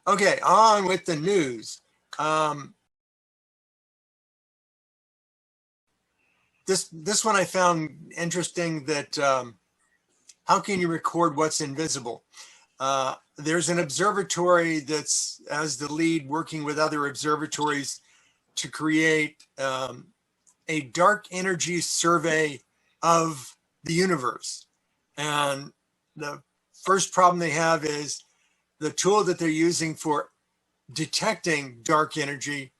Okay, on with the news. This one I found interesting, that how can you record what's invisible? There's an observatory that's as the lead, working with other observatories to create a dark energy survey of the universe. And the first problem they have is the tool that they're using for detecting dark energy,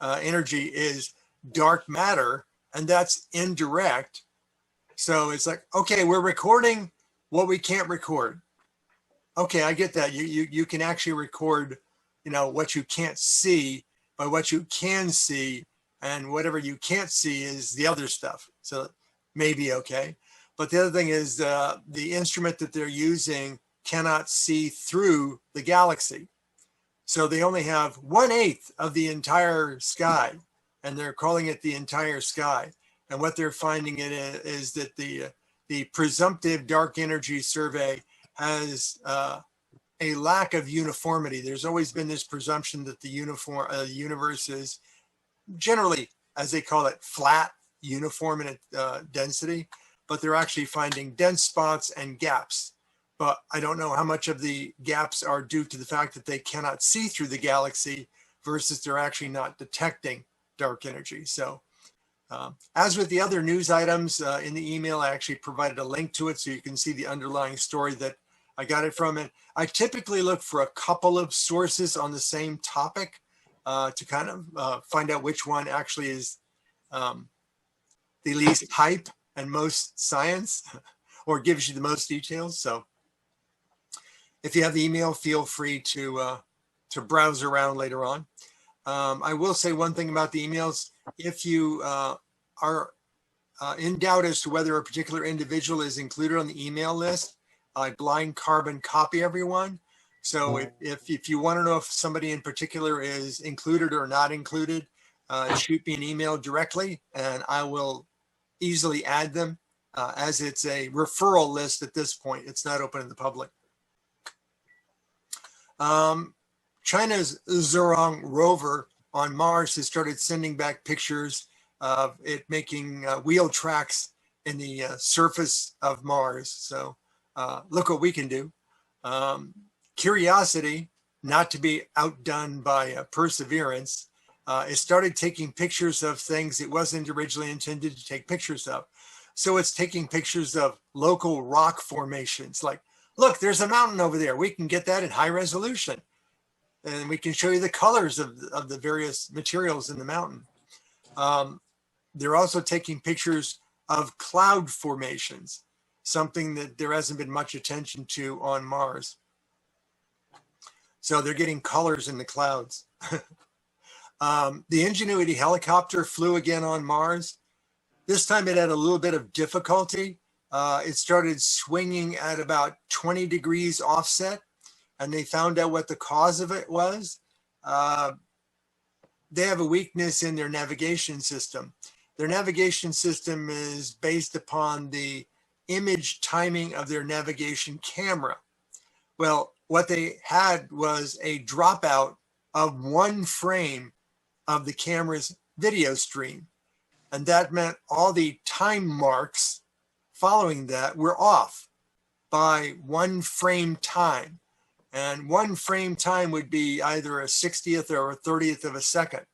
energy is dark matter, and that's indirect. So it's like, okay, we're recording what we can't record. Okay, I get that. You can actually record, what you can't see, but what you can see, and whatever you can't see is the other stuff. So maybe okay. But the other thing is the instrument that they're using cannot see through the galaxy. So they only have 1/8 of the entire sky, and they're calling it the entire sky. And what they're finding is that the presumptive dark energy survey has a lack of uniformity. There's always been this presumption that the universe is generally, as they call it, flat, uniform in its density, but they're actually finding dense spots and gaps. But I don't know how much of the gaps are due to the fact that they cannot see through the galaxy versus they're actually not detecting dark energy. So as with the other news items in the email, I actually provided a link to it so you can see the underlying story that I got it from. And I typically look for a couple of sources on the same topic to kind of find out which one actually is the least hype and most science, or gives you the most details. So if you have the email, feel free to browse around later on. I will say one thing about the emails. If you are in doubt as to whether a particular individual is included on the email list, I blind carbon copy everyone. So if you want to know if somebody in particular is included or not included, shoot me an email directly and I will easily add them, as it's a referral list at this point. It's not open to the public. China's Zhurong rover on Mars has started sending back pictures of it making wheel tracks in the surface of Mars. So look what we can do. Curiosity, not to be outdone by Perseverance, it started taking pictures of things it wasn't originally intended to take pictures of. So it's taking pictures of local rock formations. Like, look, there's a mountain over there. We can get that in high resolution. And we can show you the colors of the various materials in the mountain. They're also taking pictures of cloud formations, something that there hasn't been much attention to on Mars. So they're getting colors in the clouds. The Ingenuity helicopter flew again on Mars. This time it had a little bit of difficulty. It started swinging at about 20 degrees offset, and they found out what the cause of it was. They have a weakness in their navigation system. Their navigation system is based upon the image timing of their navigation camera. Well, what they had was a dropout of 1 frame of the camera's video stream. And that meant all the time marks following that were off by 1 frame time. And 1 frame time would be either a 60th or a 30th of a second.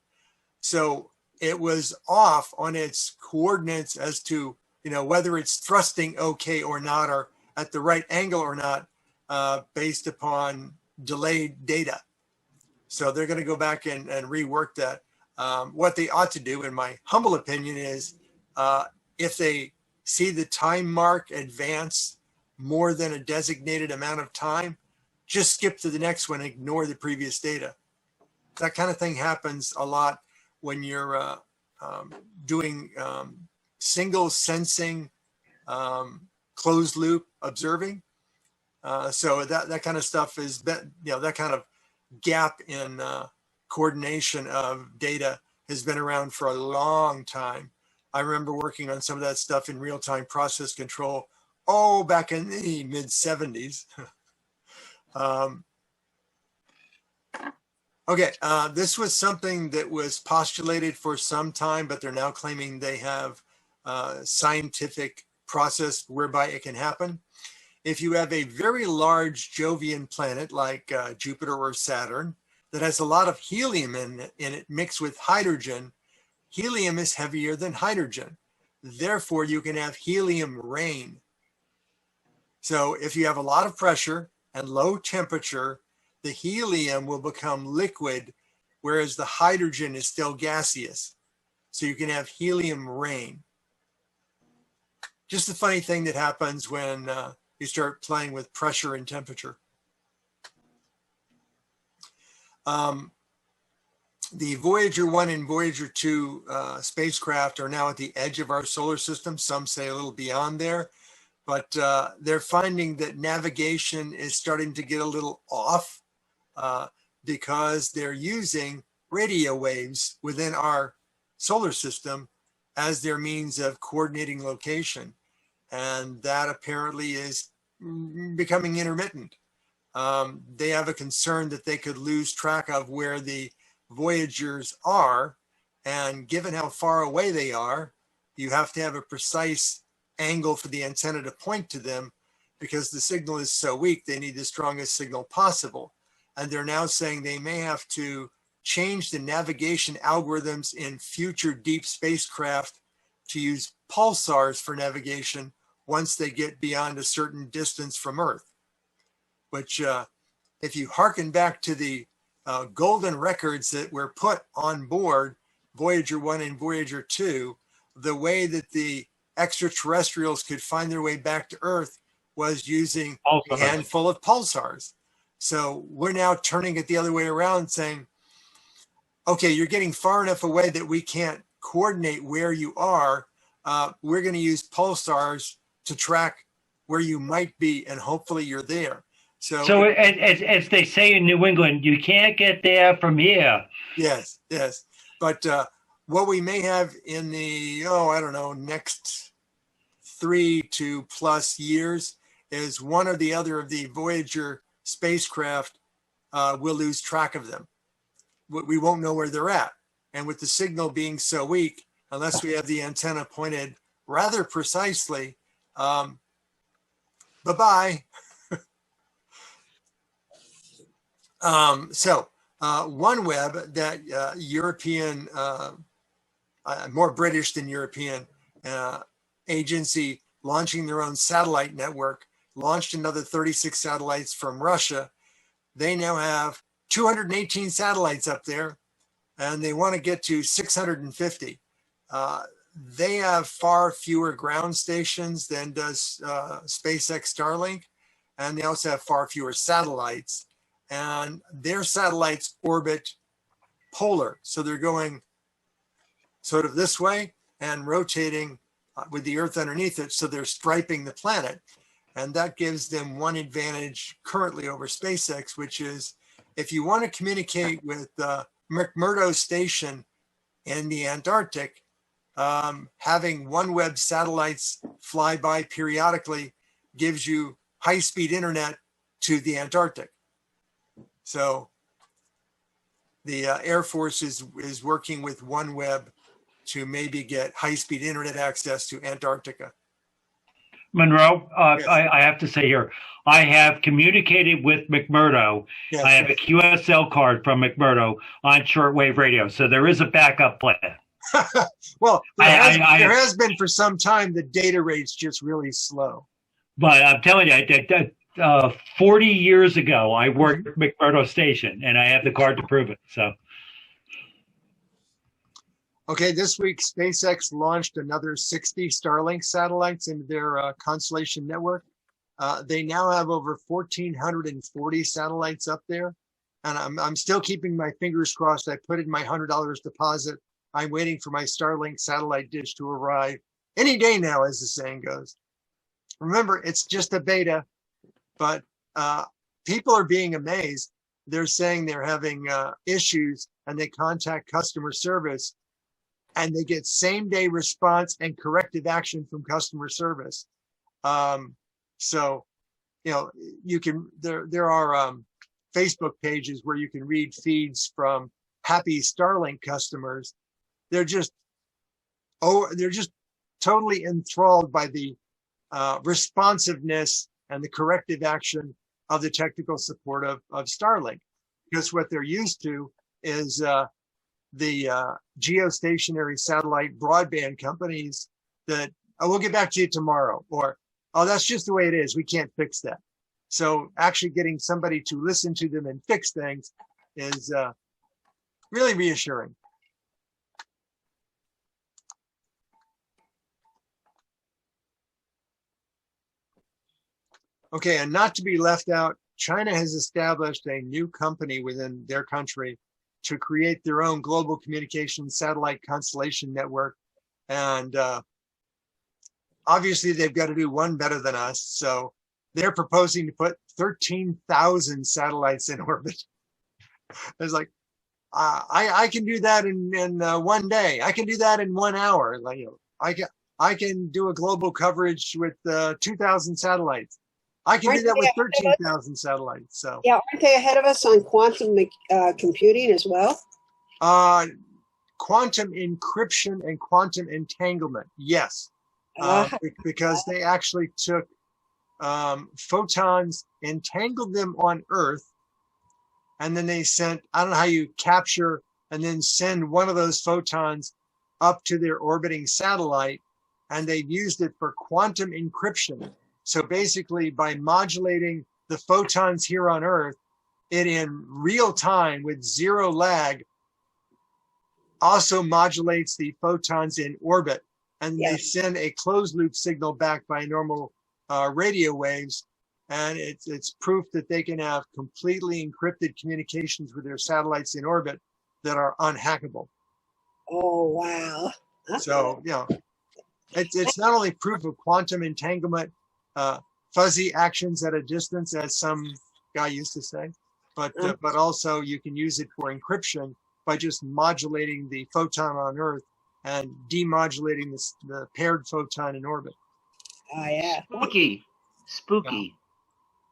So it was off on its coordinates as to, whether it's thrusting okay or not, or at the right angle or not, based upon delayed data. So they're going to go back and rework that. What they ought to do, in my humble opinion, is if they see the time mark advance more than a designated amount of time, just skip to the next one, ignore the previous data. That kind of thing happens a lot when you're doing single sensing, closed loop observing. So that kind of stuff is, that kind of gap in coordination of data has been around for a long time. I remember working on some of that stuff in real-time process control, back in the mid-70s. Okay, this was something that was postulated for some time, but they're now claiming they have scientific process whereby it can happen. If you have a very large Jovian planet like Jupiter or Saturn that has a lot of helium in it mixed with hydrogen, helium is heavier than hydrogen. Therefore, you can have helium rain. So if you have a lot of pressure and low temperature, the helium will become liquid, whereas the hydrogen is still gaseous. So you can have helium rain. Just a funny thing that happens when you start playing with pressure and temperature. The Voyager 1 and Voyager 2 spacecraft are now at the edge of our solar system. Some say a little beyond there, but they're finding that navigation is starting to get a little off because they're using radio waves within our solar system as their means of coordinating location. And that apparently is becoming intermittent. They have a concern that they could lose track of where the Voyagers are, and given how far away they are, you have to have a precise angle for the antenna to point to them because the signal is so weak, they need the strongest signal possible. And they're now saying they may have to change the navigation algorithms in future deep spacecraft to use pulsars for navigation once they get beyond a certain distance from Earth, which if you hearken back to the golden records that were put on board Voyager 1 and Voyager 2, the way that the extraterrestrials could find their way back to Earth was using a handful of pulsars. So we're now turning it the other way around, saying, okay, you're getting far enough away that we can't coordinate where you are. We're going to use pulsars to track where you might be, and hopefully you're there. So as they say in New England, you can't get there from here. Yes, yes. But what we may have in the, I don't know, next 3+ years is one or the other of the Voyager spacecraft will lose track of them. We won't know where they're at. And with the signal being so weak, unless we have the antenna pointed rather precisely, bye-bye. So OneWeb, that European, more British than European agency launching their own satellite network, launched another 36 satellites from Russia. They now have 218 satellites up there, and they want to get to 650. They have far fewer ground stations than does SpaceX Starlink, and they also have far fewer satellites. And their satellites orbit polar. So they're going sort of this way and rotating with the Earth underneath it. So they're striping the planet. And that gives them one advantage currently over SpaceX, which is if you want to communicate with McMurdo Station in the Antarctic, having OneWeb satellites fly by periodically gives you high-speed internet to the Antarctic. So the Air Force is working with OneWeb to maybe get high-speed internet access to Antarctica. Monroe, yes. I have to say here, I have communicated with McMurdo. Yes, I have a QSL card from McMurdo on shortwave radio, so there is a backup plan. Well, there has been for some time. The data rate's just really slow. But I'm telling you, 40 years ago, I worked at McMurdo Station, and I have the card to prove it. So, okay, this week SpaceX launched another 60 Starlink satellites into their constellation network. They now have over 1,440 satellites up there, and I'm still keeping my fingers crossed. I put in my $100 deposit. I'm waiting for my Starlink satellite dish to arrive any day now, as the saying goes. Remember, it's just a beta. But people are being amazed. They're saying they're having issues, and they contact customer service, and they get same-day response and corrective action from customer service. So, you know, you can. There are Facebook pages where you can read feeds from happy Starlink customers. They're just totally enthralled by the responsiveness and the corrective action of the technical support of Starlink, because what they're used to is the geostationary satellite broadband companies that, oh, we'll get back to you tomorrow, or, oh, that's just the way it is, we can't fix that. So actually getting somebody to listen to them and fix things is really reassuring. Okay, and not to be left out, China has established a new company within their country to create their own global communications satellite constellation network. And obviously they've got to do one better than us. So they're proposing to put 13,000 satellites in orbit. It's like, I can do that in one day. I can do that in 1 hour. Like, you know, I can do a global coverage with 2,000 satellites. I can do that with 13,000 satellites. So yeah, aren't they ahead of us on quantum computing as well? Quantum encryption and quantum entanglement, yes, because they actually took photons, entangled them on Earth, and then they sent, I don't know how you capture and then send one of those photons up to their orbiting satellite, and they've used it for quantum encryption. So basically, by modulating the photons here on Earth, it in real time with zero lag also modulates the photons in orbit, and they send a closed loop signal back by normal radio waves. And it's proof that they can have completely encrypted communications with their satellites in orbit that are unhackable. Oh, wow. So, you know, it's not only proof of quantum entanglement, fuzzy actions at a distance, as some guy used to say, but also you can use it for encryption by just modulating the photon on Earth and demodulating the paired photon in orbit. Oh, yeah. Spooky.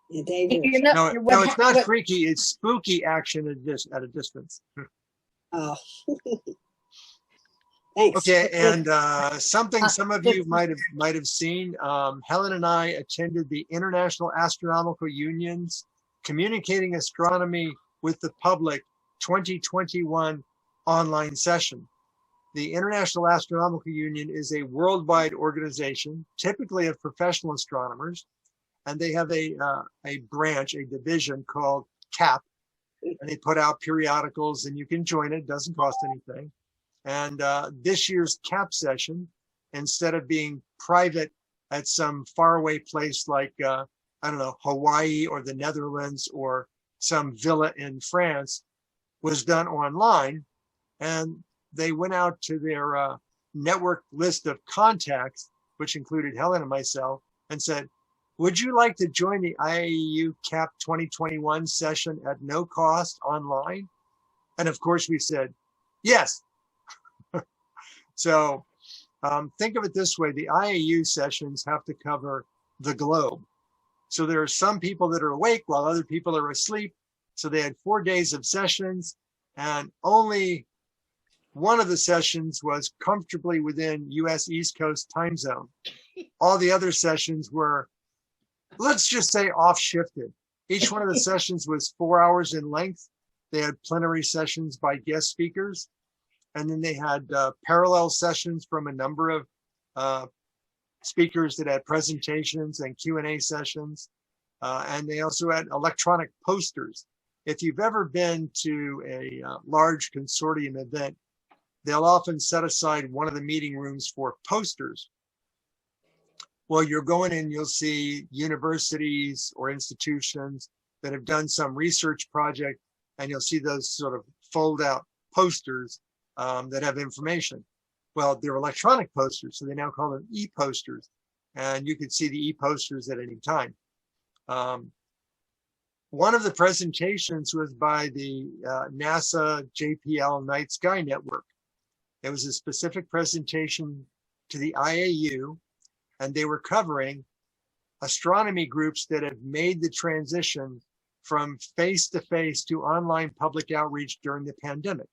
Yeah, dangerous. No, it's not freaky. It's spooky action at a distance. Oh. Thanks. Okay, and something some of you might have seen. Helen and I attended the International Astronomical Union's Communicating Astronomy with the Public 2021 online session. The International Astronomical Union is a worldwide organization, typically of professional astronomers, and they have a branch, a division called CAP, and they put out periodicals, and you can join it. It doesn't cost anything. And this year's CAP session, instead of being private at some faraway place like, I don't know, Hawaii or the Netherlands or some villa in France, was done online. And they went out to their network list of contacts, which included Helen and myself, and said, would you like to join the IAU CAP 2021 session at no cost online? And of course we said, yes. So think of it this way, the IAU sessions have to cover the globe. So there are some people that are awake while other people are asleep. So they had 4 days of sessions, and only one of the sessions was comfortably within US East Coast time zone. All the other sessions were, let's just say, off-shifted. Each one of the sessions was 4 hours in length. They had plenary sessions by guest speakers. And then they had parallel sessions from a number of speakers that had presentations and Q&A sessions. And they also had electronic posters. If you've ever been to a large consortium event, they'll often set aside one of the meeting rooms for posters. Well, you're going in, you'll see universities or institutions that have done some research project, and you'll see those sort of fold out posters that have information. Well, they're electronic posters, so they now call them e-posters, and you can see the e-posters at any time. One of the presentations was by the NASA JPL Night Sky Network. It was a specific presentation to the IAU, and they were covering astronomy groups that have made the transition from face-to-face to online public outreach during the pandemic.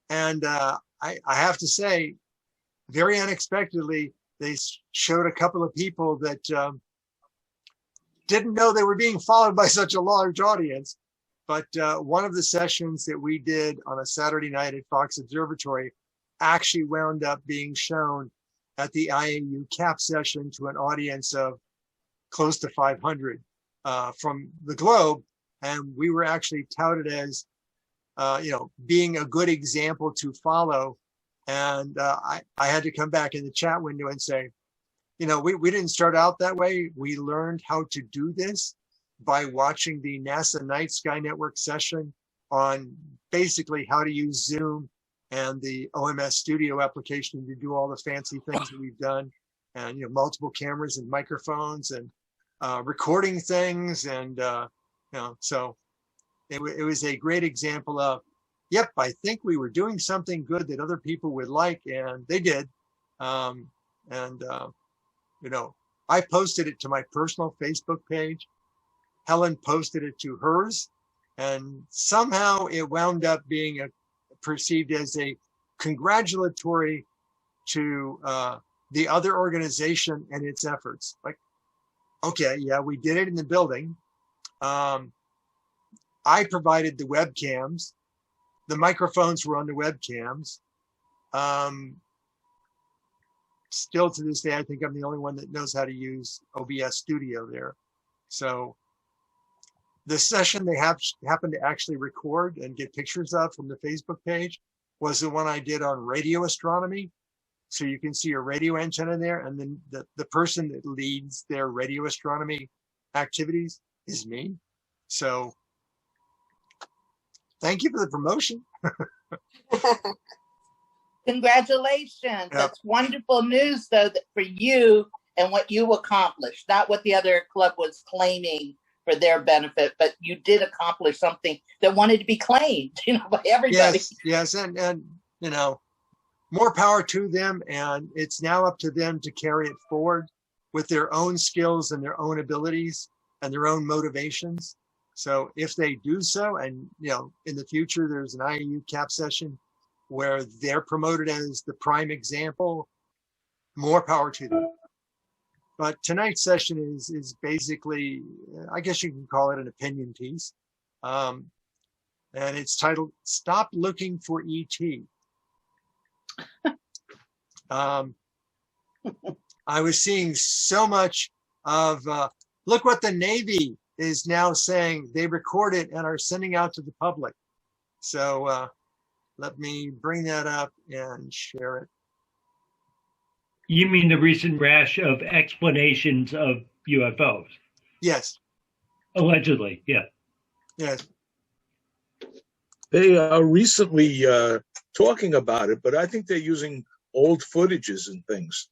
And I have to say, very unexpectedly, they showed a couple of people that didn't know they were being followed by such a large audience. But one of the sessions that we did on a Saturday night at Fox Observatory actually wound up being shown at the IAU CAP session to an audience of close to 500 from the globe. And we were actually touted as, being a good example to follow. And I had to come back in the chat window and say, we didn't start out that way. We learned how to do this by watching the NASA Night Sky Network session on basically how to use Zoom and the OMS Studio application to do all the fancy things that we've done, and multiple cameras and microphones and recording things, and so it was a great example of, yep, I think we were doing something good that other people would like, and they did. I posted it to my personal Facebook page. Helen posted it to hers, and somehow it wound up being perceived as a congratulatory to the other organization and its efforts. Like, okay, yeah, we did it in the building. I provided the webcams. The microphones were on the webcams. Still to this day, I think I'm the only one that knows how to use OBS Studio there. So the session they happened to actually record and get pictures of from the Facebook page was the one I did on radio astronomy. So you can see a radio antenna there, and then the person that leads their radio astronomy activities is me. So thank you for the promotion. Congratulations. Yep. That's wonderful news, though, that for you and what you accomplished, not what the other club was claiming for their benefit, but you did accomplish something that wanted to be claimed, by everybody. Yes, and more power to them, and it's now up to them to carry it forward with their own skills and their own abilities and their own motivations. So if they do so, and in the future there's an IAU CAP session where they're promoted as the prime example, more power to them. But tonight's session is basically, I guess you can call it an opinion piece. And it's titled, Stop Looking for ET. I was seeing so much of, look what the Navy is now saying. They record it and are sending out to the public. So let me bring that up and share it. You mean the recent rash of explanations of UFOs? Yes. Allegedly, yeah. Yes. They are recently talking about it, but I think they're using old footages and things.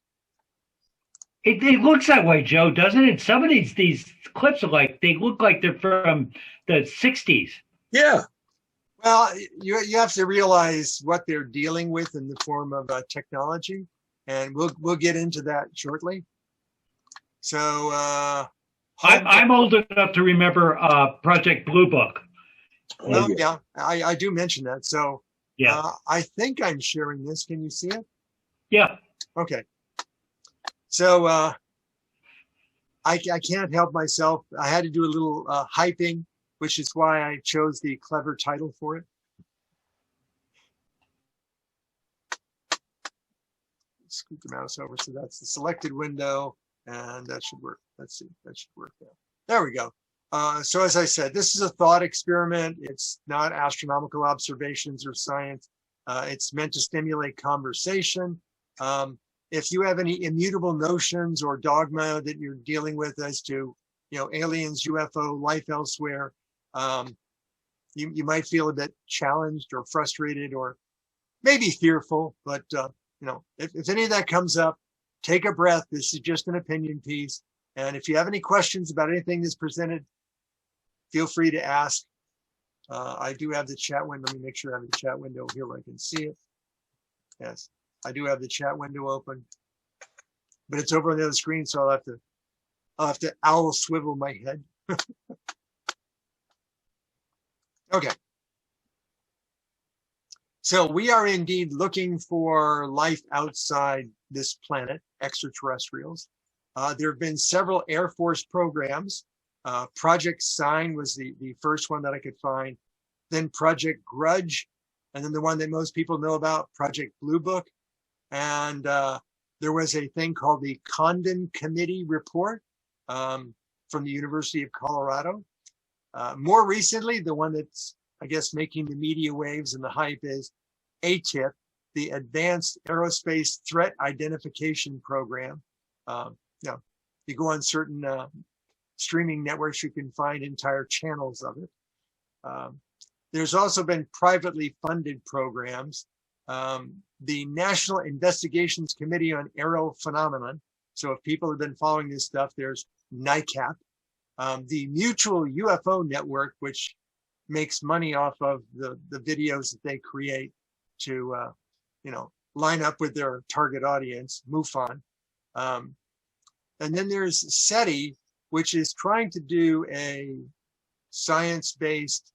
It looks that way, Joe, doesn't it? Some of these clips are they look like they're from the 60s. Yeah. Well, you have to realize what they're dealing with in the form of technology. And we'll get into that shortly. So I'm old enough to remember Project Blue Book. Well, yeah, I do mention that. So yeah, I think I'm sharing this. Can you see it? Yeah. Okay. So I can't help myself. I had to do a little hyping, which is why I chose the clever title for it. Scoot the mouse over, so that's the selected window, and that should work. Let's see, that should work now. There we go. So as I said, this is a thought experiment. It's not astronomical observations or science. It's meant to stimulate conversation. If you have any immutable notions or dogma that you're dealing with as to, aliens, UFO, life elsewhere, you might feel a bit challenged or frustrated or maybe fearful, but if any of that comes up, take a breath. This is just an opinion piece. And if you have any questions about anything that's presented, feel free to ask. I do have the chat window. Let me make sure I have the chat window here where I can see it. Yes, I do have the chat window open, but it's over on the other screen, so I'll have to owl swivel my head. Okay. So we are indeed looking for life outside this planet, extraterrestrials. There have been several Air Force programs. Project Sign was the first one that I could find. Then Project Grudge, and then the one that most people know about, Project Blue Book. And there was a thing called the Condon Committee Report from the University of Colorado. More recently, the one that's, I guess, making the media waves and the hype is AATIP, the Advanced Aerospace Threat Identification Program. You go on certain streaming networks, you can find entire channels of it. There's also been privately funded programs. The National Investigations Committee on Aerial Phenomenon. So if people have been following this stuff, there's NICAP. The Mutual UFO Network, which makes money off of the videos that they create to, line up with their target audience, MUFON. And then there's SETI, which is trying to do a science-based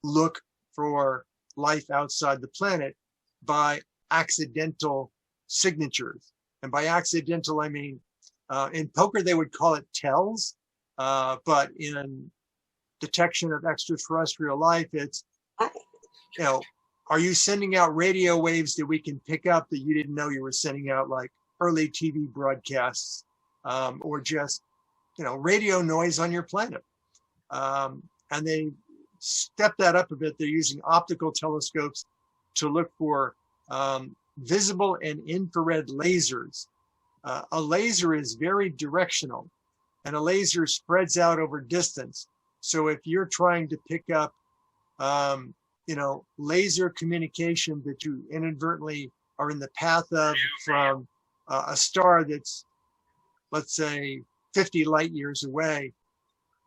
look for life outside the planet by accidental signatures. And by accidental, I mean, in poker, they would call it tells, but in detection of extraterrestrial life, it's, are you sending out radio waves that we can pick up that you didn't know you were sending out, like early TV broadcasts, or just, radio noise on your planet? And they step that up a bit. They're using optical telescopes to look for visible and infrared lasers. A laser is very directional, and a laser spreads out over distance. So if you're trying to pick up, laser communication that you inadvertently are in the path of from a star that's, let's say, 50 light years away,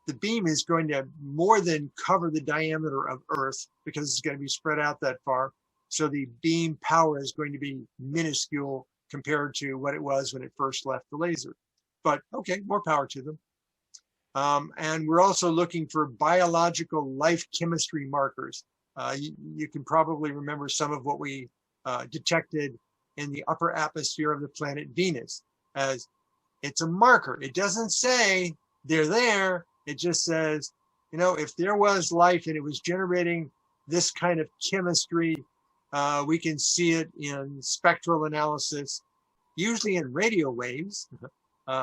the beam is going to more than cover the diameter of Earth because it's going to be spread out that far. So the beam power is going to be minuscule compared to what it was when it first left the laser. But okay, more power to them. And we're also looking for biological life chemistry markers. You can probably remember some of what we detected in the upper atmosphere of the planet Venus, as it's a marker. It doesn't say they're there. It just says, if there was life and it was generating this kind of chemistry, we can see it in spectral analysis, usually in radio waves.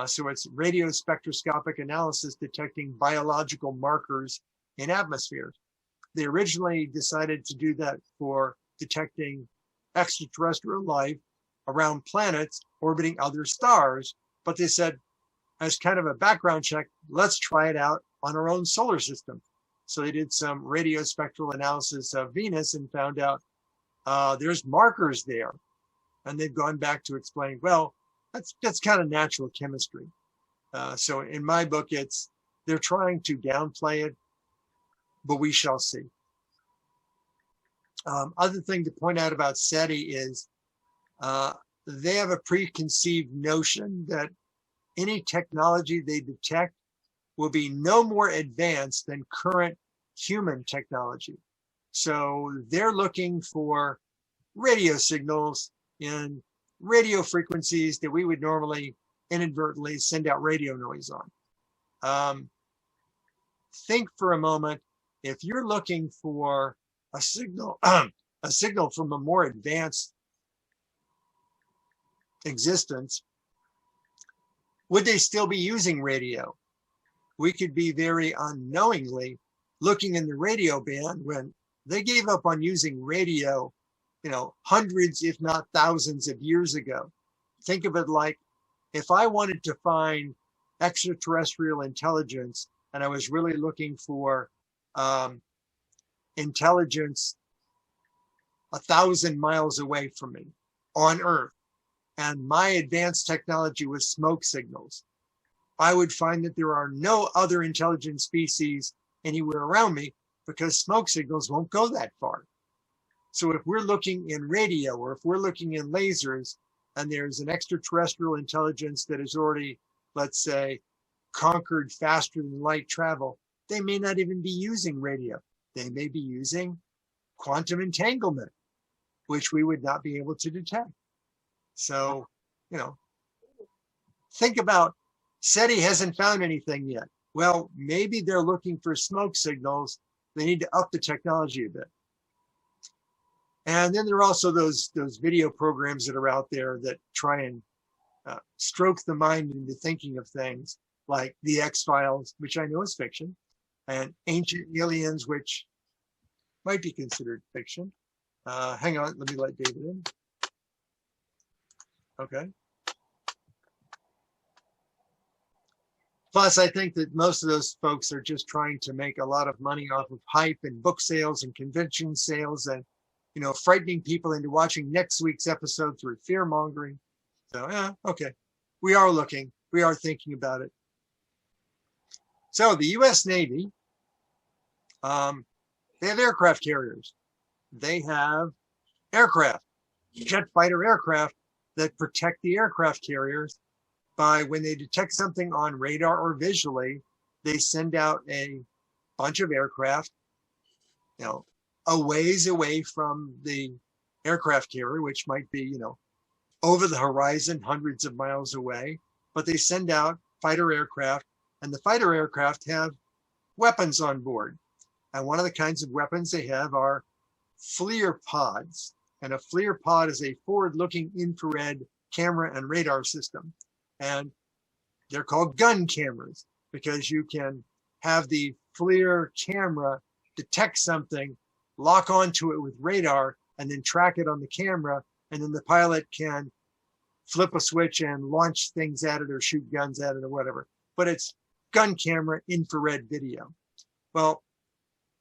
So it's radio spectroscopic analysis detecting biological markers in atmospheres. They originally decided to do that for detecting extraterrestrial life around planets orbiting other stars. But they said, as kind of a background check, let's try it out on our own solar system. So they did some radio spectral analysis of Venus and found out there's markers there. And they've gone back to explain, well, that's kind of natural chemistry. So in my book, they're trying to downplay it, but we shall see. Other thing to point out about SETI is they have a preconceived notion that any technology they detect will be no more advanced than current human technology. So they're looking for radio signals in radio frequencies that we would normally inadvertently send out radio noise on. Think for a moment, if you're looking for a signal from a more advanced existence, would they still be using radio? We could be very unknowingly looking in the radio band when they gave up on using radio, hundreds, if not thousands of years ago. Think of it like if I wanted to find extraterrestrial intelligence and I was really looking for intelligence 1,000 miles away from me on Earth, and my advanced technology was smoke signals, I would find that there are no other intelligent species anywhere around me because smoke signals won't go that far. So if we're looking in radio or if we're looking in lasers and there's an extraterrestrial intelligence that has already, let's say, conquered faster than light travel, they may not even be using radio. They may be using quantum entanglement, which we would not be able to detect. So, think about, SETI hasn't found anything yet. Well, maybe they're looking for smoke signals. They need to up the technology a bit. And then there are also those video programs that are out there that try and stroke the mind into thinking of things like the X-Files, which I know is fiction, and Ancient Aliens, which might be considered fiction. Hang on, let me let David in. Okay. Plus, I think that most of those folks are just trying to make a lot of money off of hype and book sales and convention sales and, frightening people into watching next week's episode through fear mongering. So, yeah, okay. We are looking. We are thinking about it. So the U.S. Navy, they have aircraft carriers. They have aircraft, jet fighter aircraft that protect the aircraft carriers by, when they detect something on radar or visually, they send out a bunch of aircraft, a ways away from the aircraft carrier, which might be, over the horizon, hundreds of miles away, but they send out fighter aircraft, and the fighter aircraft have weapons on board. And one of the kinds of weapons they have are FLIR pods. And a FLIR pod is a forward-looking infrared camera and radar system. And they're called gun cameras because you can have the FLIR camera detect something, lock onto it with radar, and then track it on the camera. And then the pilot can flip a switch and launch things at it or shoot guns at it or whatever. But it's gun camera infrared video. Well,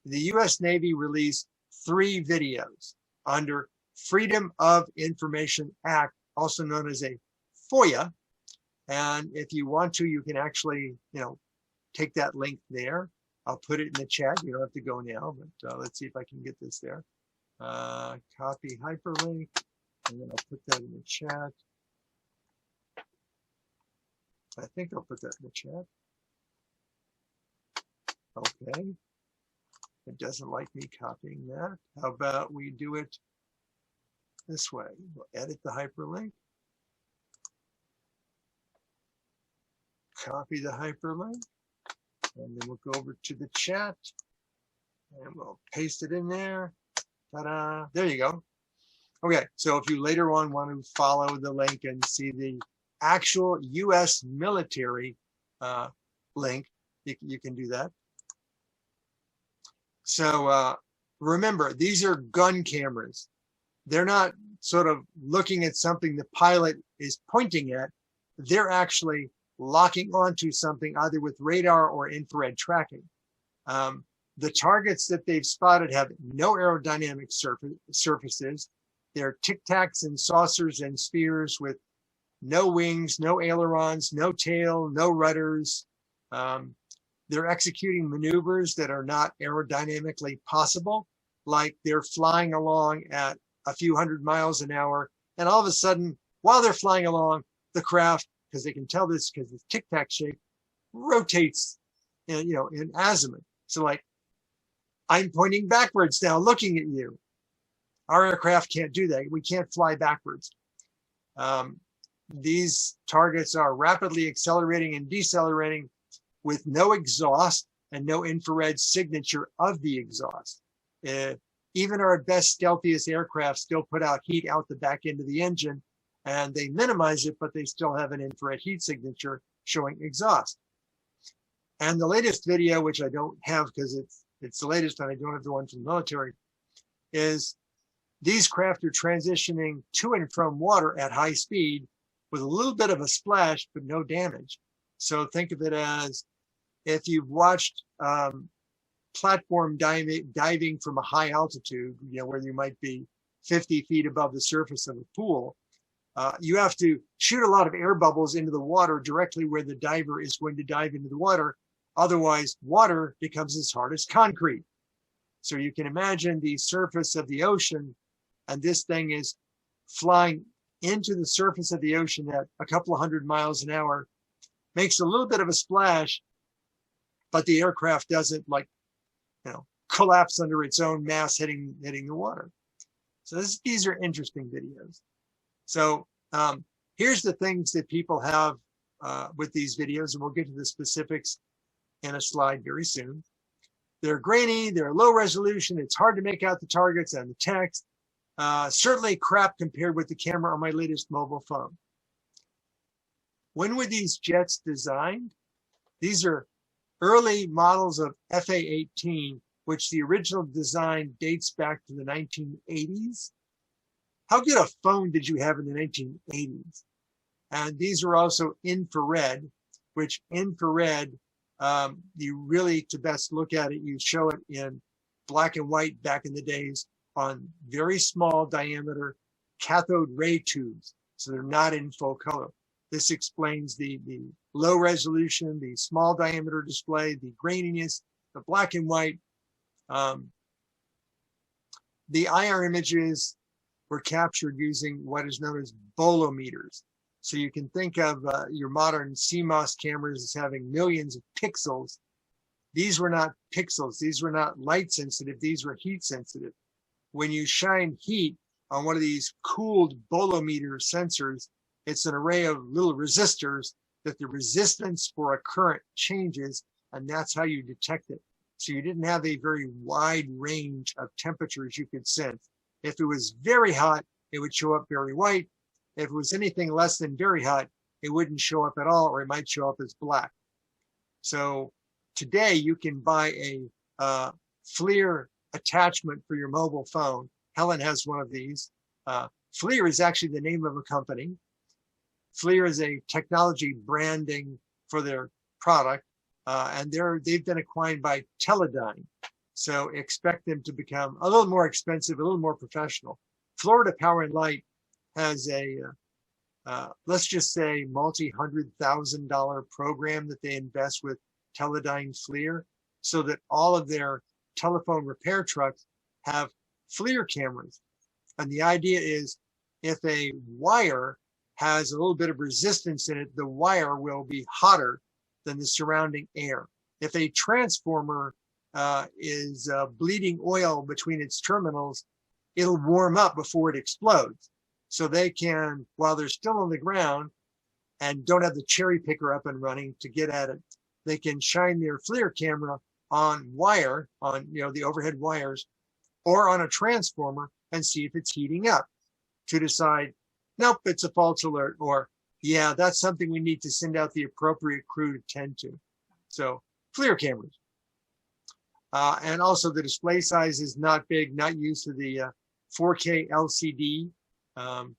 the U.S. Navy released 3 videos under Freedom of Information Act, also known as a FOIA. And if you want to, you can actually, take that link there. I'll put it in the chat. You don't have to go now, but let's see if I can get this there. Copy hyperlink, and then I'll put that in the chat. I think I'll put that in the chat. Okay. It doesn't like me copying that. How about we do it this way? We'll edit the hyperlink. Copy the hyperlink. And then we'll go over to the chat. And we'll paste it in there. Ta-da! There you go. Okay, so if you later on want to follow the link and see the actual U.S. military link, you can do that. So remember, these are gun cameras. They're not sort of looking at something the pilot is pointing at. They're actually locking onto something either with radar or infrared tracking. The targets that they've spotted have no aerodynamic surfaces. They're tic-tacs and saucers and spheres with no wings, no ailerons, no tail, no rudders. They're executing maneuvers that are not aerodynamically possible, like they're flying along at a few hundred miles an hour, and all of a sudden, while they're flying along, the craft, because they can tell this because it's tic-tac shape, rotates, in azimuth. So like, I'm pointing backwards now, looking at you. Our aircraft can't do that. We can't fly backwards. These targets are rapidly accelerating and decelerating with no exhaust and no infrared signature of the exhaust. Even our best, stealthiest aircraft still put out heat out the back end of the engine, and they minimize it, but they still have an infrared heat signature showing exhaust. And the latest video, which I don't have because it's the latest and I don't have the one from the military, is these craft are transitioning to and from water at high speed with a little bit of a splash, but no damage. So think of it as if you've watched platform diving from a high altitude, where you might be 50 feet above the surface of a pool, you have to shoot a lot of air bubbles into the water directly where the diver is going to dive into the water. Otherwise, water becomes as hard as concrete. So you can imagine the surface of the ocean, and this thing is flying into the surface of the ocean at a couple of hundred miles an hour, makes a little bit of a splash, but the aircraft doesn't collapse under its own mass hitting the water. So these are interesting videos. So here's the things that people have with these videos, and we'll get to the specifics in a slide very soon. They're grainy, they're low resolution, it's hard to make out the targets and the text. Certainly crap compared with the camera on my latest mobile phone. When were these jets designed? These are early models of FA-18, which the original design dates back to the 1980s. How good a phone did you have in the 1980s? And these are also infrared, which infrared, you really, to best look at it, you show it in black and white back in the days on very small diameter cathode ray tubes. So they're not in full color. This explains the low resolution, the small diameter display, the graininess, the black and white. The IR images were captured using what is known as bolometers. So you can think of your modern CMOS cameras as having millions of pixels. These were not pixels. These were not light sensitive. These were heat sensitive. When you shine heat on one of these cooled bolometer sensors, it's an array of little resistors that the resistance for a current changes, and that's how you detect it. So you didn't have a very wide range of temperatures you could sense. If it was very hot, it would show up very white. If it was anything less than very hot, it wouldn't show up at all, or it might show up as black. So today you can buy a FLIR attachment for your mobile phone. Helen has one of these. FLIR is actually the name of a company. FLIR is a technology branding for their product, and they've been acquired by Teledyne. So expect them to become a little more expensive, a little more professional. Florida Power and Light has a, let's just say, multi-$100,000 program that they invest with Teledyne FLIR, so that all of their telephone repair trucks have FLIR cameras. And the idea is, if a wire has a little bit of resistance in it, the wire will be hotter than the surrounding air. If a transformer is bleeding oil between its terminals, it'll warm up before it explodes. So they can, while they're still on the ground and don't have the cherry picker up and running to get at it, they can shine their FLIR camera on wire, on the overhead wires, or on a transformer and see if it's heating up, to decide, nope, it's a false alert, or yeah, that's something we need to send out the appropriate crew to tend to. So FLIR cameras. And also the display size is not big, not used to the 4K LCD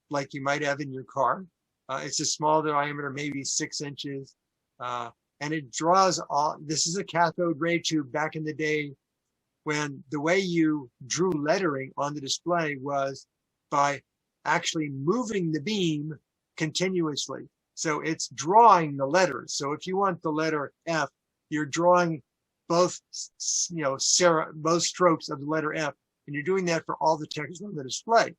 like you might have in your car. It's a small diameter, maybe 6 inches. And it draws all, this is a cathode ray tube back in the day when the way you drew lettering on the display was by actually moving the beam continuously. So it's drawing the letters. So if you want the letter F, you're drawing both, both strokes of the letter F, and you're doing that for all the text on the display.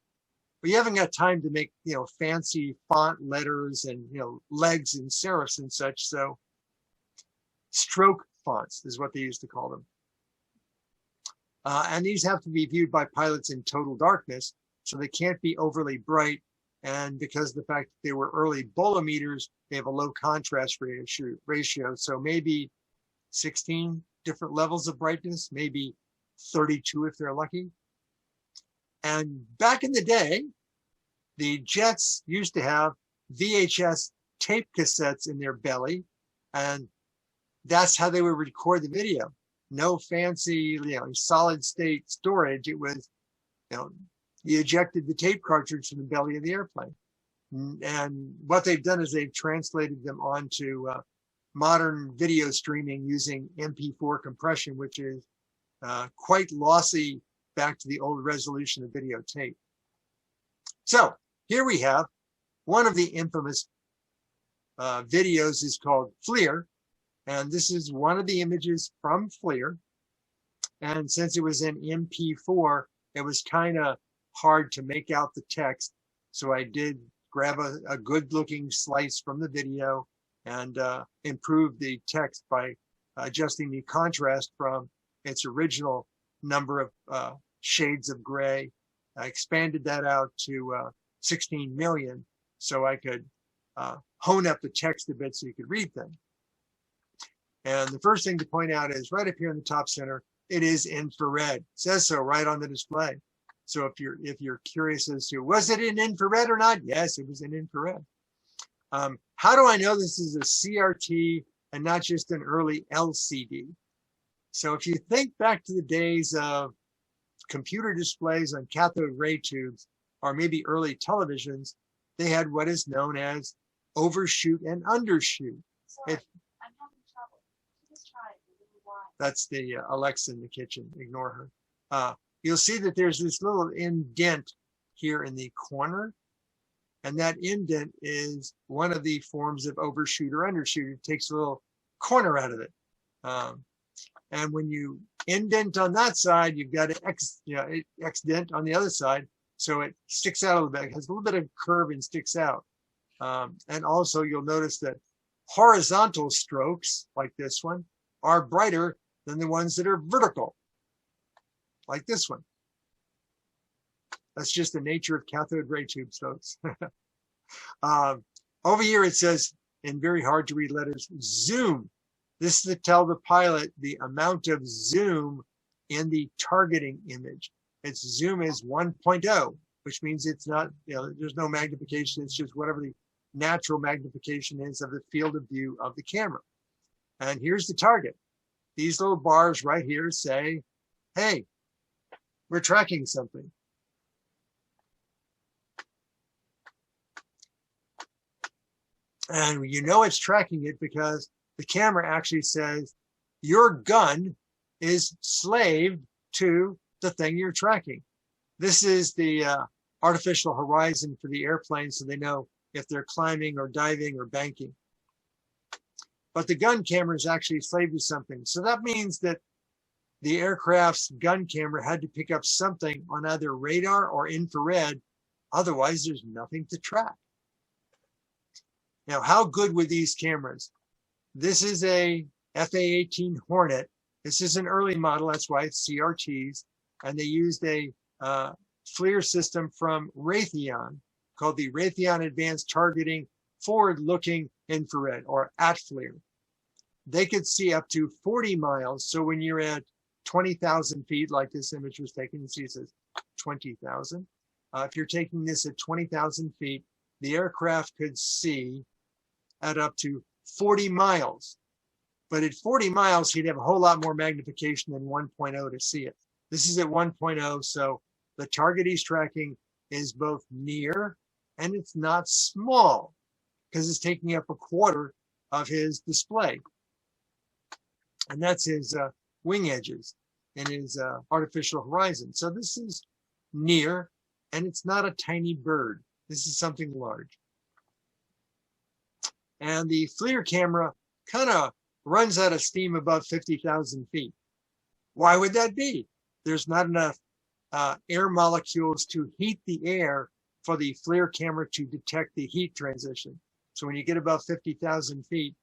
But you haven't got time to make, fancy font letters and, legs and serifs and such. So stroke fonts is what they used to call them. And these have to be viewed by pilots in total darkness, so they can't be overly bright. And because of the fact that they were early bolometers, they have a low contrast ratio. So maybe 16 different levels of brightness, maybe 32 if they're lucky. And back in the day, the jets used to have VHS tape cassettes in their belly, and that's how they would record the video. No fancy, solid state storage. It was, you ejected the tape cartridge from the belly of the airplane. And what they've done is they've translated them onto modern video streaming using MP4 compression, which is quite lossy back to the old resolution of videotape. So here we have one of the infamous videos is called FLIR. And this is one of the images from FLIR. And since it was in MP4, it was kind of hard to make out the text. So I did grab a good looking slice from the video and improve the text by adjusting the contrast from its original number of shades of gray. I expanded that out to 16 million so I could hone up the text a bit so you could read things. And the first thing to point out is right up here in the top center, it is infrared. It says so right on the display. So if you're curious as to was it in infrared or not, yes, it was in infrared. How do I know this is a CRT and not just an early LCD? So if you think back to the days of computer displays on cathode ray tubes, or maybe early televisions, they had what is known as overshoot and undershoot. That's the Alexa in the kitchen. Ignore her. You'll see that there's this little indent here in the corner. And that indent is one of the forms of overshoot or undershoot. It takes a little corner out of it. And when you indent on that side, you've got an exdent on the other side. So it sticks out a little bit. It has a little bit of curve and sticks out. And also you'll notice that horizontal strokes like this one are brighter than the ones that are vertical, like this one. That's just the nature of cathode ray tubes, folks. Over here it says, in very hard to read letters, zoom. This is to tell the pilot the amount of zoom in the targeting image. Its zoom is 1.0, which means it's not, there's no magnification. It's just whatever the natural magnification is of the field of view of the camera. And here's the target. These little bars right here say, hey, we're tracking something. And you know it's tracking it because the camera actually says your gun is slaved to the thing you're tracking. This is the artificial horizon for the airplane, so they know if they're climbing or diving or banking. But the gun camera is actually slaved to something. So that means that the aircraft's gun camera had to pick up something on either radar or infrared. Otherwise, there's nothing to track. Now, how good were these cameras? This is a FA-18 Hornet. This is an early model. That's why it's CRTs. And they used a FLIR system from Raytheon called the Raytheon Advanced Targeting Forward-Looking Infrared, or ATFLIR. They could see up to 40 miles. So when you're at 20,000 feet, like this image was taken, you see it says 20,000. If you're taking this at 20,000 feet, the aircraft could see at up to 40 miles. But at 40 miles, he'd have a whole lot more magnification than 1.0 to see it. This is at 1.0, so the target he's tracking is both near and it's not small because it's taking up a quarter of his display. And that's his wing edges and his artificial horizon. So this is near, and it's not a tiny bird. This is something large. And the FLIR camera kind of runs out of steam above 50,000 feet. Why would that be? There's not enough air molecules to heat the air for the FLIR camera to detect the heat transition. So when you get above 50,000 feet,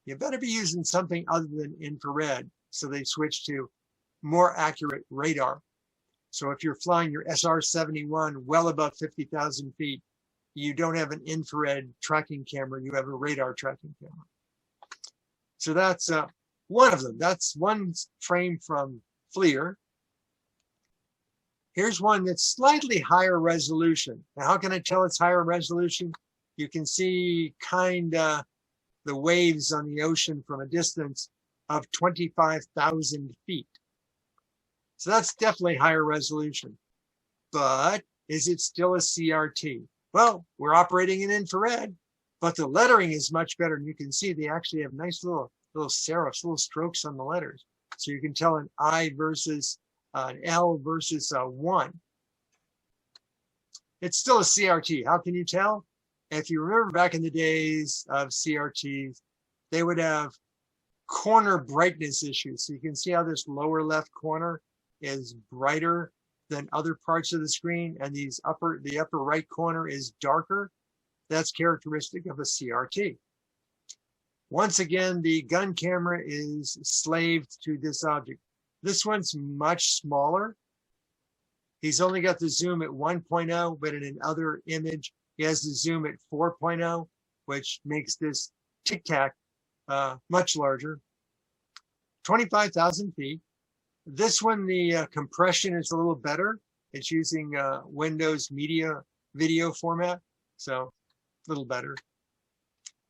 you better be using something other than infrared. So they switched to more accurate radar. So if you're flying your SR-71 well above 50,000 feet, you don't have an infrared tracking camera, you have a radar tracking camera. So that's one of them. That's one frame from FLIR. Here's one that's slightly higher resolution. Now, how can I tell it's higher resolution? You can see kind of the waves on the ocean from a distance of 25,000 feet. So that's definitely higher resolution. But is it still a CRT? Well, we're operating in infrared, but the lettering is much better. And you can see they actually have nice little serifs, little strokes on the letters. So you can tell an I versus an L versus a 1. It's still a CRT. How can you tell? If you remember back in the days of CRTs, they would have corner brightness issues. So you can see how this lower left corner is brighter than other parts of the screen, and the upper right corner is darker. That's characteristic of a CRT. Once again, the gun camera is slaved to this object. This one's much smaller. He's only got the zoom at 1.0, but in another image, he has the zoom at 4.0, which makes this Tic Tac much larger. 25,000 feet. This one, the compression is a little better. It's using Windows Media Video format, so a little better.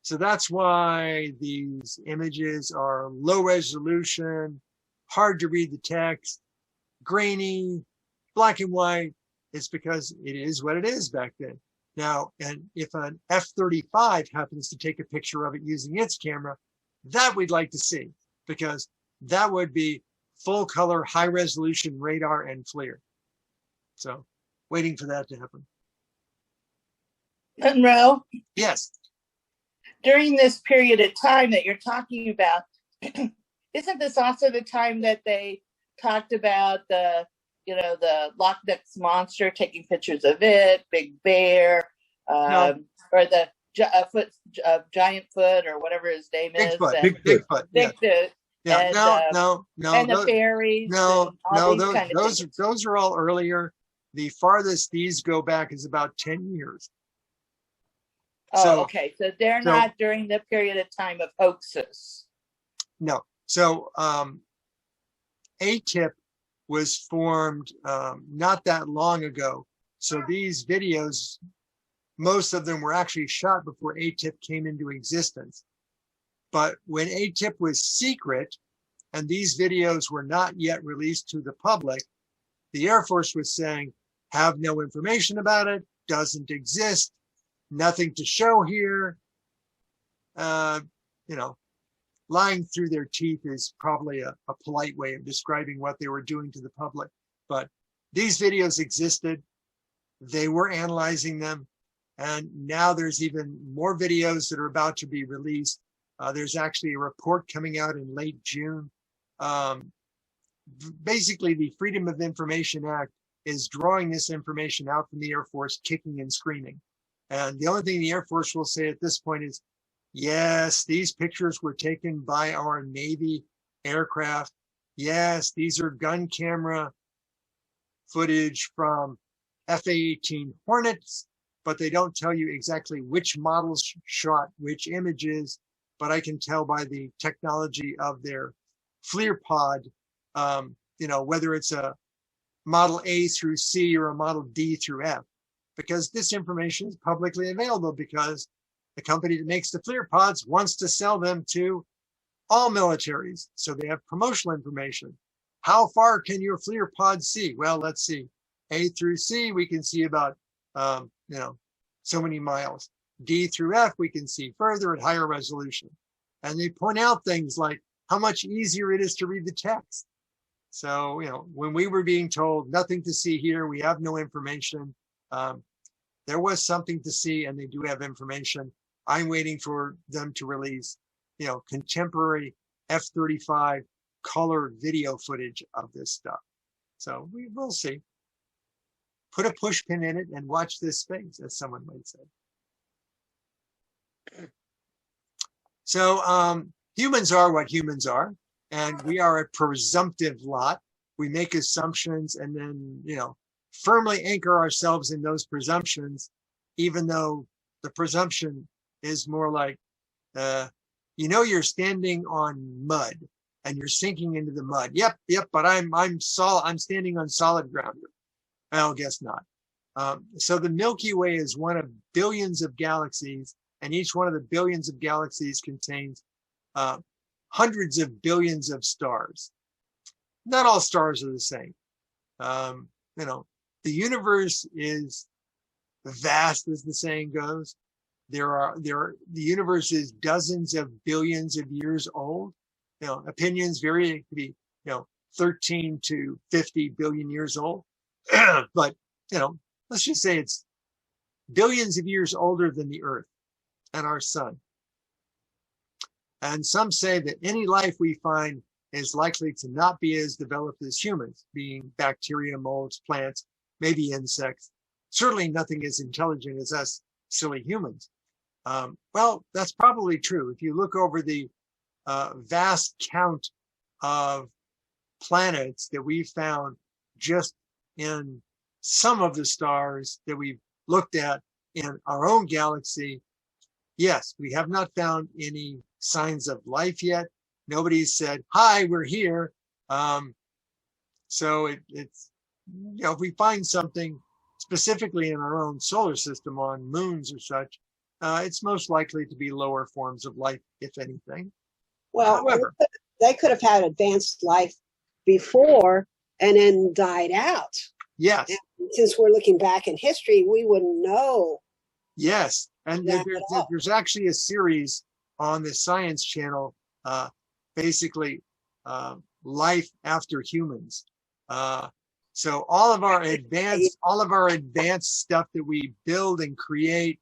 So that's why these images are low resolution, hard to read the text, grainy, black and white. It's because it is what it is back then. Now, and if an F-35 happens to take a picture of it using its camera, that we'd like to see, because that would be full color, high resolution radar and FLIR. So waiting for that to happen. Monroe, Yes. during this period of time that you're talking about, isn't this also the time that they talked about the Loch Ness monster, taking pictures of it, Big Bear, No. or the giant foot, or whatever his name is? Bigfoot. Bigfoot. Bigfoot. Yeah. And, No. and the fairies. No, and all no, these kind of things. those are all earlier. The farthest these go back is about 10 years. Oh, So- okay. So they're not during the period of time of hoaxes. No. So AATIP was formed not that long ago. So these videos, most of them were actually shot before AATIP came into existence. But when AATIP was secret and these videos were not yet released to the public, the Air Force was saying, have no information about it, doesn't exist, nothing to show here. Lying through their teeth is probably a polite way of describing what they were doing to the public. But these videos existed. They were analyzing them. And now there's even more videos that are about to be released. There's actually a report coming out in late June. Basically, the Freedom of Information Act is drawing this information out from the Air Force, kicking and screaming. And the only thing the Air Force will say at this point is, yes, these pictures were taken by our Navy aircraft. Yes, these are gun camera footage from F-18 Hornets, but they don't tell you exactly which models shot which images. But I can tell by the technology of their FLIR pod, whether it's a model A through C or a model D through F, because this information is publicly available, because the company that makes the FLIR pods wants to sell them to all militaries. So they have promotional information. How far can your FLIR pod see? Well, let's see. A through C, we can see about, so many miles. D through F, we can see further at higher resolution. And they point out things like how much easier it is to read the text. So, when we were being told nothing to see here, we have no information, there was something to see, and they do have information. I'm waiting for them to release, contemporary F-35 color video footage of this stuff. So we will see. Put a push pin in it and watch this space, as someone might say. So humans are what humans are, and we are a presumptive lot. We make assumptions and then, firmly anchor ourselves in those presumptions, even though the presumption is more like, you're standing on mud and you're sinking into the mud. Yep, but I'm standing on solid ground. Well, guess not. So the Milky Way is one of billions of galaxies, and each one of the billions of galaxies contains hundreds of billions of stars. Not all stars are the same. The universe is vast, as the saying goes. The universe is dozens of billions of years old. Opinions vary. It could be, 13 to 50 billion years old. But, let's just say it's billions of years older than the Earth and our sun. And some say that any life we find is likely to not be as developed as humans, being bacteria, molds, plants, maybe insects. Certainly nothing as intelligent as us silly humans. Well, that's probably true. If you look over the vast count of planets that we found just in some of the stars that we've looked at in our own galaxy. Yes, we have not found any signs of life yet. Nobody's said, hi, we're here. So it's, if we find something specifically in our own solar system on moons or such, it's most likely to be lower forms of life, if anything. Well, however, they could have had advanced life before and then died out. Yes. And since we're looking back in history, we wouldn't know. Yes. And there's actually a series on the Science Channel, basically life after humans. So all of our advanced stuff that we build and create,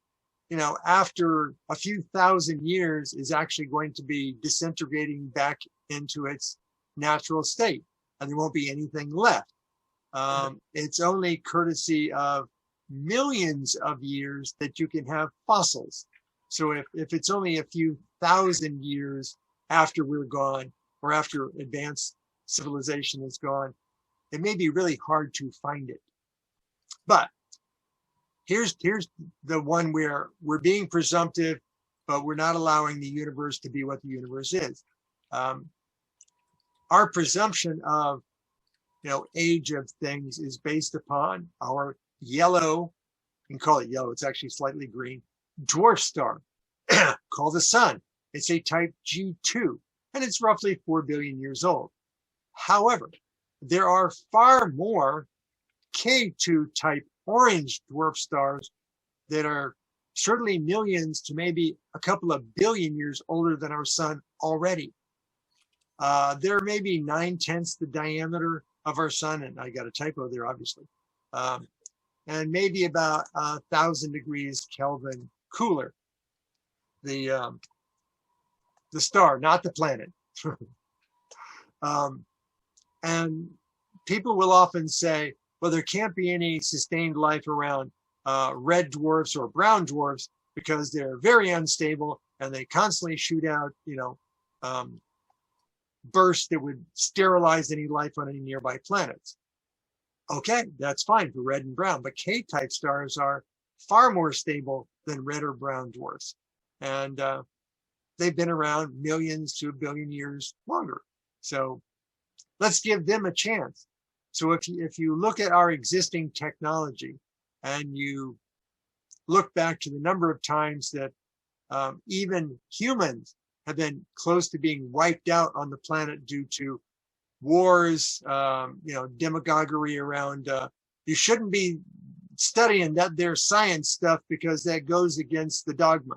after a few thousand years is actually going to be disintegrating back into its natural state, and there won't be anything left. It's only courtesy of millions of years that you can have fossils. So if it's only a few thousand years after we're gone, or after advanced civilization is gone, it may be really hard to find it. But here's the one where we're being presumptive, but we're not allowing the universe to be what the universe is. Our presumption of age of things is based upon our yellow, you can call it yellow, it's actually slightly green, dwarf star called the sun. It's a type G2, and it's roughly 4 billion years old. However, there are far more K2 type orange dwarf stars that are certainly millions to maybe a couple of billion years older than our sun already. They're maybe 9/10 the diameter of our sun, and I got a typo there, obviously, and maybe about 1,000 degrees Kelvin cooler. The star, not the planet. And people will often say, well, there can't be any sustained life around red dwarfs or brown dwarfs because they're very unstable and they constantly shoot out, bursts that would sterilize any life on any nearby planets. Okay, that's fine for red and brown, but K-type stars are far more stable than red or brown dwarfs. And they've been around millions to a billion years longer. So let's give them a chance. So if you look at our existing technology and you look back to the number of times that even humans have been close to being wiped out on the planet due to wars, demagoguery around, you shouldn't be studying that their science stuff because that goes against the dogma.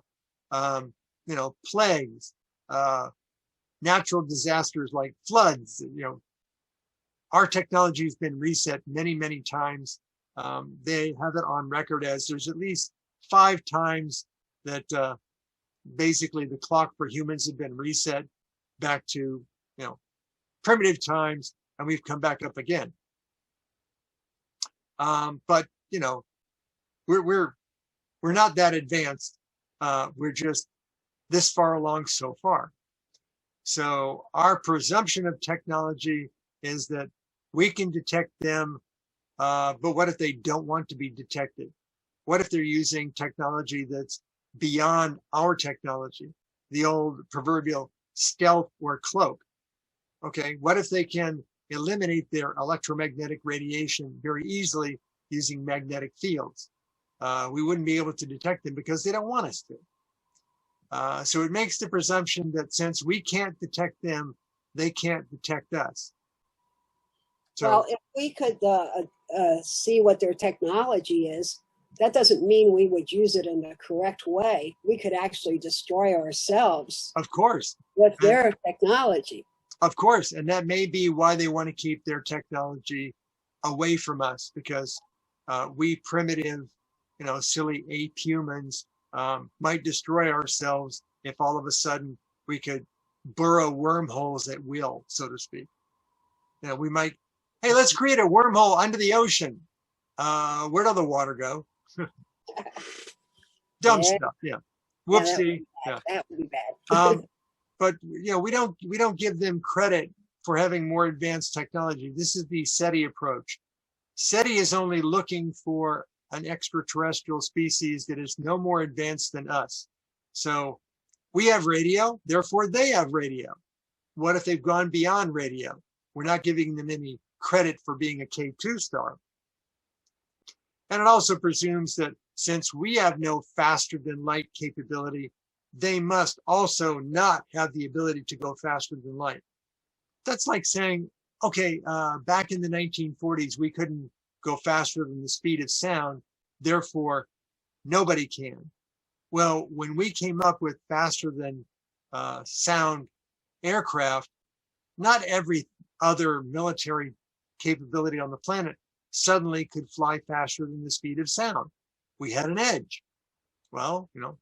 Plagues, natural disasters like floods, our technology has been reset many, many times. They have it on record as there's at least 5 times that basically the clock for humans had been reset back to, primitive times, and we've come back up again. But we're not that advanced. We're just this far along so far. So our presumption of technology is that we can detect them, but what if they don't want to be detected? What if they're using technology that's beyond our technology, the old proverbial stealth or cloak? Okay, what if they can eliminate their electromagnetic radiation very easily using magnetic fields? We wouldn't be able to detect them because they don't want us to. So it makes the presumption that since we can't detect them, they can't detect us. So, well, if we could see what their technology is, that doesn't mean we would use it in the correct way. We could actually destroy ourselves. Of course. With their technology. Of course. And that may be why they want to keep their technology away from us, because we primitive, silly ape humans might destroy ourselves if all of a sudden we could burrow wormholes at will, so to speak. We might, hey, let's create a wormhole under the ocean. Where'd all the water go? Dumb stuff. Yeah. Whoopsie. That would be bad. But we don't give them credit for having more advanced technology. This is the SETI approach. SETI is only looking for an extraterrestrial species that is no more advanced than us. So we have radio, therefore they have radio. What if they've gone beyond radio? We're not giving them any credit for being a K2 star. And it also presumes that since we have no faster than light capability, they must also not have the ability to go faster than light. That's like saying, okay, back in the 1940s, we couldn't go faster than the speed of sound, therefore nobody can. Well, when we came up with faster than sound aircraft, not every other military capability on the planet suddenly could fly faster than the speed of sound. We had an edge. Well, you know,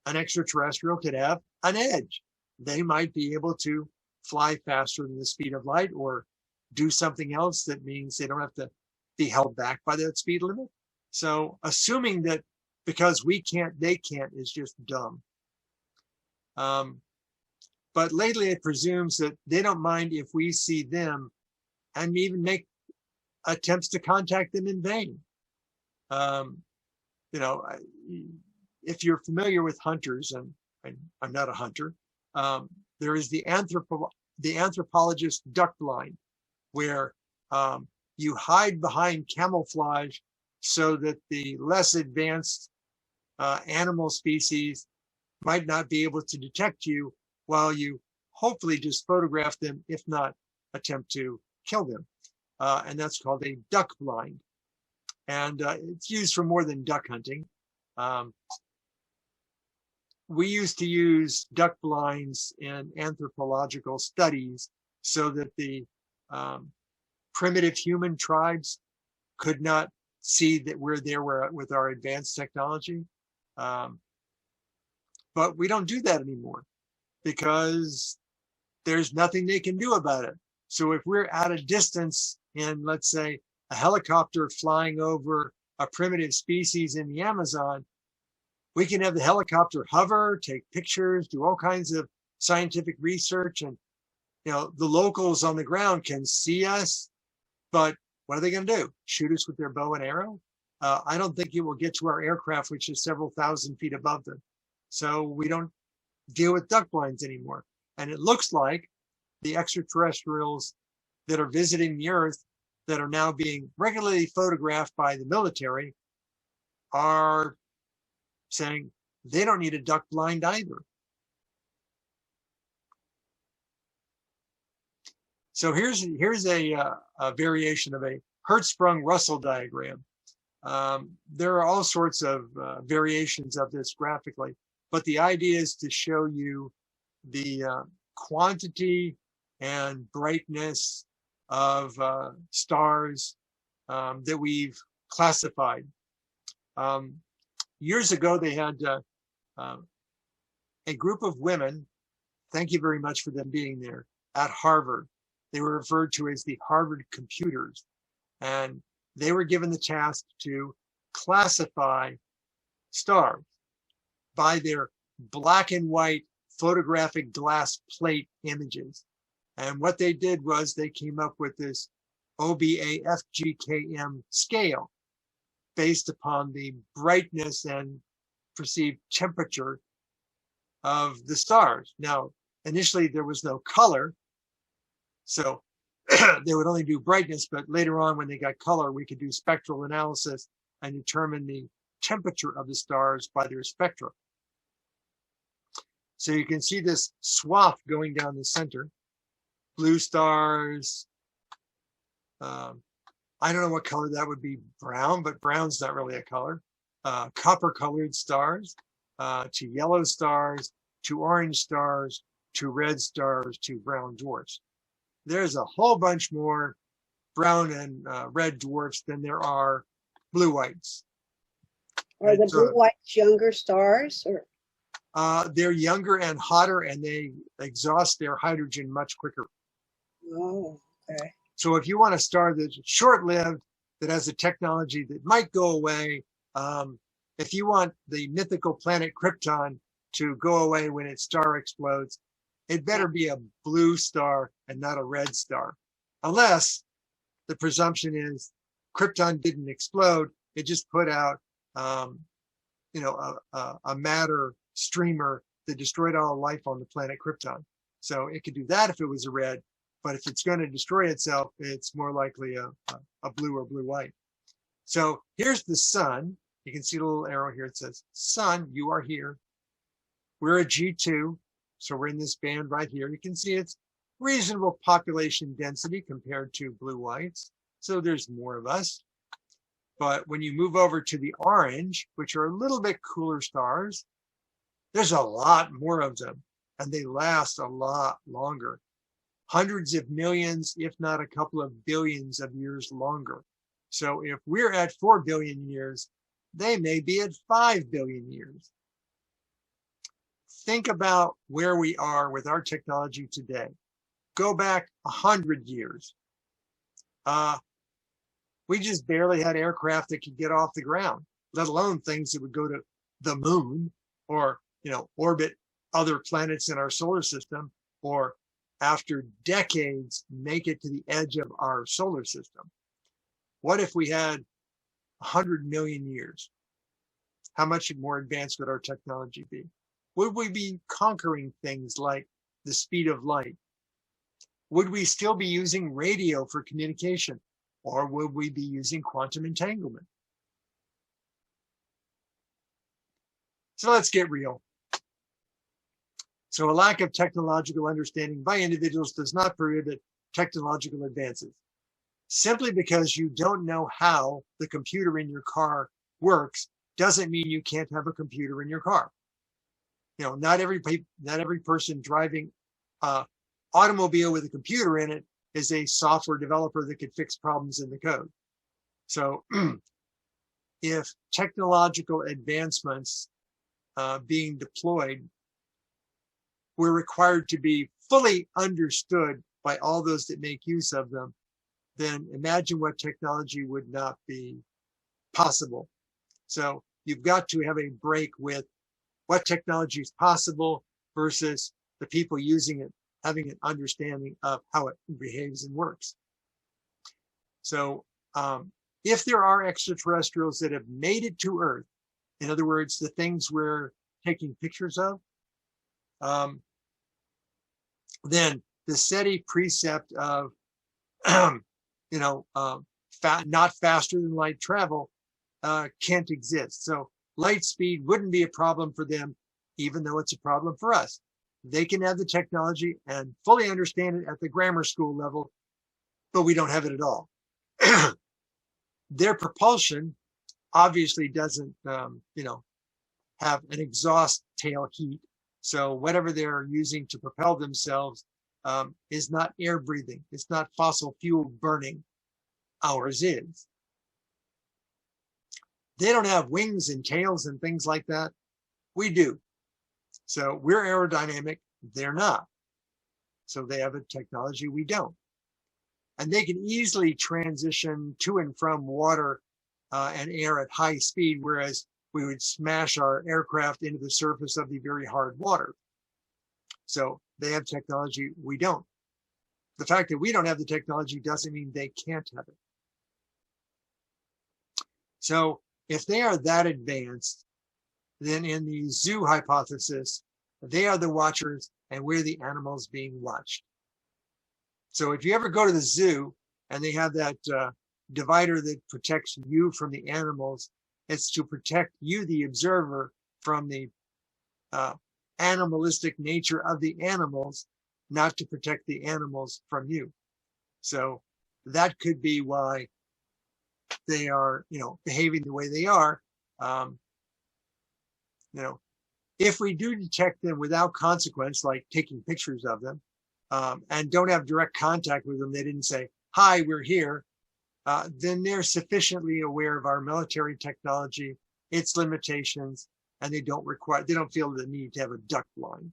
an extraterrestrial could have an edge. They might be able to fly faster than the speed of light or do something else that means they don't have to be held back by that speed limit. So assuming that because we can't, they can't is just dumb. But lately it presumes that they don't mind if we see them and even make attempts to contact them in vain. You know, if you're familiar with hunters, and I'm not a hunter, there is the anthropologist duck blind, where you hide behind camouflage so that the less advanced animal species might not be able to detect you, while you hopefully just photograph them, if not attempt to kill them. And that's called a duck blind. And it's used for more than duck hunting. We used to use duck blinds in anthropological studies so that the primitive human tribes could not see that we're there with our advanced technology. But we don't do that anymore because there's nothing they can do about it. So if we're at a distance in, let's say, a helicopter flying over a primitive species in the Amazon, we can have the helicopter hover, take pictures, do all kinds of scientific research, and you know the locals on the ground can see us, but what are they going to do? Shoot us with their bow and arrow? I don't think it will get to our aircraft, which is several thousand feet above them. So we don't deal with duck blinds anymore. And it looks like the extraterrestrials that are visiting the Earth, that are now being regularly photographed by the military, are saying they don't need a duck blind either. So here's a variation of a Hertzsprung-Russell diagram. There are all sorts of variations of this graphically, but the idea is to show you the quantity and brightness of stars that we've classified. Years ago, they had a group of women, thank you very much for them being there, at Harvard. They were referred to as the Harvard computers. And they were given the task to classify stars by their black and white photographic glass plate images. And what they did was they came up with this OBA-FGKM scale based upon the brightness and perceived temperature of the stars. Now, initially there was no color, so they would only do brightness, but later on when they got color, we could do spectral analysis and determine the temperature of the stars by their spectra. So you can see this swath going down the center. Blue stars. I don't know what color that would be, brown, but brown's not really a color. Copper colored stars, to yellow stars, to orange stars, to red stars, to brown dwarfs. There's a whole bunch more brown and red dwarfs than there are blue whites. Are the blue whites younger stars? Or? They're younger and hotter, and they exhaust their hydrogen much quicker. Oh, okay. So if you want a star that's short-lived, that has a technology that might go away, if you want the mythical planet Krypton to go away when its star explodes, it better be a blue star and not a red star. Unless the presumption is Krypton didn't explode. It just put out, a matter streamer that destroyed all life on the planet Krypton. So it could do that if it was a red, but if it's going to destroy itself, it's more likely a blue or blue-white. So here's the sun. You can see the little arrow here. It says, sun, you are here. We're a G2, so we're in this band right here. You can see it's reasonable population density compared to blue-whites. So there's more of us. But when you move over to the orange, which are a little bit cooler stars, there's a lot more of them, and they last a lot longer. Hundreds of millions, if not a couple of billions of years longer. So if we're at 4 billion years, they may be at 5 billion years. Think about where we are with our technology today. Go back 100 years. We just barely had aircraft that could get off the ground, let alone things that would go to the moon or, orbit other planets in our solar system, or after decades, make it to the edge of our solar system. What if we had 100 million years? How much more advanced would our technology be? Would we be conquering things like the speed of light? Would we still be using radio for communication? Or would we be using quantum entanglement? So let's get real. So a lack of technological understanding by individuals does not prohibit technological advances. Simply because you don't know how the computer in your car works doesn't mean you can't have a computer in your car. Not every person driving an automobile with a computer in it is a software developer that could fix problems in the code. So if technological advancements being deployed were required to be fully understood by all those that make use of them, then imagine what technology would not be possible. So you've got to have a break with what technology is possible versus the people using it having an understanding of how it behaves and works. So if there are extraterrestrials that have made it to Earth, in other words, the things we're taking pictures of, then the SETI precept of, not faster than light travel can't exist. So light speed wouldn't be a problem for them, even though it's a problem for us. They can have the technology and fully understand it at the grammar school level, but we don't have it at all. Their propulsion obviously doesn't, have an exhaust tail heat. So whatever they're using to propel themselves is not air breathing. It's not fossil fuel burning. Ours is. They don't have wings and tails and things like that. We do. So we're aerodynamic, they're not. So they have a technology we don't. And they can easily transition to and from water and air at high speed, whereas we would smash our aircraft into the surface of the very hard water. So they have technology we don't. The fact that we don't have the technology doesn't mean they can't have it. So if they are that advanced, then in the zoo hypothesis, they are the watchers and we're the animals being watched. So if you ever go to the zoo and they have that divider that protects you from the animals, it's to protect you, the observer, from the animalistic nature of the animals, not to protect the animals from you. So that could be why they are, behaving the way they are. If we do detect them without consequence, like taking pictures of them, and don't have direct contact with them, they didn't say, hi, we're here, then they're sufficiently aware of our military technology, its limitations, and they don't feel the need to have a duck blind.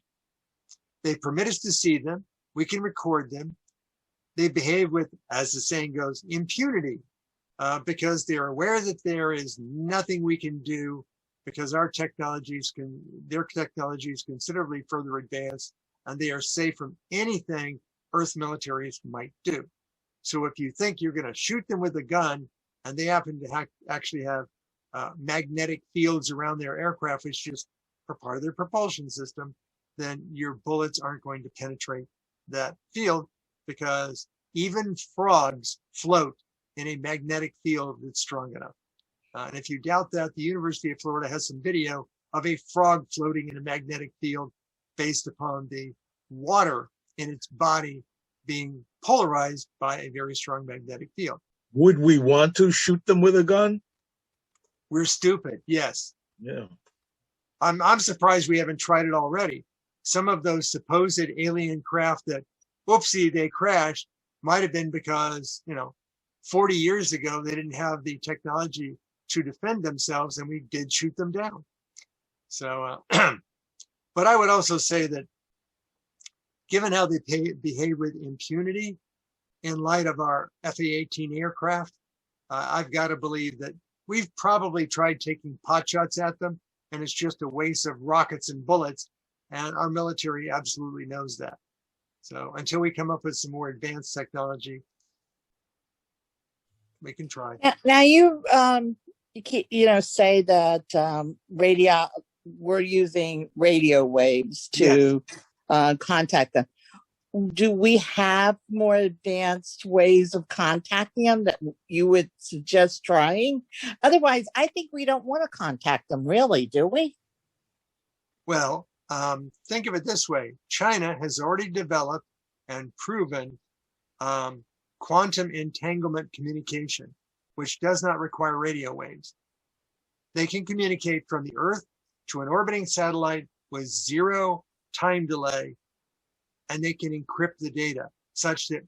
They permit us to see them. We can record them. They behave with, as the saying goes, impunity, because they're aware that there is nothing we can do because their technology is considerably further advanced and they are safe from anything Earth militaries might do. So if you think you're going to shoot them with a gun and they happen to actually have magnetic fields around their aircraft, which just are part of their propulsion system, then your bullets aren't going to penetrate that field, because even frogs float in a magnetic field that's strong enough. And if you doubt that, the University of Florida has some video of a frog floating in a magnetic field based upon the water in its body being polarized by a very strong magnetic field. Would we want to shoot them with a gun? We're stupid, yes. Yeah. I'm surprised we haven't tried it already. Some of those supposed alien craft that, whoopsie, they crashed, might have been because, 40 years ago, they didn't have the technology to defend themselves, and we did shoot them down. So, but I would also say that given how they behave with impunity in light of our FA-18 aircraft, I've got to believe that we've probably tried taking pot shots at them, and it's just a waste of rockets and bullets. And our military absolutely knows that. So until we come up with some more advanced technology, we can try. Now you say that we're using radio waves to contact them. Do we have more advanced ways of contacting them that you would suggest trying? Otherwise, I think we don't want to contact them, really, do we? Well, think of it this way. China has already developed and proven quantum entanglement communication, which does not require radio waves. They can communicate from the Earth to an orbiting satellite with 0 time delay, and they can encrypt the data such that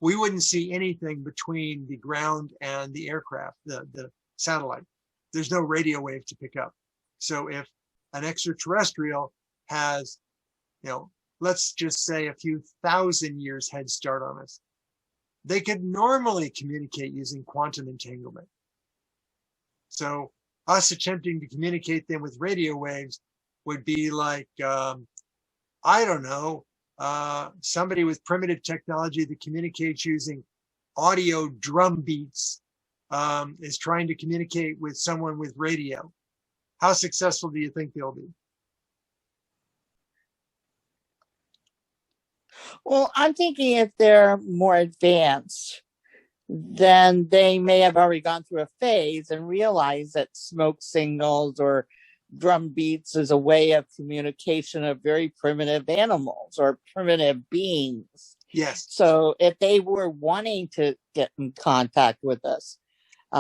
we wouldn't see anything between the ground and the aircraft, the satellite. There's no radio wave to pick up. So if an extraterrestrial has, let's just say a few thousand years head start on us, they could normally communicate using quantum entanglement. So us attempting to communicate them with radio waves would be like, I don't know, somebody with primitive technology that communicates using audio drum beats is trying to communicate with someone with radio. How successful do you think they'll be? Well, I'm thinking if they're more advanced, then they may have already gone through a phase and realized that smoke signals or drum beats is a way of communication of very primitive animals or primitive beings. Yes. So if they were wanting to get in contact with us, they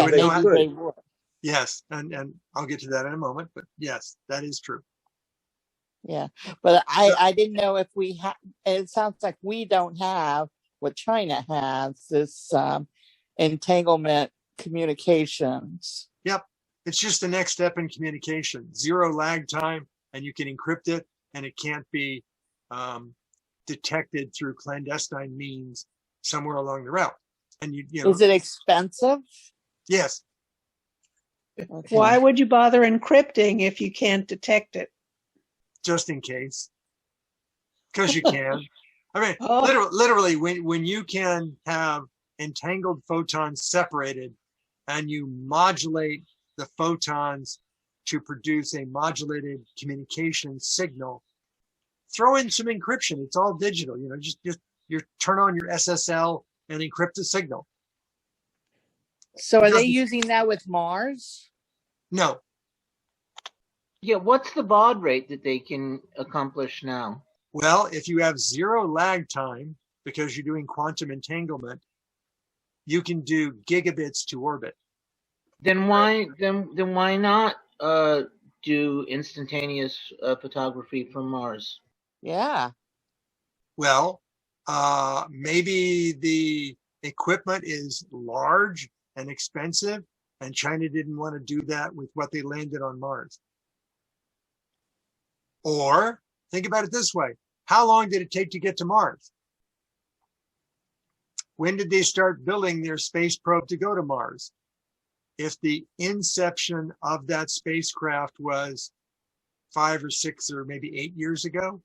would know how to. They would. Yes, and I'll get to that in a moment, but yes, that is true. Yeah, but I didn't know if we have, it sounds like we don't have what China has, this entanglement communications. Yep, it's just the next step in communication. 0 lag time, and you can encrypt it, and it can't be detected through clandestine means somewhere along the route. And Is it expensive? Yes. Okay. Why would you bother encrypting if you can't detect it? Just in case. Because you can. I mean, literally, when you can have entangled photons separated and you modulate the photons to produce a modulated communication signal, throw in some encryption. It's all digital. Just you turn on your SSL and encrypt the signal. So are they using that with Mars? No. Yeah, what's the baud rate that they can accomplish now? Well, if you have 0 lag time, because you're doing quantum entanglement, you can do gigabits to orbit. Then why not do instantaneous photography from Mars? Yeah. Well, maybe the equipment is large and expensive, and China didn't want to do that with what they landed on Mars. Or think about it this way. How long did it take to get to Mars? When did they start building their space probe to go to Mars? If the inception of that spacecraft was 5 or 6 or maybe 8 years ago,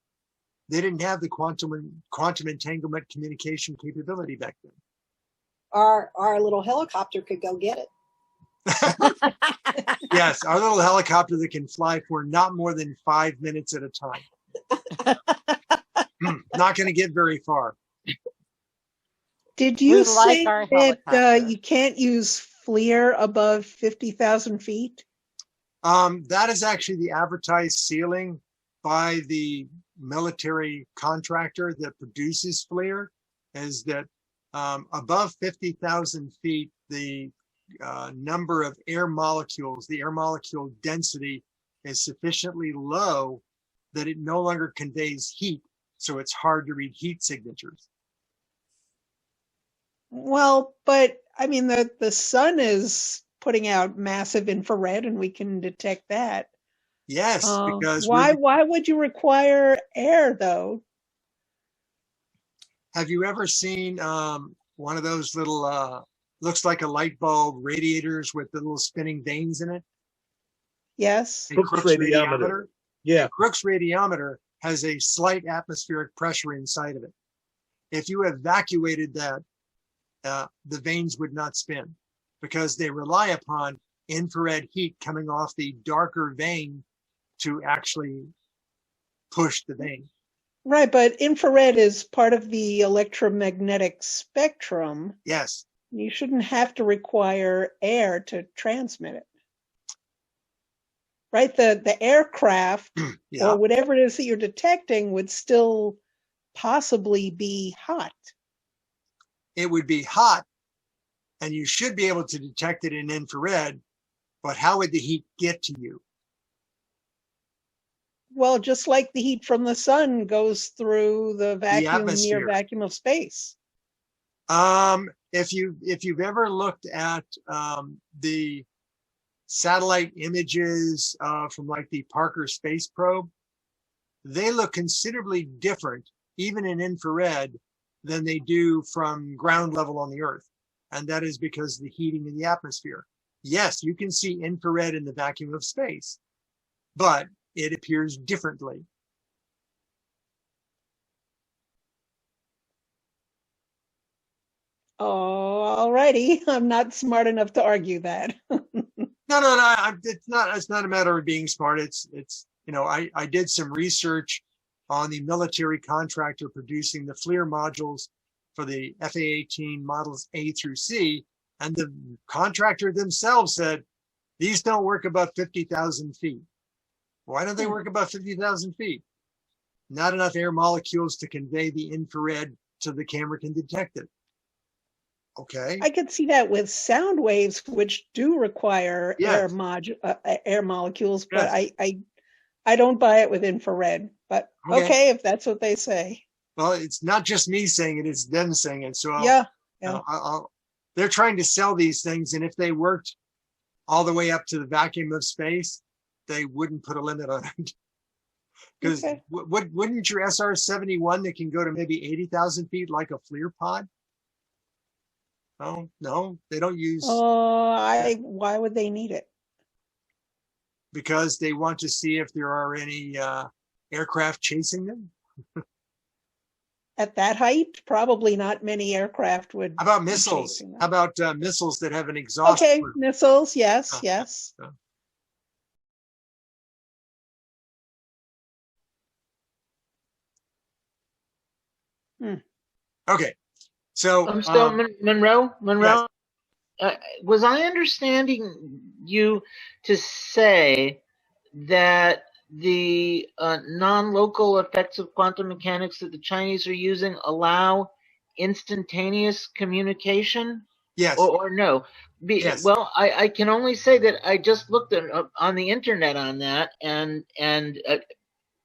They didn't have the quantum entanglement communication capability back then. Our little helicopter could go get it. Yes, our little helicopter that can fly for not more than 5 minutes at a time. Not going to get very far. Did you We like say our that helicopter. you can't use FLIR above 50,000 feet? That is actually the advertised ceiling by the military contractor that produces FLIR, is that above 50,000 feet, the number of air molecules, the air molecule density is sufficiently low that it no longer conveys heat. So it's hard to read heat signatures. Well, but I mean, the sun is putting out massive infrared and we can detect that. Yes, because why would you require air though? Have you ever seen one of those little, looks like a light bulb radiators with the little spinning vanes in it? Yes. A Crookes radiometer? Yeah. A Crookes radiometer has a slight atmospheric pressure inside of it. If you evacuated that, the vanes would not spin because they rely upon infrared heat coming off the darker vane to actually push the vane. Right, but infrared is part of the electromagnetic spectrum. Yes. You shouldn't have to require air to transmit it. Right? The aircraft Yeah. or whatever it is that you're detecting would still possibly be hot. It would be hot, and you should be able to detect it in infrared, but how would the heat get to you? Well, just like the heat from the sun goes through the vacuum, atmosphere. near vacuum of space. If you've ever looked at the satellite images from like the Parker Space Probe, they look considerably different, even in infrared, than they do from ground level on the Earth. And that is because of the heating in the atmosphere. Yes, you can see infrared in the vacuum of space, but it appears differently. Oh, all righty. I'm not smart enough to argue that. No. It's not a matter of being smart. It's I did some research on the military contractor producing the FLIR modules for the FA-18 models A through C, and the contractor themselves said these don't work above 50,000 feet. Why don't they work above 50,000 feet? Not enough air molecules to convey the infrared so the camera can detect it. Okay. I could see that with sound waves, which do require Yes. air molecules, but Yes. I don't buy it with infrared. But Okay. okay, if that's what they say. Well, it's not just me saying it, it's them saying it. So Yeah. they're trying to sell these things. And if they worked all the way up to the vacuum of space, they wouldn't put a limit on it. Because Okay. wouldn't your SR-71 that can go to maybe 80,000 feet like a FLIR pod? No, they don't use, Why would they need it? because they want to see if there are any aircraft chasing them. At that height, probably not many aircraft would. How about be missiles? chasing them. How about missiles that have an exhaust? Okay, tube? missiles, yes, Uh, yes. Okay, so Monroe, was I understanding you to say that the non-local effects of quantum mechanics that the Chinese are using allow instantaneous communication? yes, Or no? Yes. Well, I can only say that I just looked on the internet on that, and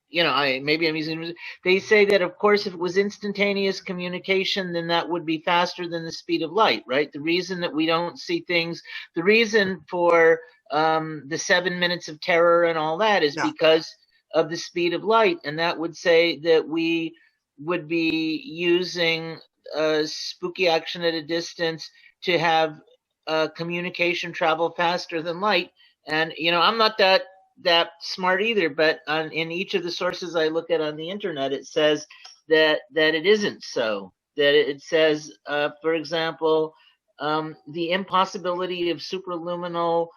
maybe I'm using. They say that, of course, if it was instantaneous communication, then that would be faster than the speed of light, right? The reason that we don't see things, the reason for the 7 minutes of terror and all that is because of the speed of light, and that would say that we would be using spooky action at a distance to have communication travel faster than light. And I'm not that that smart either, but in each of the sources I look at on the internet, it says that it isn't so. That it says, for example, the impossibility of superluminal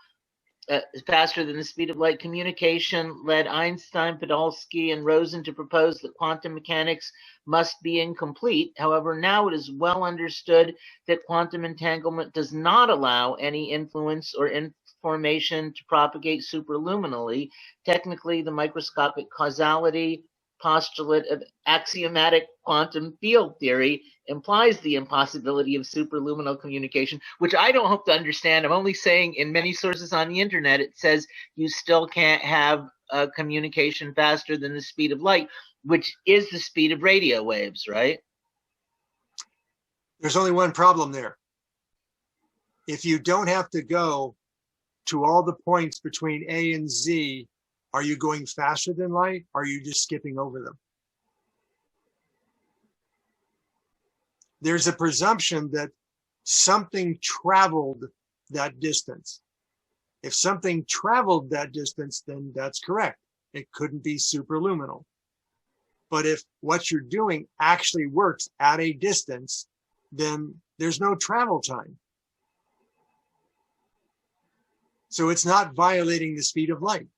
faster than the speed of light communication led Einstein, Podolsky, and Rosen to propose that quantum mechanics must be incomplete. However, now it is well understood that quantum entanglement does not allow any influence or information to propagate superluminally. Technically, the microscopic causality postulate of axiomatic quantum field theory implies the impossibility of superluminal communication, which I don't hope to understand. I'm only saying in many sources on the internet, it says you still can't have communication faster than the speed of light, which is the speed of radio waves, right? There's only one problem there. If you don't have to go to all the points between A and Z, are you going faster than light? Or are you just skipping over them? There's a presumption that something traveled that distance. If something traveled that distance, then that's correct. It couldn't be superluminal. But if what you're doing actually works at a distance, then there's no travel time. So it's not violating the speed of light.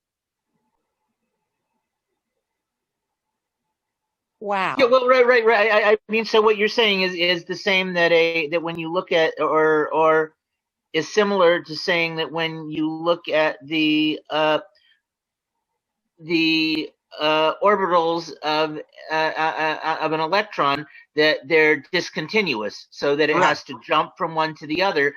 Wow. Yeah, well, right. I mean, so what you're saying is the same that when you look at or is similar to saying that when you look at the orbitals of an electron, that they're discontinuous, so that it has to jump from one to the other.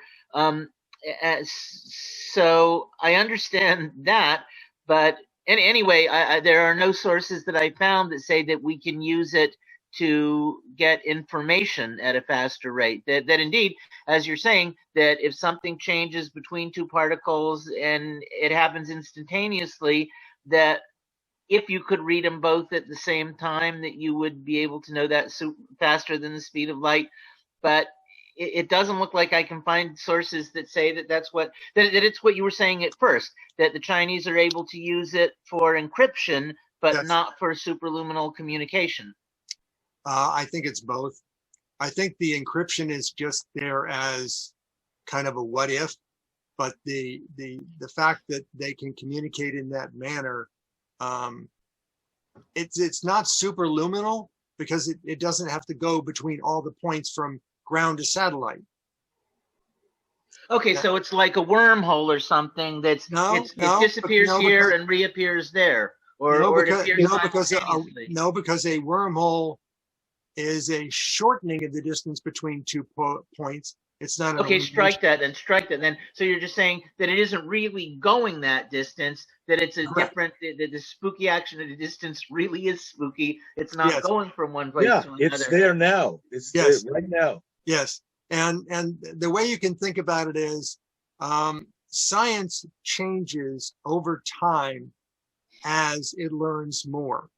So I understand that, but anyway, there are no sources that I found that say that we can use it to get information at a faster rate. That indeed, as you're saying, that if something changes between two particles and it happens instantaneously, that if you could read them both at the same time, that you would be able to know that faster than the speed of light. But it doesn't look like I can find sources that say that it's what you were saying at first, that the Chinese are able to use it for encryption, but not for superluminal communication. I think it's both. I think the encryption is just there as kind of a what if, but the fact that they can communicate in that manner, it's not superluminal because it doesn't have to go between all the points from ground to satellite. Okay, so it's like a wormhole or something it disappears here and reappears there, because a wormhole is a shortening of the distance between 2 points. It's not. Okay, strike that then. So you're just saying that it isn't really going that distance, that it's a different, the spooky action at a distance really is spooky. It's not going from one place to another. It's there now. It's there right now. Yes. And the way you can think about it is science changes over time as it learns more.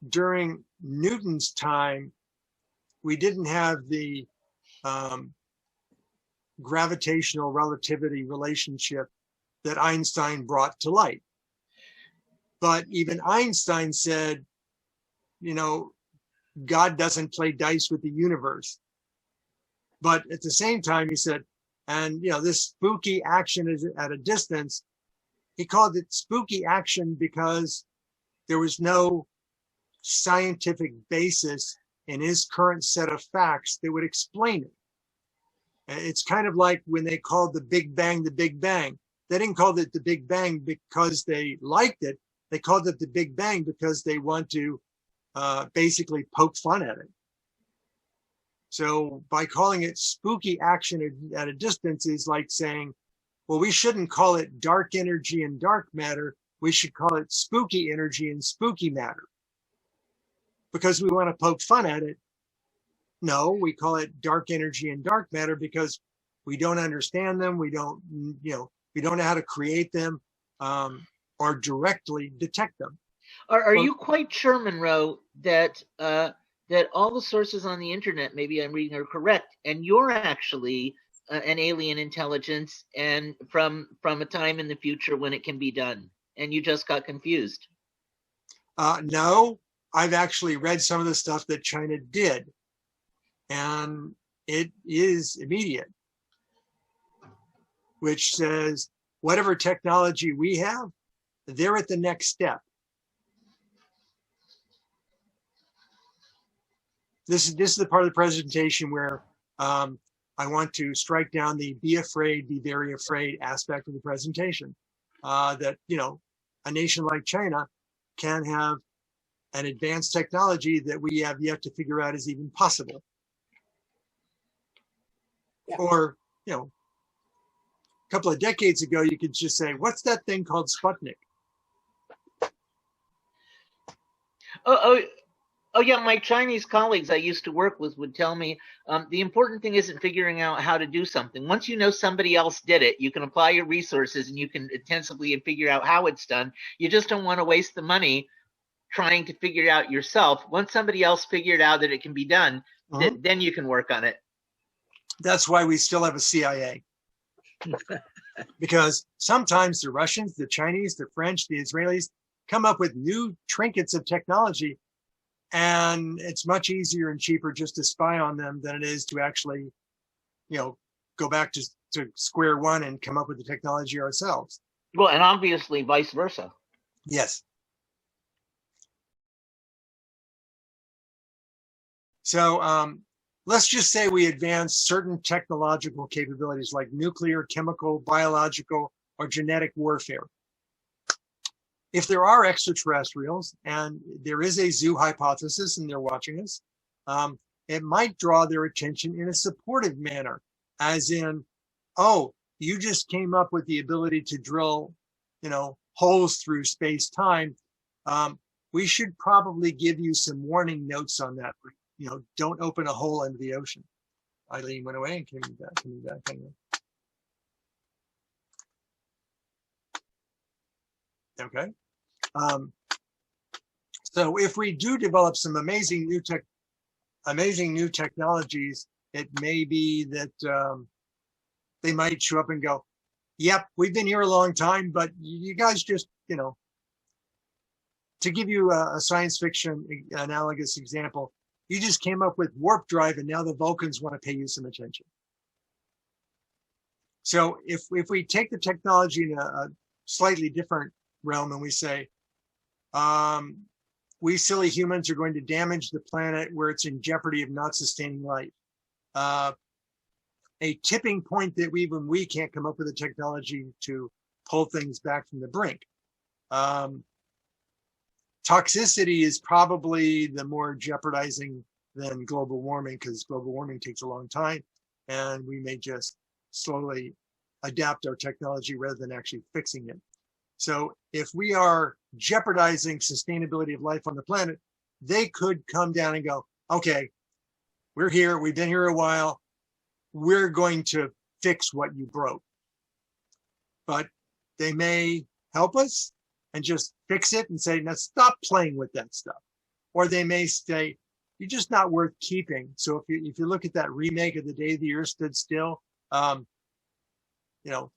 During Newton's time, we didn't have the gravitational relativity relationship that Einstein brought to light. But even Einstein said, God doesn't play dice with the universe. But at the same time, he said, and this spooky action is at a distance. He called it spooky action because there was no scientific basis in his current set of facts that would explain it. It's kind of like when they called the Big Bang the Big Bang. They didn't call it the Big Bang because they liked it. They called it the Big Bang because they want to basically poke fun at it. So by calling it spooky action at a distance is like saying, well, we shouldn't call it dark energy and dark matter. We should call it spooky energy and spooky matter because we want to poke fun at it. No, we call it dark energy and dark matter because we don't understand them. We don't know how to create them or directly detect them. Are you quite sure, Monroe, that all the sources on the internet, maybe I'm reading, are correct, and you're actually an alien intelligence and from a time in the future when it can be done? and you just got confused? No, I've actually read some of the stuff that China did, and it is immediate, which says whatever technology we have, they're at the next step. This is the part of the presentation where I want to strike down the be afraid, be very afraid aspect of the presentation. That, you know, a nation like China can have an advanced technology that we have yet to figure out is even possible. Yeah. Or, you know, a couple of decades ago, you could just say, what's that thing called Sputnik? Oh yeah, my Chinese colleagues I used to work with would tell me the important thing isn't figuring out how to do something. Once you know somebody else did it, you can apply your resources and you can intensively and figure out how it's done. You just don't want to waste the money trying to figure it out yourself. Once somebody else figured out that it can be done, then you can work on it. That's why we still have a CIA. Because sometimes the Russians, the Chinese, the French, the Israelis come up with new trinkets of technology, and it's much easier and cheaper just to spy on them than it is to actually, you know, go back to square one and come up with the technology ourselves. Well, and obviously vice versa. Yes. So let's just say we advance certain technological capabilities like nuclear, chemical, biological, or genetic warfare. If there are extraterrestrials, and there is a zoo hypothesis and they're watching us, it might draw their attention in a supportive manner, as in, oh, you just came up with the ability to drill, you know, holes through space-time. We should probably give you some warning notes on that. You know, don't open a hole into the ocean. Eileen went away and came back. Anyway. Okay. So if we do develop some amazing new technologies, it may be that they might show up and go, yep, we've been here a long time, but you guys just, you know, to give you a science fiction analogous example, you just came up with warp drive and now the Vulcans want to pay you some attention. So if we take the technology in a slightly different realm and we say, we silly humans are going to damage the planet where it's in jeopardy of not sustaining life. A tipping point that even we can't come up with a technology to pull things back from the brink. Toxicity is probably the more jeopardizing than global warming, because global warming takes a long time and we may just slowly adapt our technology rather than actually fixing it. So if we are jeopardizing sustainability of life on the planet, they could come down and go, okay, we're here, we've been here a while, we're going to fix what you broke. But they may help us and just fix it and say, now stop playing with that stuff. Or they may say, you're just not worth keeping. So if you look at that remake of The Day the Earth Stood Still, you know,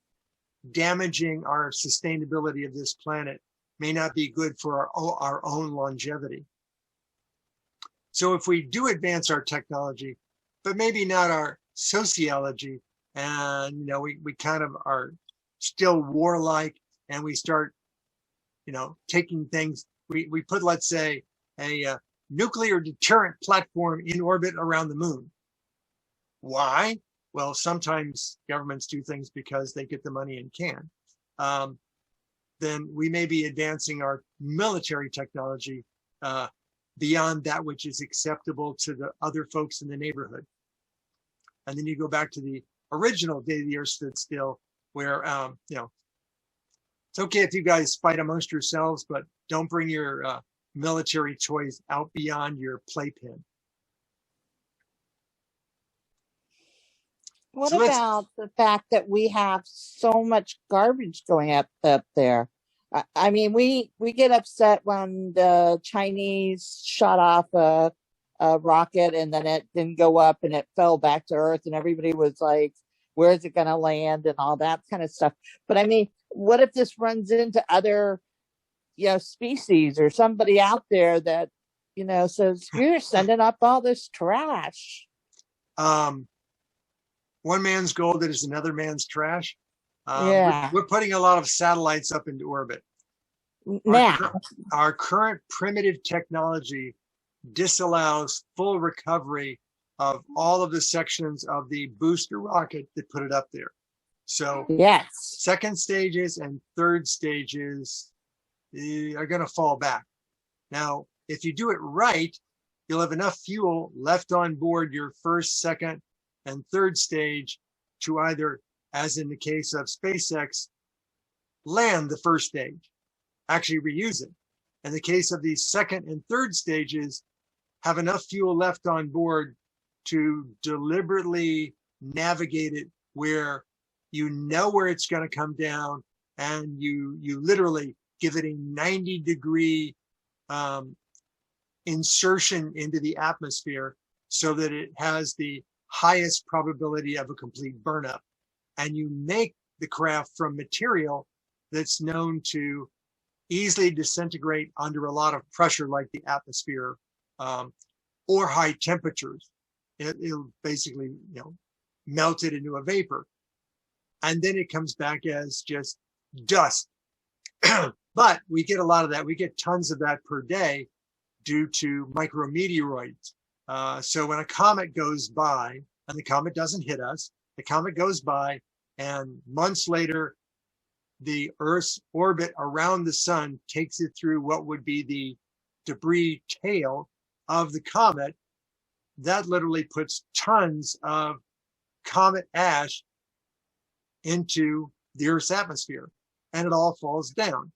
damaging our sustainability of this planet may not be good for our own longevity. So if we do advance our technology, but maybe not our sociology, and, you know, we kind of are still warlike, and we start, you know, taking things, we put, let's say, a nuclear deterrent platform in orbit around the moon. Why? Well, sometimes governments do things because they get the money and can. Then we may be advancing our military technology beyond that which is acceptable to the other folks in the neighborhood. And then you go back to the original Day the Earth Stood Still, where, you know, it's okay if you guys fight amongst yourselves, but don't bring your military toys out beyond your playpen. What So about the fact that we have so much garbage going up there? I mean, we get upset when the Chinese shot off a rocket and then it didn't go up and it fell back to Earth and everybody was like, where is it going to land and all that kind of stuff. But I mean, what if this runs into other species or somebody out there that, says, you're sending up all this trash. One man's gold is another man's trash. Yeah. We're putting a lot of satellites up into orbit. Now, Our current primitive technology disallows full recovery of all of the sections of the booster rocket that put it up there. So yes. second stages and third stages are going to fall back. Now, if you do it right, you'll have enough fuel left on board your first, second, and third stage to either, as in the case of SpaceX, land the first stage, actually reuse it. In the case of these second and third stages, have enough fuel left on board to deliberately navigate it where you know where it's going to come down, and you literally give it a 90-degree insertion into the atmosphere so that it has the highest probability of a complete burnup. And you make the craft from material that's known to easily disintegrate under a lot of pressure, like the atmosphere, or high temperatures. It'll basically, melt it into a vapor. And then it comes back as just dust. But we get a lot of that. We get tons of that per day due to micrometeoroids. So when a comet goes by, and the comet doesn't hit us, the comet goes by, and months later, the Earth's orbit around the sun takes it through what would be the debris tail of the comet. That literally puts tons of comet ash into the Earth's atmosphere, and it all falls down.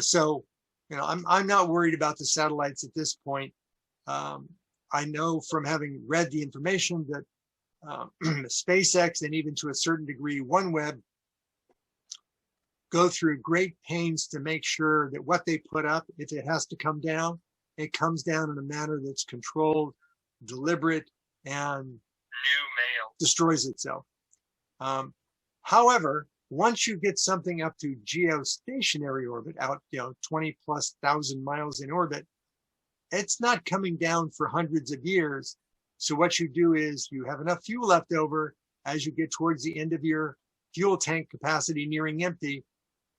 So, I'm not worried about the satellites at this point. I know from having read the information that SpaceX, and even to a certain degree OneWeb, go through great pains to make sure that what they put up, if it has to come down, it comes down in a manner that's controlled, deliberate, and destroys itself. However, once you get something up to geostationary orbit, out 20,000+ miles in orbit, it's not coming down for hundreds of years. So what you do is you have enough fuel left over as you get towards the end of your fuel tank capacity nearing empty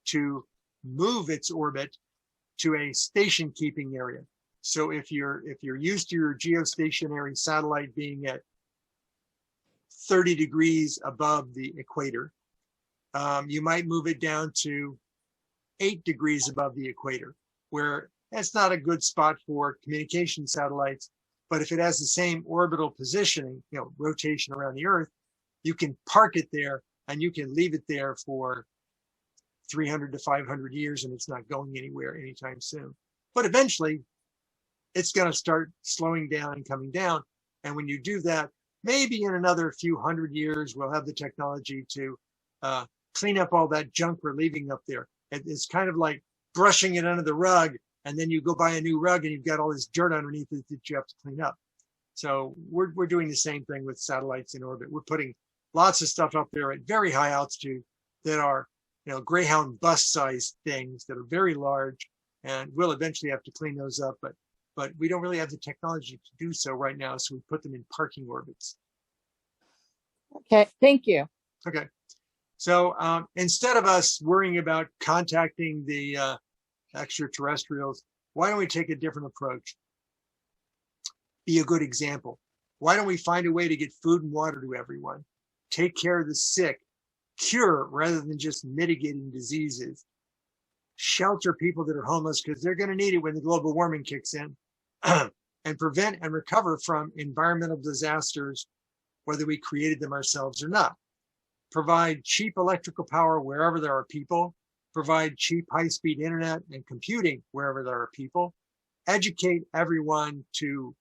to move its orbit to a station keeping area. So if you're used to your geostationary satellite being at 30 degrees above the equator, you might move it down to 8 degrees above the equator, where that's not a good spot for communication satellites. But if it has the same orbital positioning, rotation around the Earth, you can park it there and you can leave it there for 300 to 500 years, and it's not going anywhere anytime soon. But eventually, it's going to start slowing down and coming down. And when you do that, maybe in another few hundred years, we'll have the technology to clean up all that junk we're leaving up there. It's kind of like brushing it under the rug, and then you go buy a new rug and you've got all this dirt underneath it that you have to clean up. So we're doing the same thing with satellites in orbit. We're putting lots of stuff up there at very high altitude that are, Greyhound bus sized things that are very large, and we'll eventually have to clean those up. But we don't really have the technology to do so right now, so we put them in parking orbits. Okay, thank you. Okay. So instead of us worrying about contacting the extraterrestrials, why don't we take a different approach? Be a good example. Why don't we find a way to get food and water to everyone? Take care of the sick, cure rather than just mitigating diseases. Shelter people that are homeless because they're going to need it when the global warming kicks in, and prevent and recover from environmental disasters, whether we created them ourselves or not. Provide cheap electrical power wherever there are people. Provide cheap high-speed internet and computing wherever there are people. Educate everyone to,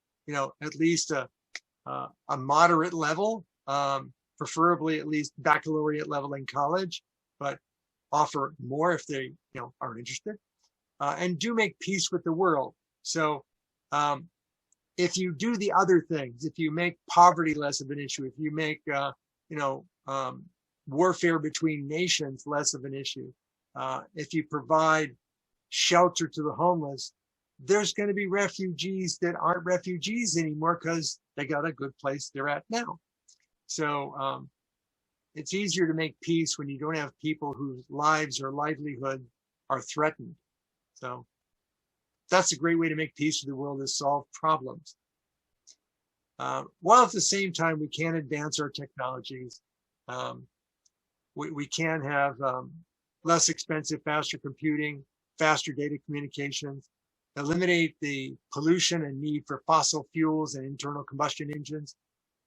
at least a moderate level, preferably at least baccalaureate level in college, but offer more if they, are interested. And do make peace with the world. So if you do the other things, if you make poverty less of an issue, if you make, warfare between nations less of an issue, if you provide shelter to the homeless, there's going to be refugees that aren't refugees anymore because they got a good place they're at now. So it's easier to make peace when you don't have people whose lives or livelihood are threatened. So that's a great way to make peace with the world, is solve problems. While at the same time, we can advance our technologies. We can have less expensive, faster computing, faster data communications, eliminate the pollution and need for fossil fuels and internal combustion engines.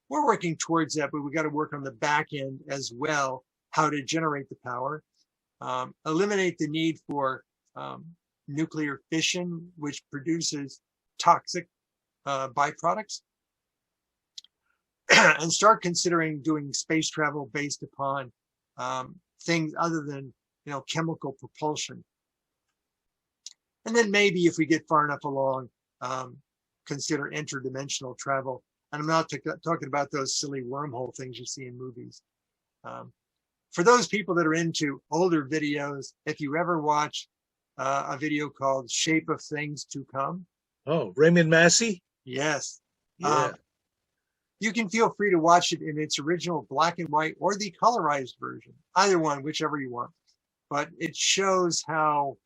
We're working towards that, but we got to work on the back end as well, how to generate the power, eliminate the need for nuclear fission, which produces toxic byproducts, and start considering doing space travel based upon things other than, chemical propulsion. And then maybe if we get far enough along, consider interdimensional travel. And I'm not talking about those silly wormhole things you see in movies. For those people that are into older videos, if you ever watch a video called Shape of Things to Come. Oh, Raymond Massey? Yes. Yeah. You can feel free to watch it in its original black and white or the colorized version, either one, whichever you want. But it shows how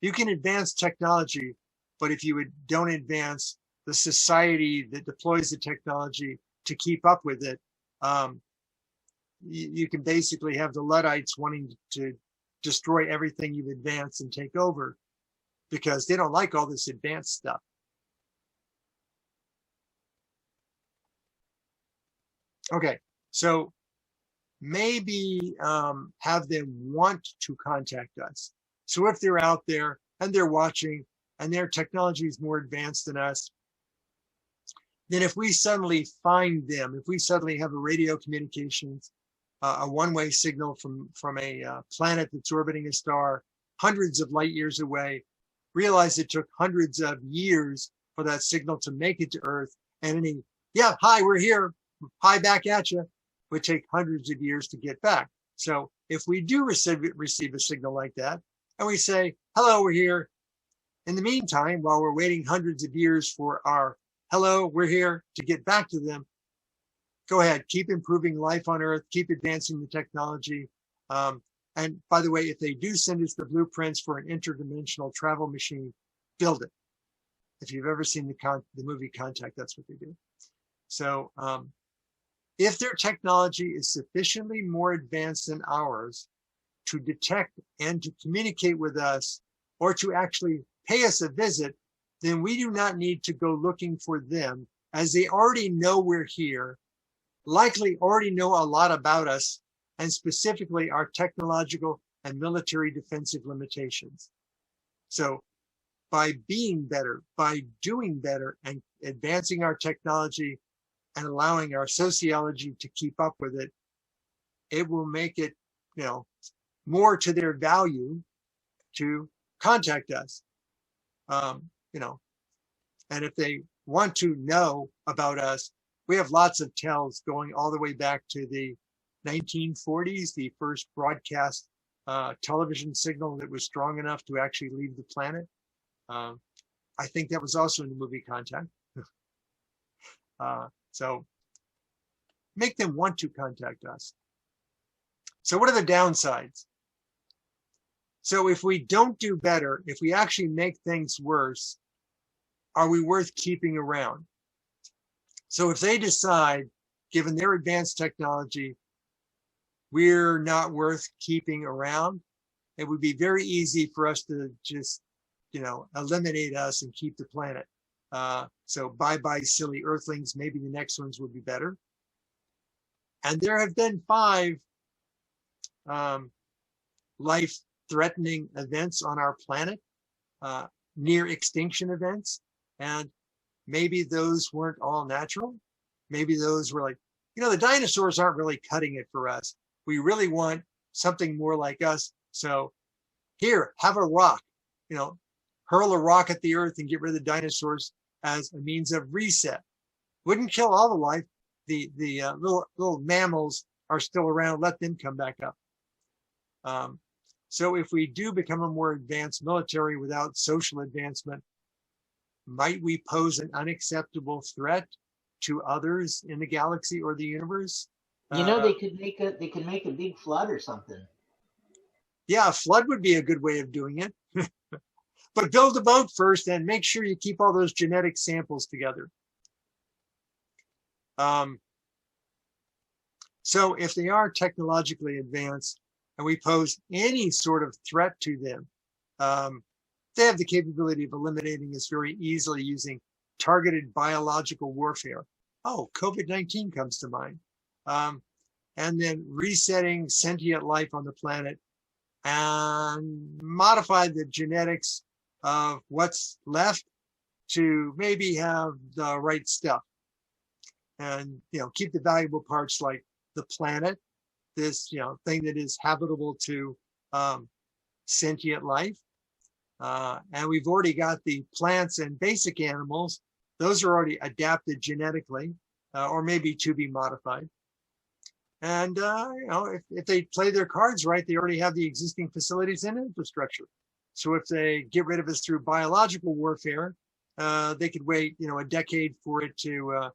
you can advance technology, but if you don't advance the society that deploys the technology to keep up with it, you can basically have the Luddites wanting to destroy everything you've advanced and take over because they don't like all this advanced stuff. Okay, so maybe have them want to contact us. So if they're out there and they're watching and their technology is more advanced than us, then if we suddenly find them, if we suddenly have a radio communications, a one-way signal from a planet that's orbiting a star hundreds of light years away, realize it took hundreds of years for that signal to make it to Earth, and any, yeah, hi, we're here, hi, back at you, would take hundreds of years to get back. So if we do receive a signal like that, and we say, hello, we're here. In the meantime, while we're waiting hundreds of years for our hello, we're here to get back to them, go ahead, keep improving life on Earth, keep advancing the technology. And by the way, if they do send us the blueprints for an interdimensional travel machine, build it. If you've ever seen the movie Contact, that's what they do. So if their technology is sufficiently more advanced than ours to detect and to communicate with us, or to actually pay us a visit, then we do not need to go looking for them, as they already know we're here, likely already know a lot about us, and specifically our technological and military defensive limitations. So by being better, by doing better and advancing our technology and allowing our sociology to keep up with it, it will make it, more to their value to contact us. And if they want to know about us, we have lots of tells going all the way back to the 1940s, the first broadcast television signal that was strong enough to actually leave the planet. I think that was also in the movie Contact. So make them want to contact us. So what are the downsides? So if we don't do better, if we actually make things worse, are we worth keeping around? So if they decide, given their advanced technology, we're not worth keeping around, it would be very easy for us to just, eliminate us and keep the planet. So bye-bye, silly Earthlings. Maybe the next ones will be better. And there have been 5 life-threatening events on our planet, near extinction events. And maybe those weren't all natural. Maybe those were like, the dinosaurs aren't really cutting it for us. We really want something more like us. So here, have a rock, hurl a rock at the Earth and get rid of the dinosaurs as a means of reset. Wouldn't kill all the life. The little mammals are still around. Let them come back up. So if we do become a more advanced military without social advancement, might we pose an unacceptable threat to others in the galaxy or the universe? You know, they could make a big flood or something. Yeah, a flood would be a good way of doing it. But build a boat first and make sure you keep all those genetic samples together. So if they are technologically advanced and we pose any sort of threat to them, they have the capability of eliminating us very easily using targeted biological warfare. Oh, COVID-19 comes to mind. And then resetting sentient life on the planet and modify the genetics of what's left to maybe have the right stuff. And, keep the valuable parts like the planet, this, thing that is habitable to sentient life. And we've already got the plants and basic animals. Those are already adapted genetically, or maybe to be modified. And, if they play their cards right, they already have the existing facilities and infrastructure. So if they get rid of us through biological warfare, they could wait, a decade for it to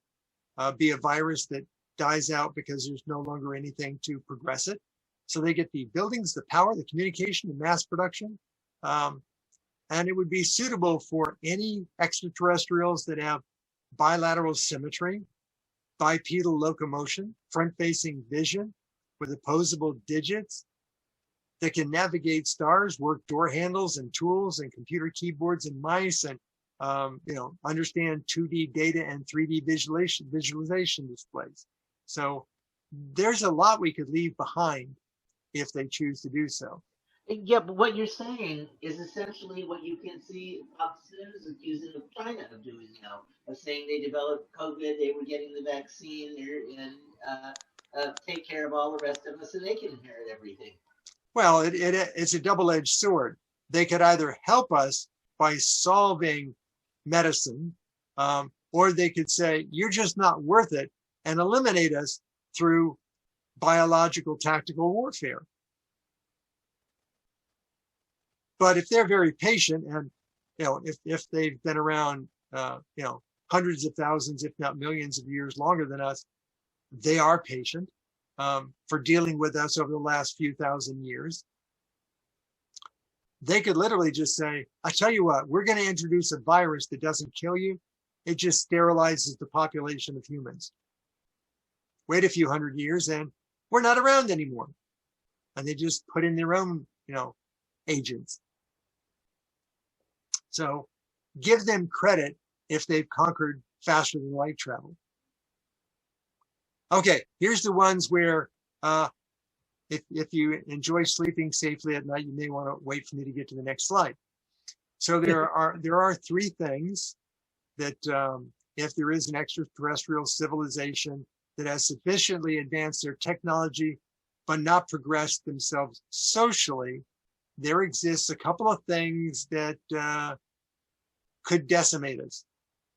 be a virus that dies out because there's no longer anything to progress it. So they get the buildings, the power, the communication, the mass production. And it would be suitable for any extraterrestrials that have bilateral symmetry, bipedal locomotion, front-facing vision with opposable digits, that can navigate stars, work door handles and tools and computer keyboards and mice, and understand 2D data and 3D visualization displays. So there's a lot we could leave behind if they choose to do so. Yeah, but what you're saying is essentially what you can see Fox News accusing of China of doing now, of saying they developed COVID, they were getting the vaccine, and take care of all the rest of us, so they can inherit everything. Well, it's a double-edged sword. They could either help us by solving medicine, or they could say, you're just not worth it, and eliminate us through biological tactical warfare. But if they're very patient and, if they've been around, hundreds of thousands, if not millions of years longer than us, they are patient for dealing with us over the last few thousand years. They could literally just say, I tell you what, we're going to introduce a virus that doesn't kill you. It just sterilizes the population of humans. Wait a few hundred years and we're not around anymore. And they just put in their own, agents. So give them credit if they've conquered faster than light travel. Okay, here's the ones where if you enjoy sleeping safely at night, you may want to wait for me to get to the next slide. So there are three things that if there is an extraterrestrial civilization that has sufficiently advanced their technology but not progressed themselves socially, there exists a couple of things that could decimate us.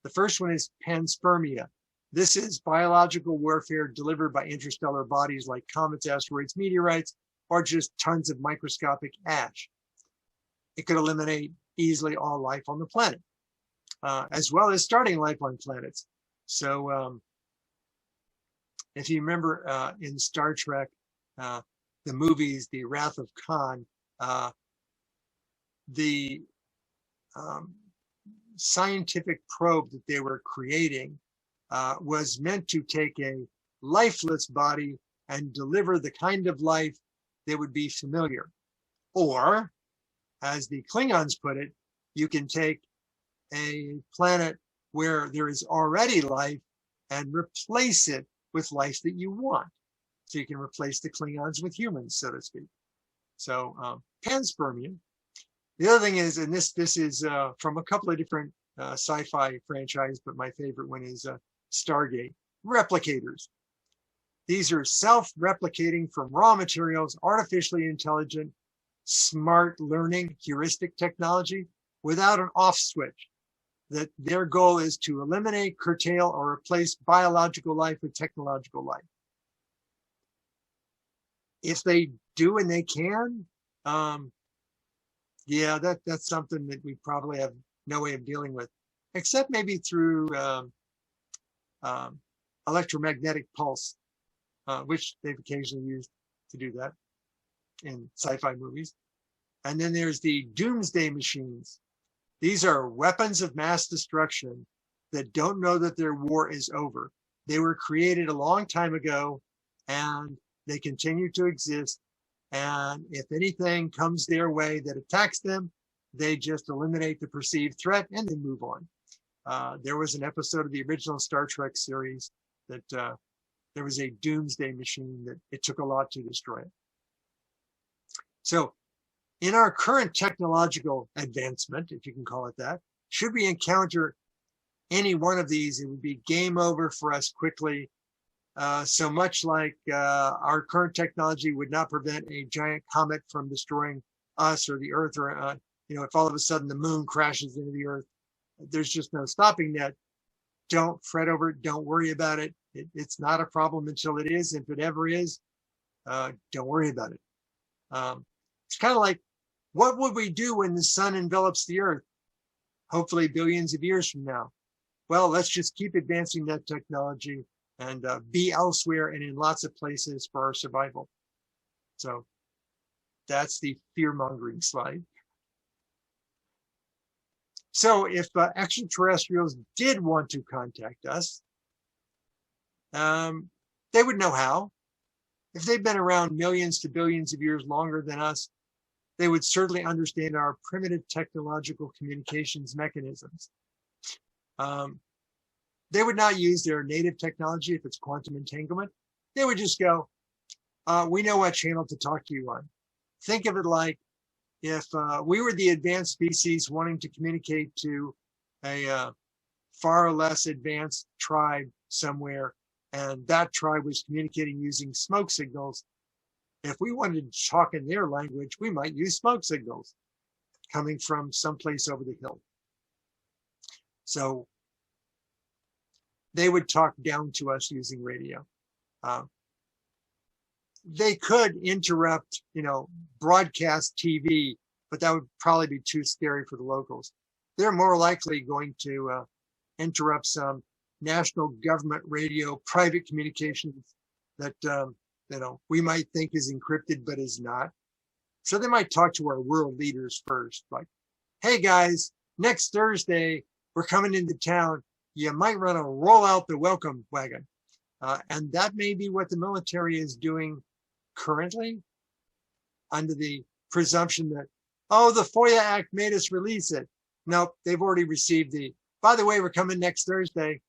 The first one is panspermia. This is biological warfare delivered by interstellar bodies like comets, asteroids, meteorites, or just tons of microscopic ash. It could eliminate easily all life on the planet, as well as starting life on planets. So if you remember in Star Trek, the movies, The Wrath of Khan, the scientific probe that they were creating was meant to take a lifeless body and deliver the kind of life that would be familiar. Or, as the Klingons put it, you can take a planet where there is already life and replace it with life that you want. So you can replace the Klingons with humans, so to speak. So panspermia. The other thing is, and this is from a couple of different sci-fi franchises, but my favorite one is Stargate, replicators. These are self-replicating from raw materials, artificially intelligent, smart learning, heuristic technology without an off switch. That their goal is to eliminate, curtail, or replace biological life with technological life. If they do and they can, Yeah, that's something that we probably have no way of dealing with, except maybe through electromagnetic pulse, which they've occasionally used to do that in sci-fi movies. And then there's the doomsday machines. These are weapons of mass destruction that don't know that their war is over. They were created a long time ago, and they continue to exist. And if anything comes their way that attacks them, they just eliminate the perceived threat and then move on. There was an episode of the original Star Trek series that there was a doomsday machine that it took a lot to destroy it. So in our current technological advancement, if you can call it that, should we encounter any one of these, it would be game over for us quickly. So much like our current technology would not prevent a giant comet from destroying us or the Earth, or if all of a sudden the moon crashes into the Earth, there's just no stopping that. Don't fret over it. Don't worry about it. It's not a problem until it is. If it ever is, don't worry about it. It's kind of like, what would we do when the sun envelops the Earth? Hopefully billions of years from now. Well, let's just keep advancing that technology and be elsewhere and in lots of places for our survival. So that's the fear-mongering slide. So if extraterrestrials did want to contact us, they would know how. If they've been around millions to billions of years longer than us, they would certainly understand our primitive technological communications mechanisms. They would not use their native technology if it's quantum entanglement. They would just go, we know what channel to talk to you on. Think of it like if we were the advanced species wanting to communicate to a far less advanced tribe somewhere, and that tribe was communicating using smoke signals. If we wanted to talk in their language, we might use smoke signals coming from someplace over the hill. So they would talk down to us using radio. They could interrupt, broadcast TV, but that would probably be too scary for the locals. They're more likely going to interrupt some national government radio, private communications that, we might think is encrypted, but is not. So they might talk to our world leaders first, like, hey guys, next Thursday, we're coming into town. You might want to roll out the welcome wagon. And that may be what the military is doing currently, under the presumption that, the FOIA Act made us release it. Nope, they've already received by the way, we're coming next Thursday.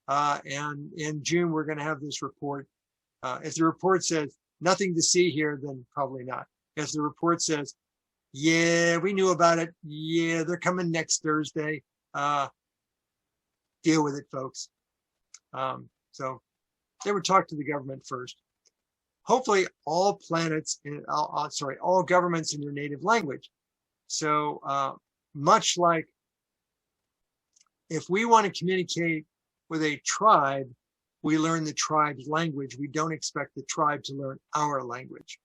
And in June, we're going to have this report. If the report says nothing to see here, then probably not. If the report says, yeah, we knew about it. Yeah, they're coming next Thursday. Deal with it, folks. So they would talk to the government first. Hopefully all all governments in your native language. So much like if we want to communicate with a tribe, we learn the tribe's language. We don't expect the tribe to learn our language.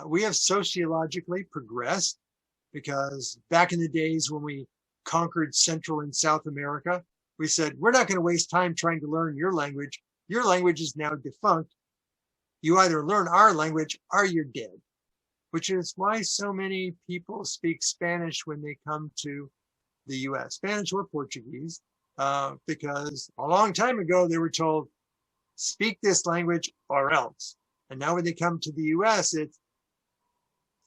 We have sociologically progressed because back in the days when we conquered Central and South America, we said, we're not going to waste time trying to learn your language. Your language is now defunct. You either learn our language or you're dead, which is why so many people speak Spanish when they come to the US, Spanish or Portuguese, because a long time ago they were told, speak this language or else. And now when they come to the US,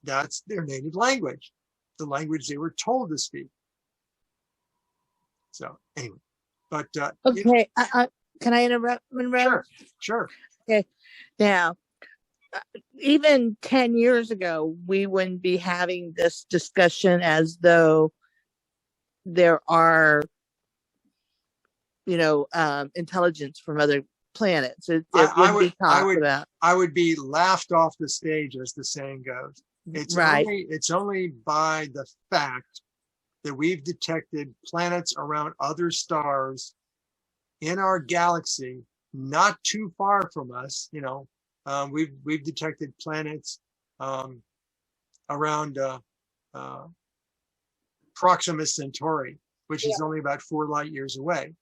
that's their native language, the language they were told to speak. So anyway, but okay, can I interrupt, Monroe? Sure. Okay, now, even 10 years ago, we wouldn't be having this discussion as though there are, intelligence from other planets. I would be laughed off the stage, as the saying goes. It's only by the fact that we've detected planets around other stars in our galaxy, not too far from us. We've detected planets around Proxima Centauri, which is only about 4 light years away.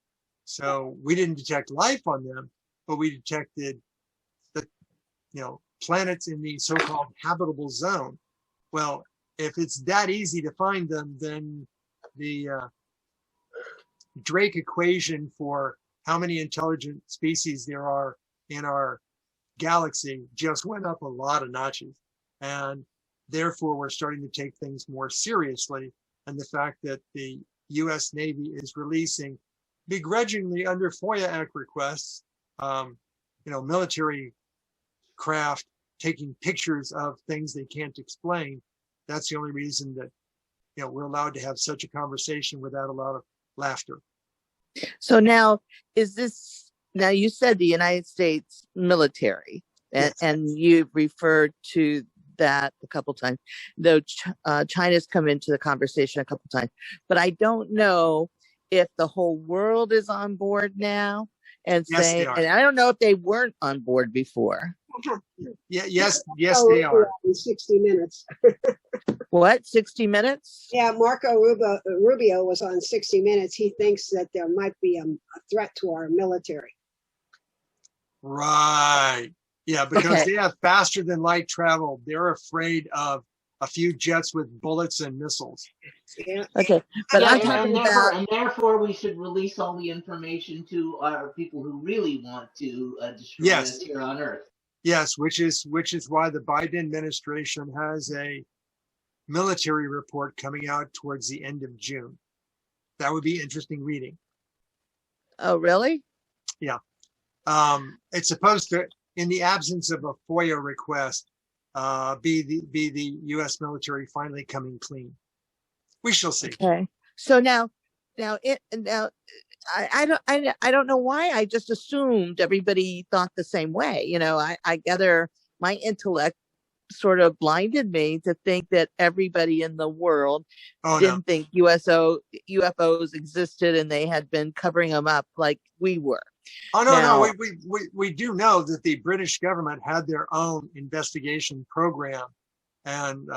So we didn't detect life on them, but we detected the, planets in the so-called habitable zone. Well, if it's that easy to find them, then the Drake equation for how many intelligent species there are in our galaxy just went up a lot of notches. And therefore, we're starting to take things more seriously. And the fact that the U.S. Navy is releasing, begrudgingly under FOIA Act requests, military craft taking pictures of things they can't explain. That's the only reason that, we're allowed to have such a conversation without a lot of laughter. So now, you said the United States military, and you've referred to that a couple times, though China's come into the conversation a couple times, but I don't know if the whole world is on board now and saying, and I don't know if they weren't on board before. Yes, they are. 60 Minutes. What, 60 Minutes? Yeah, Marco Rubio was on 60 Minutes. He thinks that there might be a threat to our military. Right. Yeah, because they have faster than light travel. They're afraid of a few jets with bullets and missiles. Yeah. Okay. But I'm talking about... And therefore, we should release all the information to our people who really want to destroy us here on Earth. Yes, which is why the Biden administration has a military report coming out towards the end of June. That would be interesting reading. Oh, really? Yeah. It's supposed to, in the absence of a FOIA request, be the U.S. military finally coming clean. We shall see. Okay. So now I don't know why I just assumed everybody thought the same way. I gather my intellect sort of blinded me to think that everybody in the world didn't think UFOs existed and they had been covering them up like we were. Oh, no. We do know that the British government had their own investigation program. And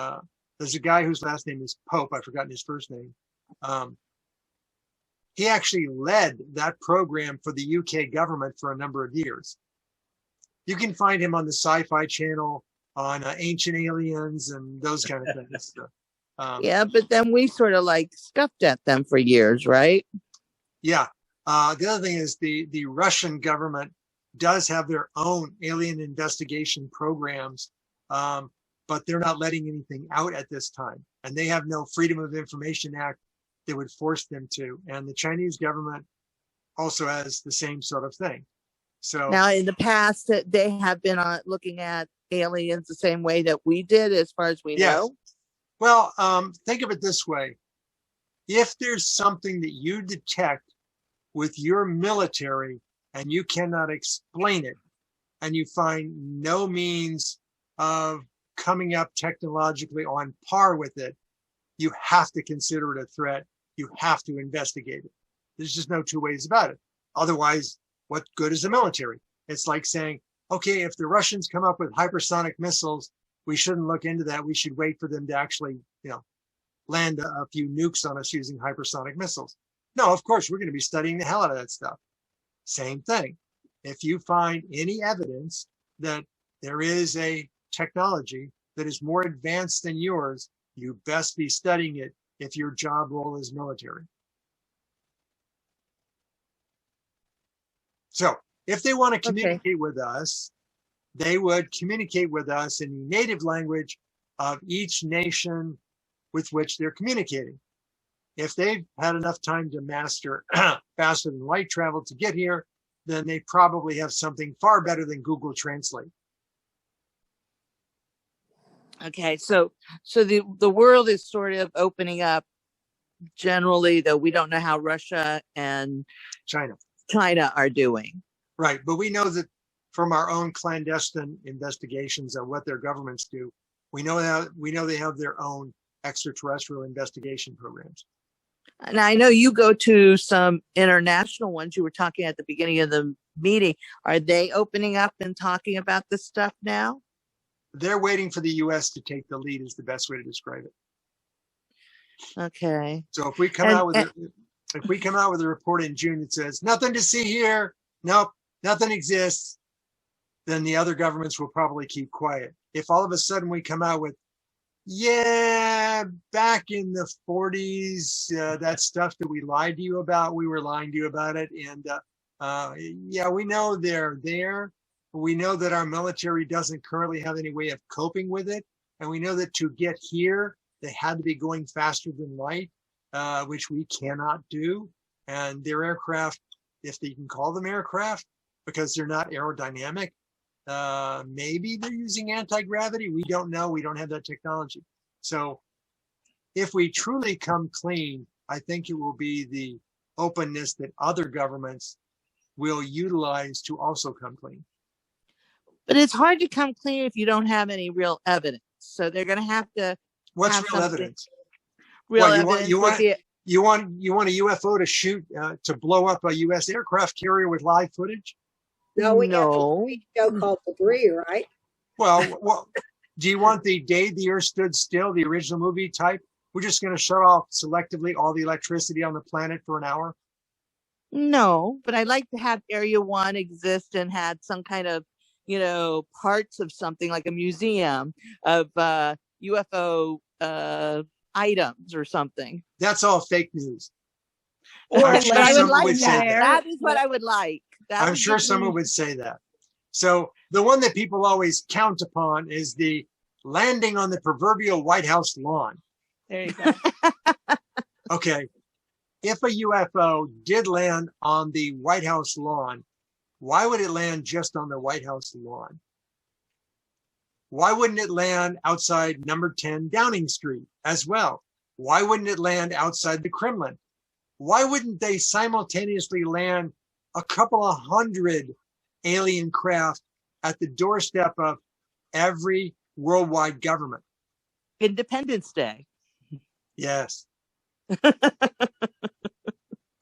there's a guy whose last name is Pope. I've forgotten his first name. He actually led that program for the UK government for a number of years. You can find him on the Sci-Fi Channel, on Ancient Aliens and those kind of things. Yeah, but then we sort of scuffed at them for years, right? Yeah. The other thing is the Russian government does have their own alien investigation programs, but they're not letting anything out at this time. And they have no Freedom of Information Act that would force them to. And the Chinese government also has the same sort of thing. So now in the past, they have been looking at aliens the same way that we did, as far as we know. Well, think of it this way. If there's something that you detect with your military and you cannot explain it, and you find no means of coming up technologically on par with it, you have to consider it a threat. You have to investigate it. There's just no two ways about it. Otherwise, what good is the military? It's like saying, okay, if the Russians come up with hypersonic missiles, we shouldn't look into that. We should wait for them to actually, land a few nukes on us using hypersonic missiles. No, of course, we're going to be studying the hell out of that stuff. Same thing. If you find any evidence that there is a technology that is more advanced than yours, you best be studying it if your job role is military. So if they want to communicate with us, they would communicate with us in the native language of each nation with which they're communicating. If they've had enough time to master faster than light travel to get here, then they probably have something far better than Google Translate. Okay, so the world is sort of opening up generally, though we don't know how Russia and China are doing. Right, but we know that from our own clandestine investigations of what their governments do, we know they have their own extraterrestrial investigation programs. And I know you go to some international ones. You were talking at the beginning of the meeting. Are they opening up and talking about this stuff now? they're waiting for the U.S. to take the lead is the best way to describe it. Okay. So if we come out with a report in June that says nothing to see here, nope, nothing exists, then the other governments will probably keep quiet. If all of a sudden we come out with, yeah, back in the 40s, that stuff that we lied to you about, we were lying to you about it. And yeah, we know they're there. We know that our military doesn't currently have any way of coping with it. And we know that to get here, they had to be going faster than light, which we cannot do. And their aircraft, if they can call them aircraft, because they're not aerodynamic, maybe they're using anti-gravity. We don't know. We don't have that technology. So if we truly come clean, I think it will be the openness that other governments will utilize to also come clean. But it's hard to come clean if you don't have any real evidence. So they're going to have to. What's have real evidence? Real Well, evidence. you want a UFO to shoot to blow up a U.S. aircraft carrier with live footage? No, we have No. a show called Debris, right? Well, do you want the Day the Earth Stood Still, the original movie type? We're just going to shut off selectively all the electricity on the planet for an hour? No, but I'd like to have Area 1 exist and had some kind of, parts of something like a museum of UFO items or something. That's all fake news. Or I'm sure I would someone like would say that. that. That is what I would like. I'm sure someone would say that. So the one that people always count upon is the landing on the proverbial White House lawn. There you go. Okay. If a UFO did land on the White House lawn, why would it land just on the White House lawn? Why wouldn't it land outside number 10 Downing Street as well? Why wouldn't it land outside the Kremlin? Why wouldn't they simultaneously land a couple of hundred alien craft at the doorstep of every worldwide government? Independence Day. Yes.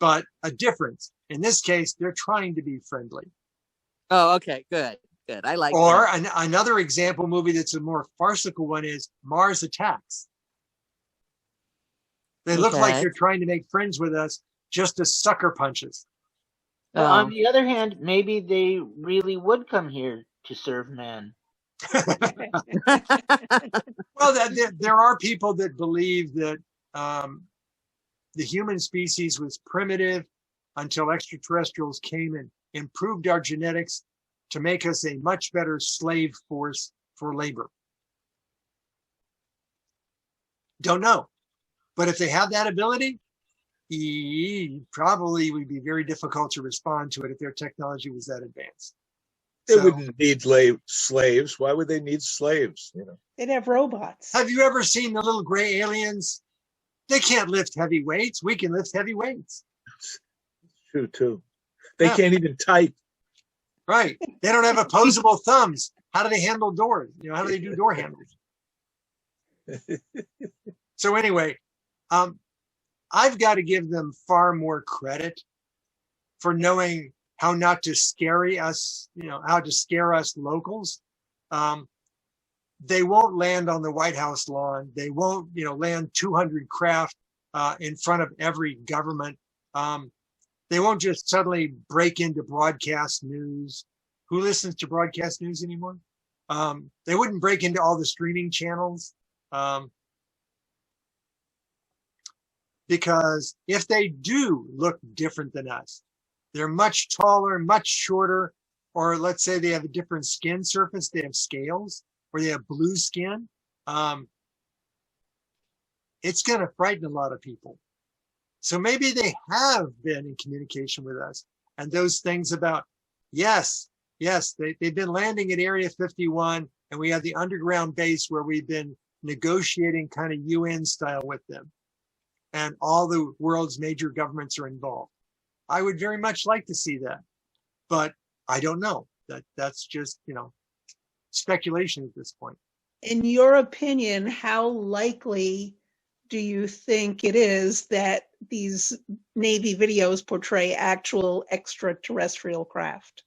But a difference. In this case, they're trying to be friendly. Oh, okay. Good. Good. I like Or that. another example movie that's a more farcical one is Mars Attacks. They look like Okay. they're trying to make friends with us just to sucker punch us. Well, on the other hand, maybe they really would come here to serve man. Well, there are people that believe that the human species was primitive until extraterrestrials came and improved our genetics to make us a much better slave force for labor. Don't know. But if they have that ability, probably would be very difficult to respond to it if their technology was that advanced. They So, wouldn't need slaves. Why would they need slaves? They'd have robots. have you ever seen the little gray aliens? They can't lift heavy weights. We can lift heavy weights. True, too. They Yeah. can't even type. Right. They don't have opposable thumbs. How do they handle doors? How do they do door handles? So anyway, I've got to give them far more credit for knowing how not to scare us, how to scare us locals. They won't land on the White House lawn. They won't, land 200 craft in front of every government. They won't just suddenly break into broadcast news. Who listens to broadcast news anymore? They wouldn't break into all the streaming channels. Because if they do look different than us, they're much taller, much shorter, or let's say they have a different skin surface, they have scales, or they have blue skin, it's going to frighten a lot of people. So maybe they have been in communication with us. And those things about, yes, they've been landing at Area 51, and we have the underground base where we've been negotiating kind of UN style with them. And all the world's major governments are involved. I would very much like to see that, but I don't know. That's just, speculation at this point. In your opinion, how likely do you think it is that these Navy videos portray actual extraterrestrial craft?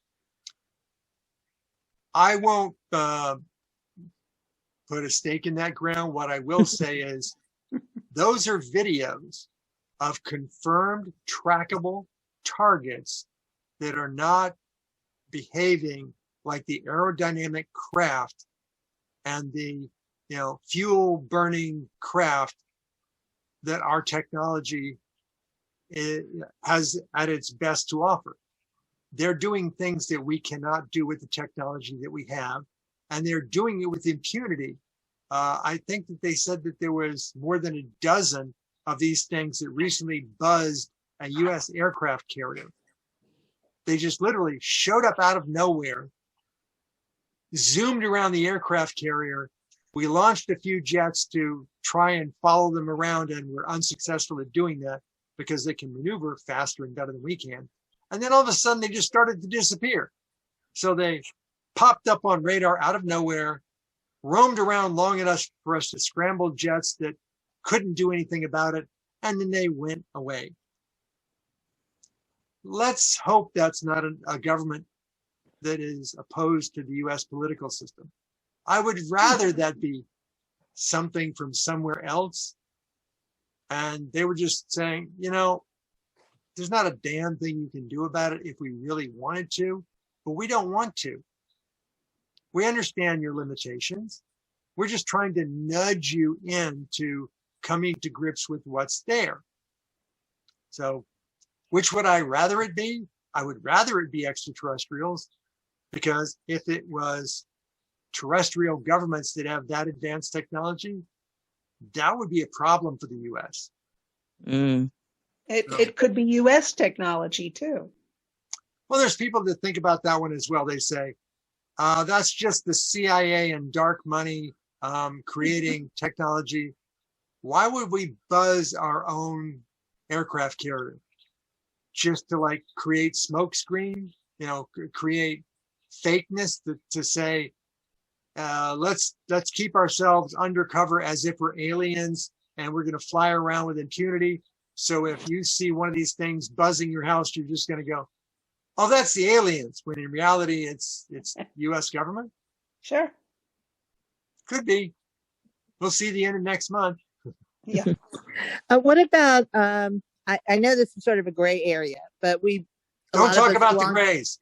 I won't put a stake in that ground. What I will say is those are videos of confirmed trackable targets that are not behaving like the aerodynamic craft and the fuel burning craft that our technology has at its best to offer. They're doing things that we cannot do with the technology that we have, and they're doing it with impunity. I think that they said that there was more than a dozen of these things that recently buzzed a U.S. aircraft carrier. They just literally showed up out of nowhere, zoomed around the aircraft carrier. We launched a few jets to try and follow them around, and we're unsuccessful at doing that because they can maneuver faster and better than we can. And then all of a sudden, they just started to disappear. So they popped up on radar out of nowhere, roamed around long enough for us to scramble jets that couldn't do anything about it, and then they went away. Let's hope that's not a government that is opposed to the U.S. political system. I would rather that be something from somewhere else. And they were just saying, there's not a damn thing you can do about it if we really wanted to, but we don't want to. We understand your limitations. We're just trying to nudge you into coming to grips with what's there. So which would I rather it be? I would rather it be extraterrestrials, because if it was terrestrial governments that have that advanced technology, that would be a problem for the U.S. It could be U.S. technology too. Well, there's people that think about that one as well. They say, that's just the CIA and dark money creating technology. Why would we buzz our own aircraft carrier? Just to create smoke screen, create fakeness to say, let's keep ourselves undercover as if we're aliens and we're going to fly around with impunity. So if you see one of these things buzzing your house, you're just going to go, oh, that's the aliens. When in reality, it's U.S. government. Sure. Could be. We'll see the end of next month. Yeah. What about, I know this is sort of a gray area, but don't talk about the grays.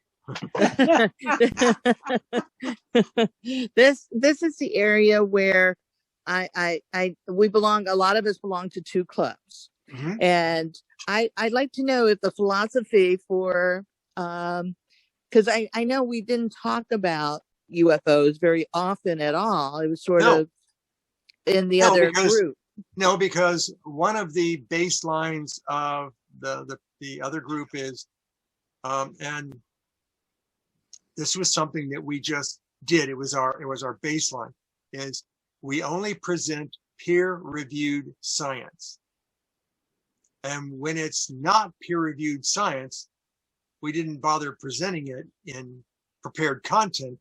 This is the area where we belong. A lot of us belong to two clubs, and I'd like to know if the philosophy for, because I know we didn't talk about UFOs very often at all. It was sort of in the other group. No, because one of the baselines of the other group is, and this was something that we just did. It was our baseline, is we only present peer-reviewed science. And when it's not peer-reviewed science, we didn't bother presenting it in prepared content,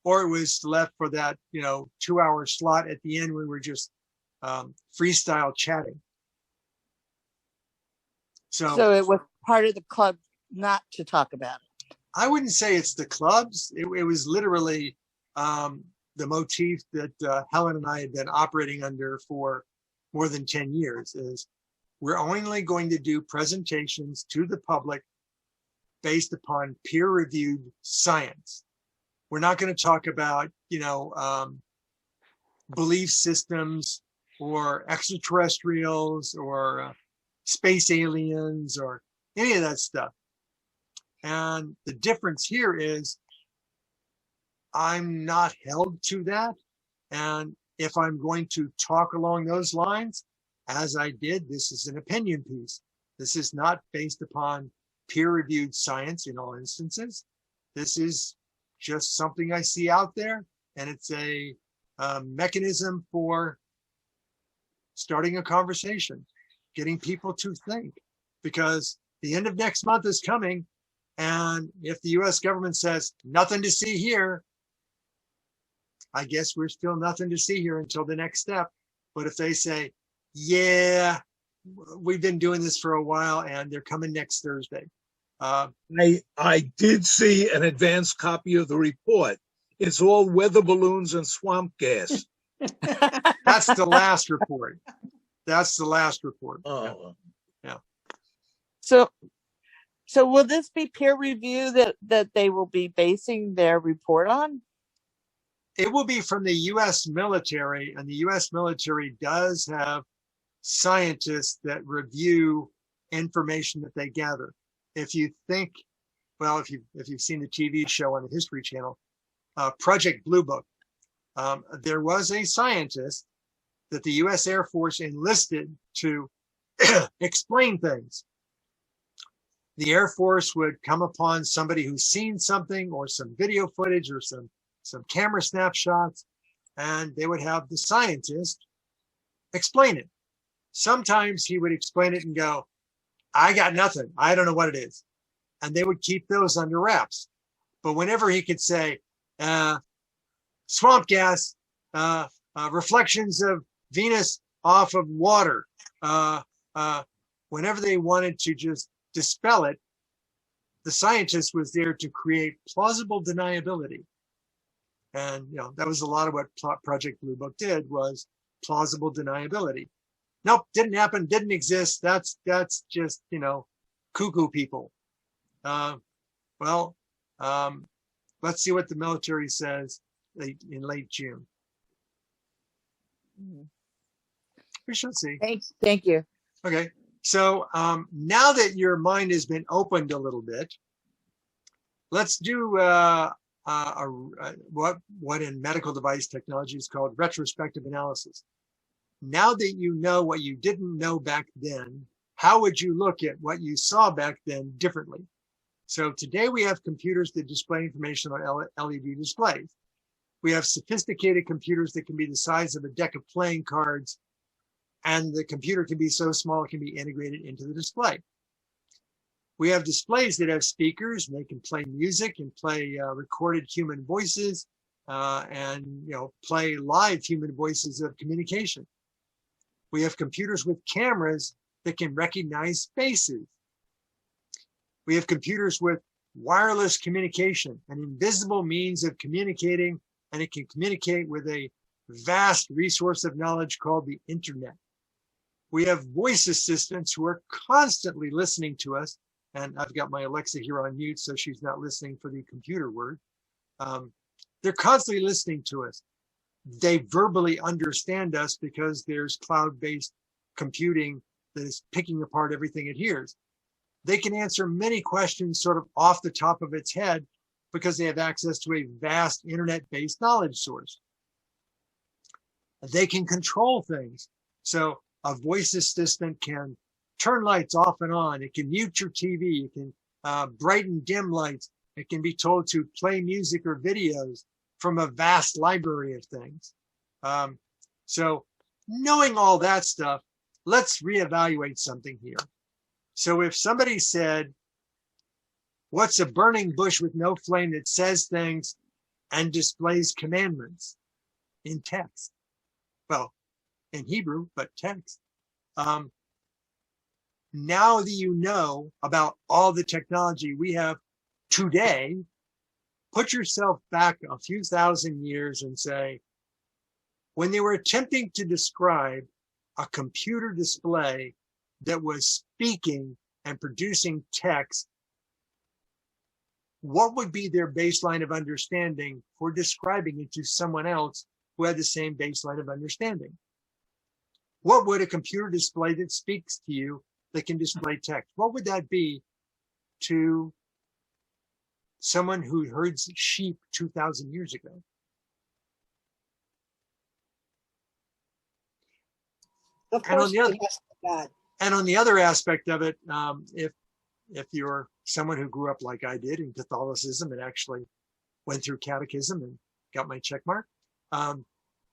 or it was left for that 2-hour slot at the end when we're just freestyle chatting. So it was part of the club not to talk about it. I wouldn't say it's the clubs. It was literally the motif that Helen and I had been operating under for more than 10 years, is we're only going to do presentations to the public based upon peer-reviewed science. We're not going to talk about, belief systems or extraterrestrials or space aliens or any of that stuff. And the difference here is I'm not held to that. And if I'm going to talk along those lines, as I did, this is an opinion piece. This is not based upon peer-reviewed science in all instances. This is just something I see out there, and it's a mechanism for starting a conversation, getting people to think, because the end of next month is coming. And if the U.S. government says nothing to see here, I guess we're still nothing to see here until the next step. But if they say, yeah, we've been doing this for a while and they're coming next Thursday. I did see an advanced copy of the report. It's all weather balloons and swamp gas. That's the last report. That's the last report. Oh, Yeah. So will this be peer review that they will be basing their report on? It will be from the U.S. military, and the U.S. military does have scientists that review information that they gather. If you think, well, if you've seen the TV show on the History Channel, Project Blue Book, there was a scientist that the U.S. Air Force enlisted to explain things. The Air Force would come upon somebody who's seen something or some video footage or some camera snapshots, and they would have the scientist explain it. Sometimes he would explain it and go, I got nothing. I don't know what it is. And they would keep those under wraps. But whenever he could say, swamp gas, reflections of Venus off of water, whenever they wanted to just dispel it, the scientist was there to create plausible deniability. And, that was a lot of what Project Blue Book did, was plausible deniability. Nope, didn't happen, didn't exist. That's just, cuckoo people. Let's see what the military says in late June. We shall see. Thank you. Okay, so now that your mind has been opened a little bit, let's do what in medical device technology is called retrospective analysis. Now that you know what you didn't know back then, how would you look at what you saw back then differently? So today we have computers that display information on LED displays. We have sophisticated computers that can be the size of a deck of playing cards, and the computer can be so small it can be integrated into the display. We have displays that have speakers, and they can play music and play recorded human voices, and play live human voices of communication. We have computers with cameras that can recognize faces. We have computers with wireless communication, an invisible means of communicating, and it can communicate with a vast resource of knowledge called the internet. We have voice assistants who are constantly listening to us, and I've got my Alexa here on mute, so she's not listening for the computer word. They're constantly listening to us. They verbally understand us because there's cloud-based computing that is picking apart everything it hears. They can answer many questions sort of off the top of its head because they have access to a vast internet-based knowledge source. They can control things. So a voice assistant can turn lights off and on. It can mute your TV. It can brighten dim lights. It can be told to play music or videos from a vast library of things. So knowing all that stuff, let's reevaluate something here. So if somebody said, what's a burning bush with no flame that says things and displays commandments in text? Well, in Hebrew, but text. Now that you know about all the technology we have today, put yourself back a few thousand years and say, when they were attempting to describe a computer display that was speaking and producing text, what would be their baseline of understanding for describing it to someone else who had the same baseline of understanding? What would a computer display that speaks to you that can display text, what would that be to someone who herds sheep 2,000 years ago? Of course, and on the other aspect of it, if you're someone who grew up like I did in Catholicism and actually went through catechism and got my check mark,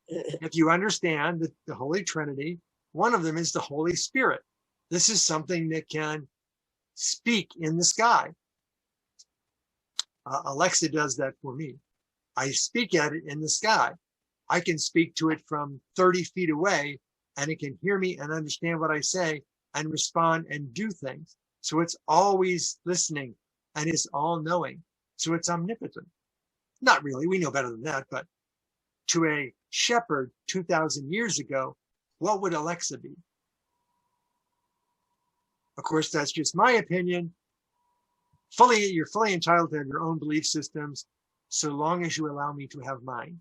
if you understand that the Holy Trinity, one of them is the Holy Spirit. This is something that can speak in the sky. Alexa does that for me. I speak at it in the sky. I can speak to it from 30 feet away, and it can hear me and understand what I say and respond and do things. So it's always listening and is all-knowing. So it's omnipotent. Not really, we know better than that, but to a shepherd 2,000 years ago, what would Alexa be? Of course, that's just my opinion. You're fully entitled to have your own belief systems, so long as you allow me to have mine.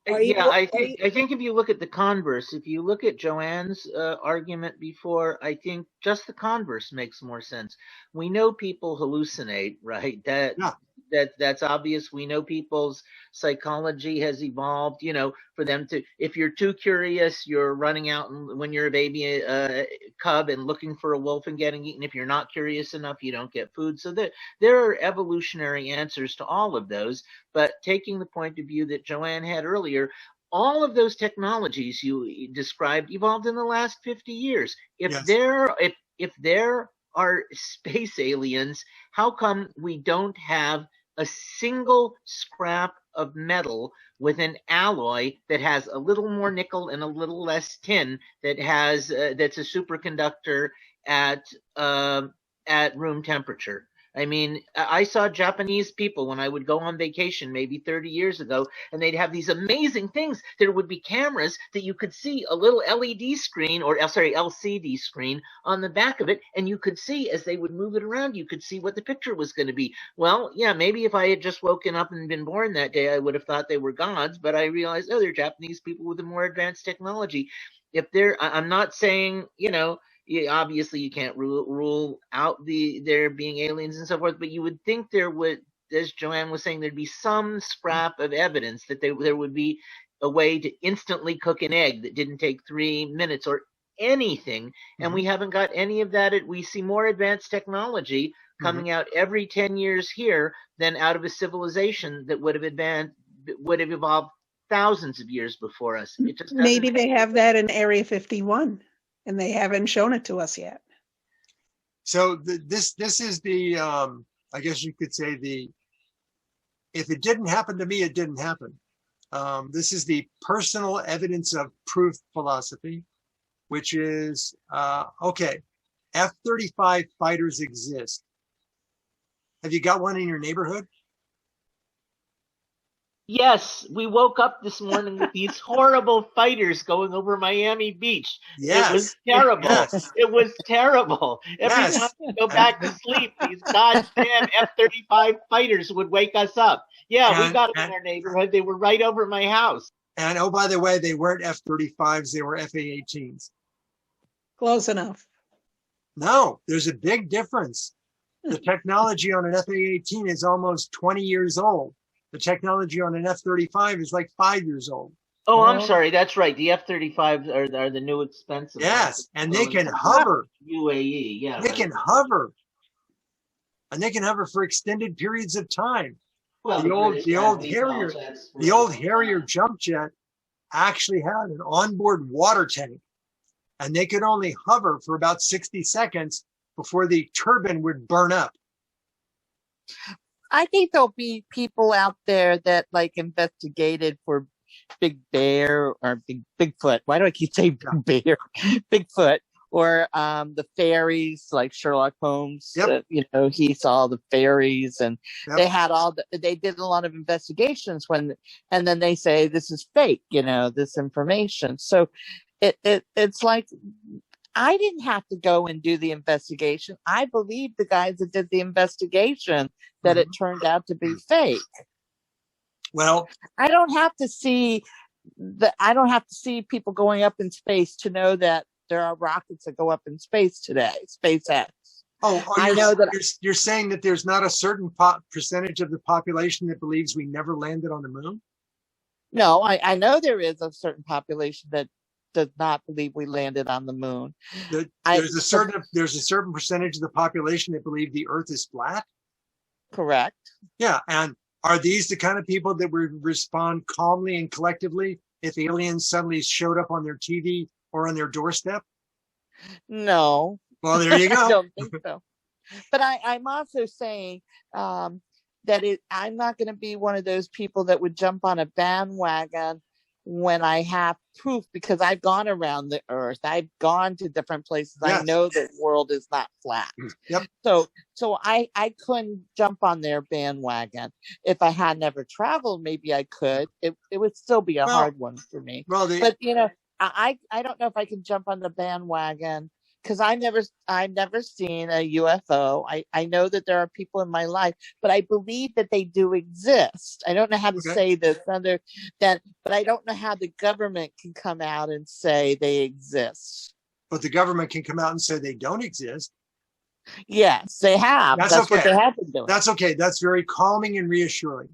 I think if you look at the converse, if you look at Joanne's argument before, I think just the converse makes more sense. We know people hallucinate, right? That's obvious. We know people's psychology has evolved, for them to, if you're too curious, you're running out when you're a baby cub and looking for a wolf and getting eaten. If you're not curious enough, you don't get food. So there are evolutionary answers to all of those. But taking the point of view that Joanne had earlier, all of those technologies you described evolved in the last 50 years. If there are space aliens, how come we don't have a single scrap of metal with an alloy that has a little more nickel and a little less tin that's a superconductor at room temperature? I mean, I saw Japanese people when I would go on vacation maybe 30 years ago, and they'd have these amazing things. There would be cameras that you could see a little LED screen, LCD screen on the back of it, and you could see as they would move it around, you could see what the picture was going to be. Well, yeah, maybe if I had just woken up and been born that day, I would have thought they were gods, but I realized, they're Japanese people with a more advanced technology. I'm not saying, obviously you can't rule out there being aliens and so forth, but you would think there would, as Joanne was saying, there'd be some scrap of evidence that there would be a way to instantly cook an egg that didn't take 3 minutes or anything. And we haven't got any of that. We see more advanced technology coming out every 10 years here than out of a civilization that would have evolved thousands of years before us. Maybe they have that in Area 51. And they haven't shown it to us yet. So this is the, I guess you could say if it didn't happen to me, it didn't happen. This is the personal evidence of proof philosophy, which is, okay, F-35 fighters exist. Have you got one in your neighborhood? Yes, we woke up this morning with these horrible fighters going over Miami Beach. Yes. It was terrible. Yes. It was terrible. Every time we go back to sleep, these goddamn F-35 fighters would wake us up. Yeah, we got them in our neighborhood. They were right over my house. And oh, by the way, they weren't F-35s, they were F-A-18s. Close enough. No, there's a big difference. The technology on an F-A-18 is almost 20 years old. The technology on an F-35 is like 5 years old. Oh, I'm sorry. That's right. The F-35s are the new expensive. Yes, and they can hover. UAE, yeah. They can hover. And they can hover for extended periods of time. Well, the old Harrier jump jet actually had an onboard water tank, and they could only hover for about 60 seconds before the turbine would burn up. I think there'll be people out there that investigated for Big Bear or Bigfoot. Why do I keep saying Big Bear? Bigfoot or the fairies, like Sherlock Holmes. Yep. He saw the fairies, and Yep. they had they did a lot of investigations and then they say this is fake. This information. So it's like, I didn't have to go and do the investigation. I believe the guys that did the investigation that it turned out to be fake. Well, I don't have to see people going up in space to know that there are rockets that go up in space today. SpaceX. You're saying that there's not a certain percentage of the population that believes we never landed on the moon? No, I know there is a certain population that does not believe we landed on the moon. There's a certain percentage of the population that believe the Earth is flat. Correct. Yeah, and are these the kind of people that would respond calmly and collectively if aliens suddenly showed up on their TV or on their doorstep? No. Well, there you go. I don't think so. But I'm also saying that I'm not going to be one of those people that would jump on a bandwagon when I have proof, because I've gone around the earth. I've gone to different places. Yes. I know the world is not flat. Yep. So I couldn't jump on their bandwagon. If I had never traveled, maybe I could. It would still be a hard one for me. Well, But you know, I don't know if I can jump on the bandwagon, because I've never seen a UFO. I know that there are people in my life, but I believe that they do exist. I don't know how to say this under that, but I don't know how the government can come out and say they exist. But the government can come out and say they don't exist. Yes, they have. That's okay. what they have been doing. That's okay. That's very calming and reassuring.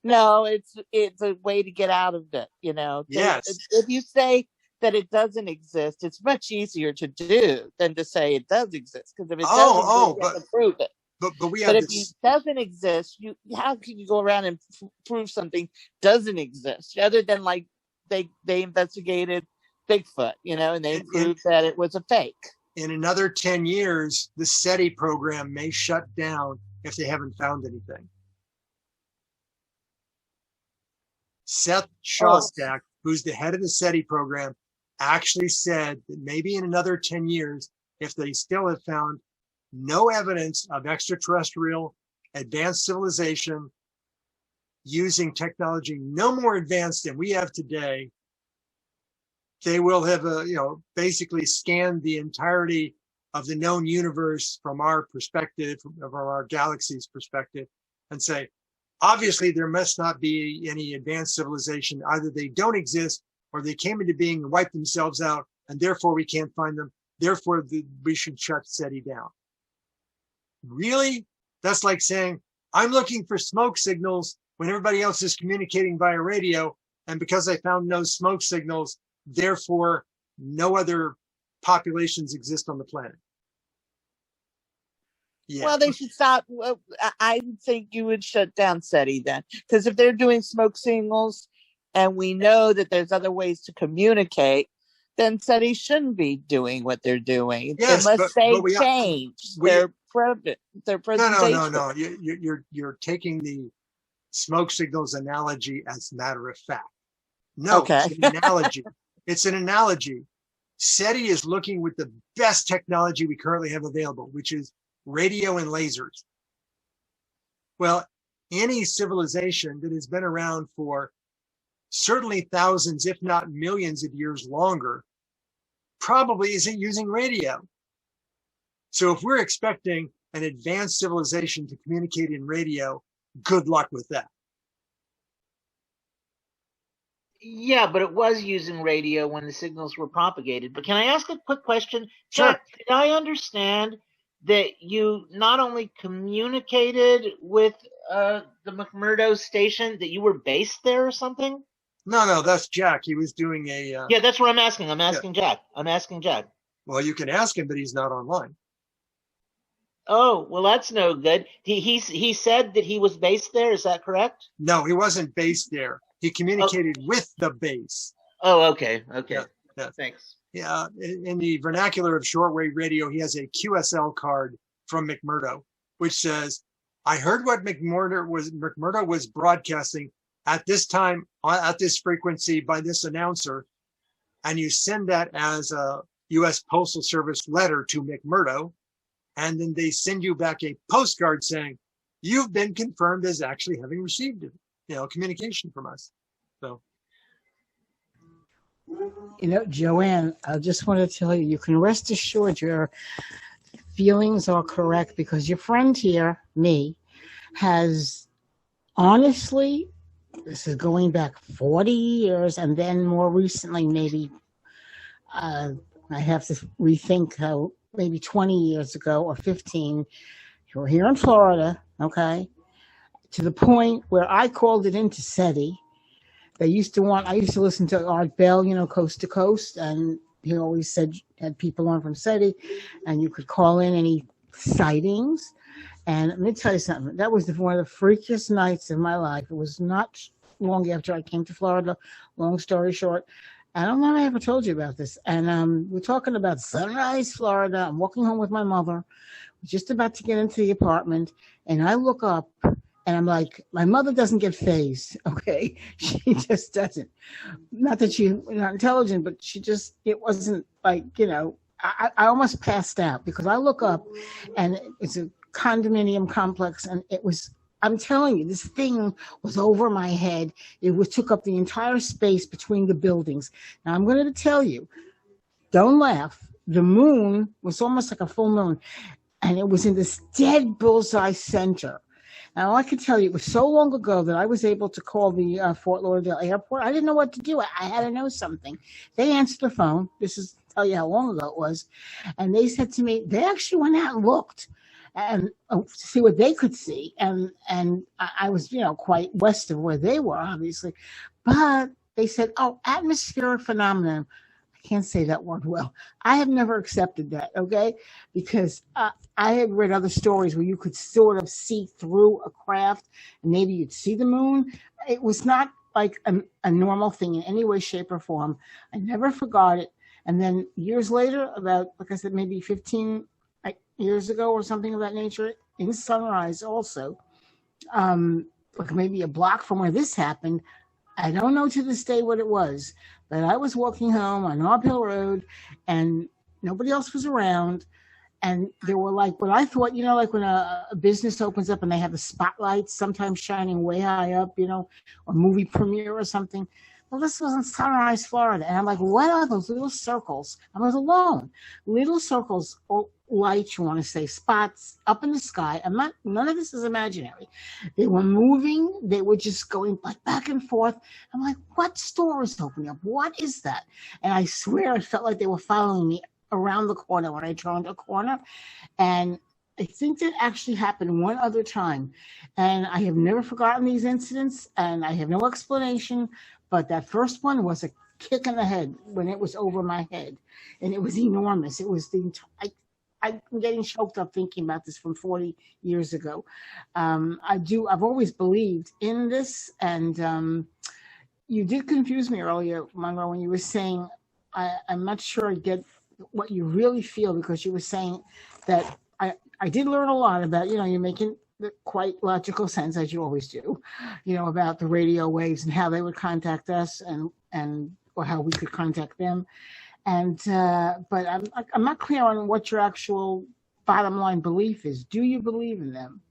No, it's a way to get out of it. You know. Yes. If you say that it doesn't exist, it's much easier to do than to say it does exist. Because if it doesn't exist, you have to prove it. But we have if it doesn't exist, how can you go around and prove something doesn't exist, other than like they investigated Bigfoot, you know, and they proved that it was a fake. In another 10 years, the SETI program may shut down if they haven't found anything. Seth Shostak, who's the head of the SETI program, actually said that maybe in another 10 years, if they still have found no evidence of extraterrestrial advanced civilization using technology no more advanced than we have today, they will have basically scanned the entirety of the known universe from our perspective, from our galaxy's perspective, and say, obviously there must not be any advanced civilization. Either they don't exist or they came into being and wiped themselves out, and therefore we can't find them. Therefore we should shut SETI down. Really? That's like saying, I'm looking for smoke signals when everybody else is communicating via radio, and because I found no smoke signals, therefore no other populations exist on the planet. Yeah. Well, they should stop. I think you would shut down SETI then, because if they're doing smoke signals and we know that there's other ways to communicate, then SETI shouldn't be doing what they're doing. Yes, unless they change their presentation. No. You're taking the smoke signals analogy as a matter of fact. No, okay. It's an analogy. It's an analogy. SETI is looking with the best technology we currently have available, which is radio and lasers. Well, any civilization that has been around for certainly thousands, if not millions of years longer, probably isn't using radio. So if we're expecting an advanced civilization to communicate in radio, good luck with that. Yeah, but it was using radio when the signals were propagated. But can I ask a quick question? Sure. Jack, did I understand that you not only communicated with the McMurdo station, that you were based there or something? No, that's Jack. He was doing a... Yeah, that's what I'm asking. I'm asking Jack. I'm asking Jack. Well, you can ask him, but he's not online. Oh, well, that's no good. He said that he was based there. Is that correct? No, he wasn't based there. He communicated with the base. Oh, okay. Yeah. Thanks. Yeah, in the vernacular of shortwave radio, he has a QSL card from McMurdo, which says, I heard what McMurdo was broadcasting at this time, at this frequency by this announcer, and you send that as a U.S. Postal Service letter to McMurdo, and then they send you back a postcard saying, you've been confirmed as actually having received communication from us. So. Joanne, I just want to tell you, you can rest assured your feelings are correct, because your friend here, me, has honestly, this is going back 40 years, and then more recently, maybe, I have to rethink how, maybe 20 years ago or 15, you were here in Florida, okay, to the point where I called it into SETI. I used to listen to Art Bell, Coast to Coast, and he always had people on from SETI, and you could call in any sightings. And let me tell you something, that was one of the freakiest nights of my life. It was not long after I came to Florida, long story short. I don't know if I ever told you about this. And we're talking about Sunrise, Florida. I'm walking home with my mother, just about to get into the apartment, and I look up, And I'm like, my mother doesn't get phased, okay? She just doesn't. Not that she's not intelligent, but it wasn't like, I almost passed out because I look up and it's a condominium complex and I'm telling you, this thing was over my head. It took up the entire space between the buildings. Now I'm going to tell you, don't laugh. The moon was almost like a full moon and it was in this dead bullseye center. Now, I can tell you, it was so long ago that I was able to call the Fort Lauderdale airport. I didn't know what to do. I had to know something. They answered the phone. This is to tell you how long ago it was. And they said to me, they actually went out and looked and to see what they could see. And I was, quite west of where they were, obviously. But they said, atmospheric phenomenon. I can't say that word well. I have never accepted that, okay? Because I had read other stories where you could sort of see through a craft and maybe you'd see the moon. It was not like a normal thing in any way, shape, or form. I never forgot it. And then years later, about, like I said, maybe 15 years ago or something of that nature, in Sunrise also, like maybe a block from where this happened, I don't know to this day what it was, but I was walking home on Nob Hill Road and nobody else was around. And there were like what I thought, like when a business opens up and they have the spotlights sometimes shining way high up, or movie premiere or something. Well, this was in Sunrise, Florida. And I'm like, what are those little circles? I was alone. Little circles, or lights, you want to say, spots up in the sky. None of this is imaginary. They were moving. They were just going like back and forth. I'm like, what store is opening up? What is that? And I swear it felt like they were following me around the corner when I turned a corner. And I think that actually happened one other time. And I have never forgotten these incidents and I have no explanation. But that first one was a kick in the head when it was over my head. And it was enormous. It was I'm getting choked up thinking about this from 40 years ago. I've always believed in this. And you did confuse me earlier, Monroe, when you were saying, I'm not sure I get what you really feel, because you were saying that I did learn a lot about, you're making quite logical sense, as you always do, about the radio waves and how they would contact us or how we could contact them. And but I'm not clear on what your actual bottom line belief is. Do you believe in them?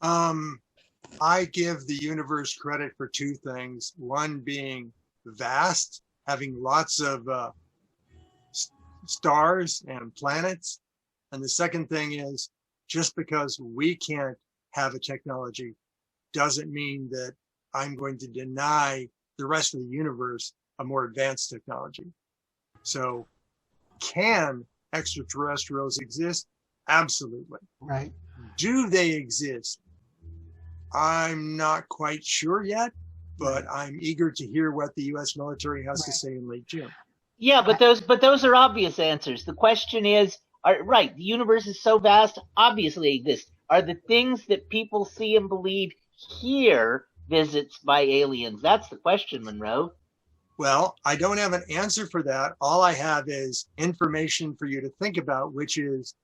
I give the universe credit for two things. One being vast, having lots of stars and planets. And the second thing is, just because we can't have a technology doesn't mean that I'm going to deny the rest of the universe a more advanced technology. So can extraterrestrials exist? Absolutely. Right. Do they exist? I'm not quite sure yet, but I'm eager to hear what the U.S. military has to say in late June. Yeah, but those are obvious answers. The question is, the universe is so vast, obviously exists. Are the things that people see and believe here visits by aliens? That's the question, Monroe. Well, I don't have an answer for that. All I have is information for you to think about, which is,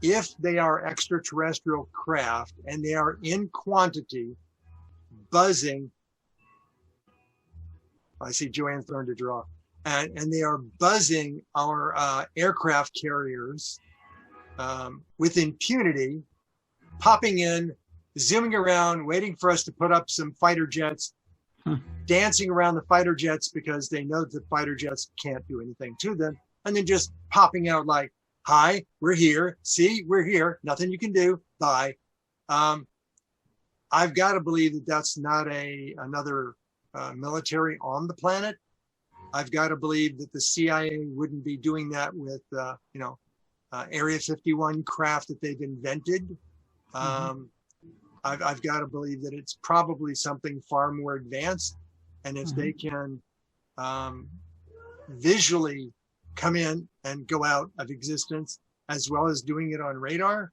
if they are extraterrestrial craft and they are in quantity, buzzing, I see Joanne throwing to draw, and they are buzzing our aircraft carriers with impunity, popping in, zooming around, waiting for us to put up some fighter jets, dancing around the fighter jets because they know that fighter jets can't do anything to them, and then just popping out like, hi, we're here. See, we're here. Nothing you can do. Bye. I've got to believe that that's not another military on the planet. I've got to believe that the CIA wouldn't be doing that with, Area 51 craft that they've invented. I've got to believe that it's probably something far more advanced. And if they can visually come in and go out of existence, as well as doing it on radar,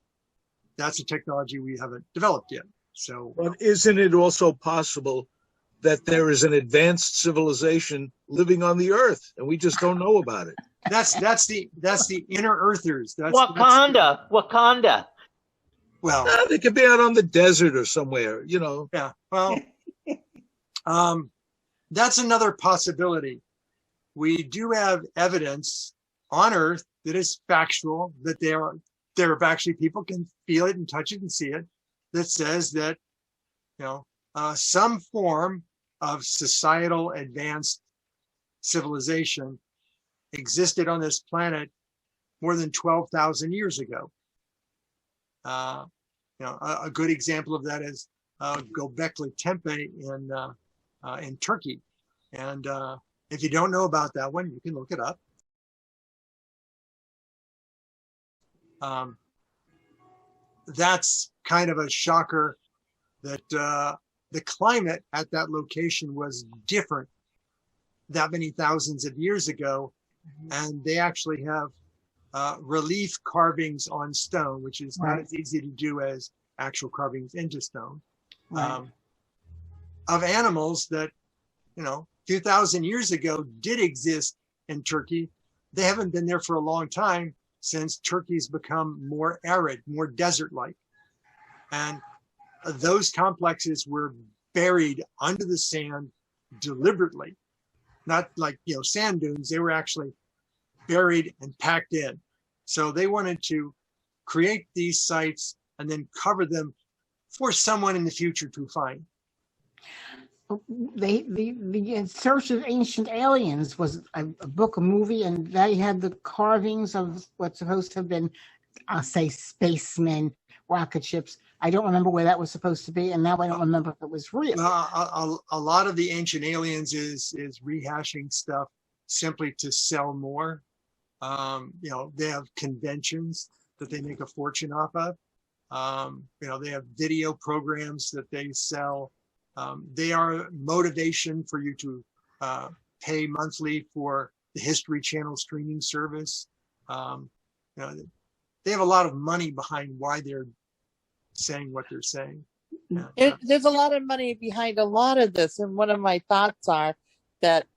that's a technology we haven't developed yet. So, but isn't it also possible that there is an advanced civilization living on the earth and we just don't know about it? That's the inner earthers. That's Wakanda. Well, they could be out on the desert or somewhere, you know. yeah. Well, that's another possibility. We do have evidence on Earth that is factual, that there are actually people can feel it and touch it and see it, that says that, you know, some form of societal advanced civilization existed on this planet more than 12,000 years ago. You know, a good example of that is Göbekli Tepe in Turkey. And if you don't know about that one, you can look it up. That's kind of a shocker that the climate at that location was different that many thousands of years ago. And they actually have relief carvings on stone, which is not as easy to do as actual carvings into stone, of animals that, you know, a few thousand years ago did exist in Turkey. They haven't been there for a long time, since Turkey's become more arid, more desert-like. And those complexes were buried under the sand deliberately, not like, you know, sand dunes. They were actually buried and packed in. So they wanted to create these sites and then cover them for someone in the future to find. The In Search of Ancient Aliens was a book, a movie, and they had the carvings of what's supposed to have been, I'll say, spacemen, rocket ships. I don't remember where that was supposed to be, and now I don't remember if it was real. A lot of the Ancient Aliens is rehashing stuff simply to sell more. You know, they have conventions that they make a fortune off of. You know, they have video programs that they sell. They are motivation for you to pay monthly for the History Channel streaming service. You know, they have a lot of money behind why they're saying what they're saying. There's a lot of money behind a lot of this, and one of my thoughts are that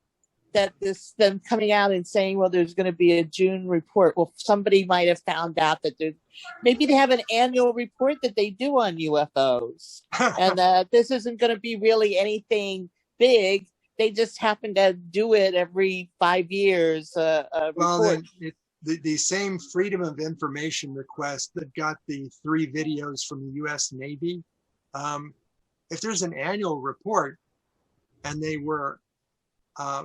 this them coming out and saying, well, there's going to be a June report. Well, somebody might have found out that maybe they have an annual report that they do on UFOs, and that this isn't going to be really anything big. They just happen to do it every 5 years. Well, then the same Freedom of Information request that got the 3 videos from the U.S. Navy. If there's an annual report and they were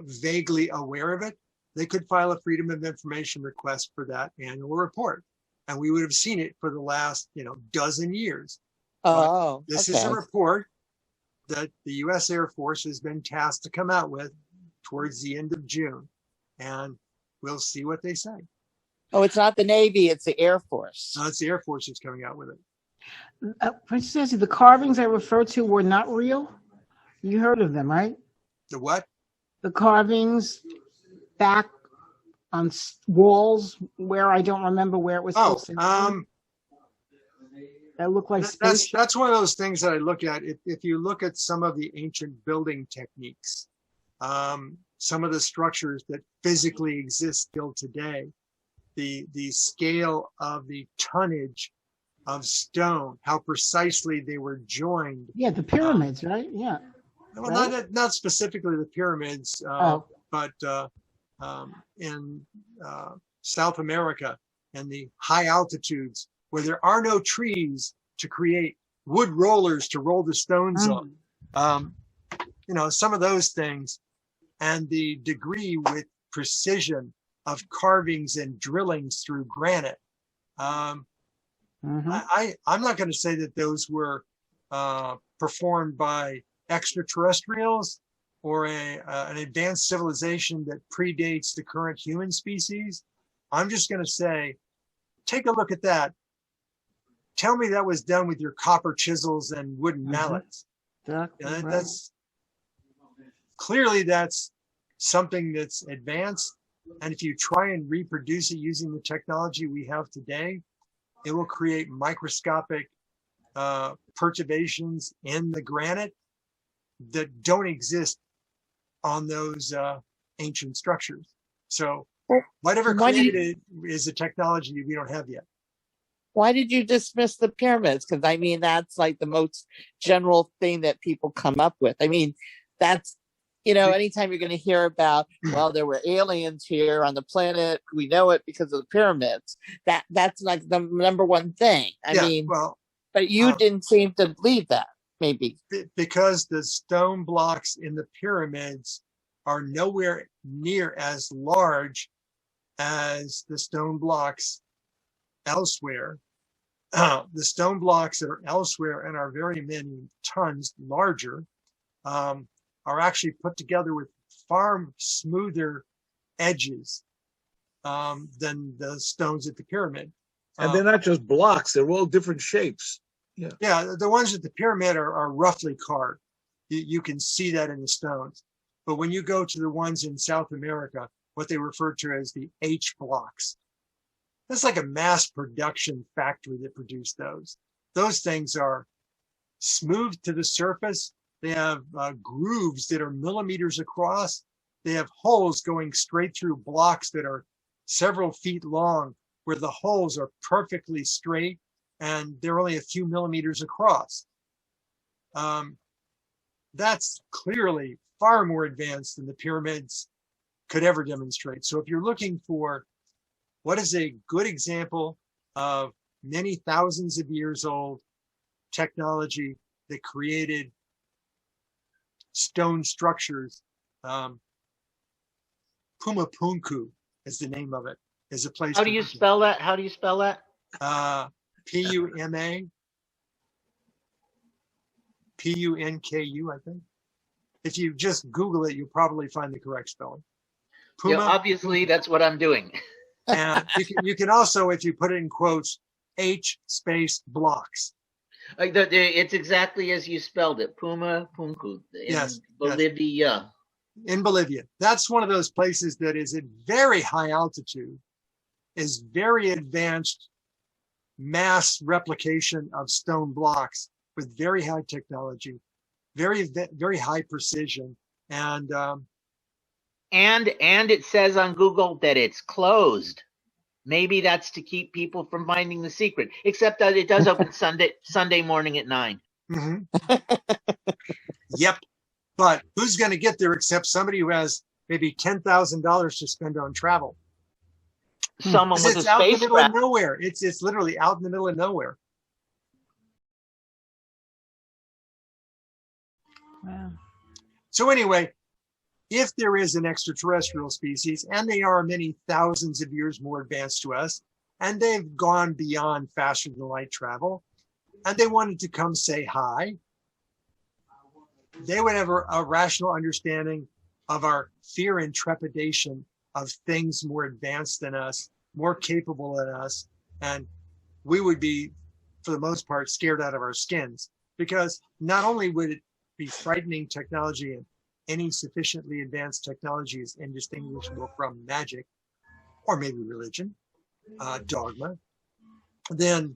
vaguely aware of it, they could file a Freedom of Information request for that annual report, and we would have seen it for the last, you know, dozen years. Oh, this is a report that the U.S. Air Force has been tasked to come out with towards the end of June, and we'll see what they say. Oh, it's not the Navy, it's the Air Force. No, it's the Air Force that's coming out with it. Princess Nancy, the carvings I referred to were not real? You heard of them, right? The what? The carvings back on walls where I don't remember where it was supposed to be. That looked like space. That's one of those things that I look at. If you look at some of the ancient building techniques, some of the structures that physically exist still today, the scale of the tonnage of stone, how precisely they were joined. Yeah, the pyramids, right? Yeah. Well, right? not specifically the pyramids, but in South America and the high altitudes where there are no trees to create wood rollers to roll the stones on. You know, some of those things, and the degree with precision of carvings and drillings through granite. I'm not going to say that those were performed by extraterrestrials or an advanced civilization that predates the current human species. I'm just going to say, take a look at that. Tell me that was done with your copper chisels and wooden mallets. That's clearly that's something that's advanced. And if you try and reproduce it using the technology we have today, it will create microscopic perturbations in the granite that don't exist on those ancient structures. So whatever created it is a technology we don't have yet. Why did you dismiss the pyramids? Because I mean, that's like the most general thing that people come up with. I mean, that's, anytime you're going to hear about, well, there were aliens here on the planet, we know it because of the pyramids. That's like the number one thing. I mean, well, but you didn't seem to believe that, maybe. Because the stone blocks in the pyramids are nowhere near as large as the stone blocks elsewhere. The stone blocks that are elsewhere and are very many tons larger are actually put together with far smoother edges than the stones at the pyramid. And they're not just blocks, they're all different shapes. Yeah, the ones at the pyramid are roughly carved. You can see that in the stones. But when you go to the ones in South America, what they refer to as the H blocks, that's like a mass production factory that produced those. Those things are smooth to the surface. They have grooves that are millimeters across. They have holes going straight through blocks that are several feet long, where the holes are perfectly straight and they're only a few millimeters across. That's clearly far more advanced than the pyramids could ever demonstrate. So if you're looking for what is a good example of many thousands of years old technology that created stone structures, Pumapunku is the name of it, is a place. How do you spell that? How do you spell that? Puma Punku, I think. If you just Google it, you'll probably find the correct spelling. Puma, yeah, obviously, that's what I'm doing. And you can also, if you put it in quotes, H space blocks. It's exactly as you spelled it, Pumapunku, in Bolivia. In Bolivia. That's one of those places that is at very high altitude, is very advanced mass replication of stone blocks with very high technology, very, very high precision. And it says on Google that it's closed. Maybe that's to keep people from finding the secret, except that it does open Sunday morning at 9. Mm-hmm. Yep. But who's going to get there except somebody who has maybe $10,000 to spend on travel? Someone with a spacecraft. It's out in the middle of nowhere. It's literally out in the middle of nowhere. Wow. So anyway, if there is an extraterrestrial species, and they are many thousands of years more advanced to us, and they've gone beyond faster than light travel, and they wanted to come say hi, they would have a rational understanding of our fear and trepidation of things more advanced than us, more capable than us, and we would be, for the most part, scared out of our skins, because not only would it be frightening technology, and any sufficiently advanced technology is indistinguishable from magic, or maybe religion, dogma, then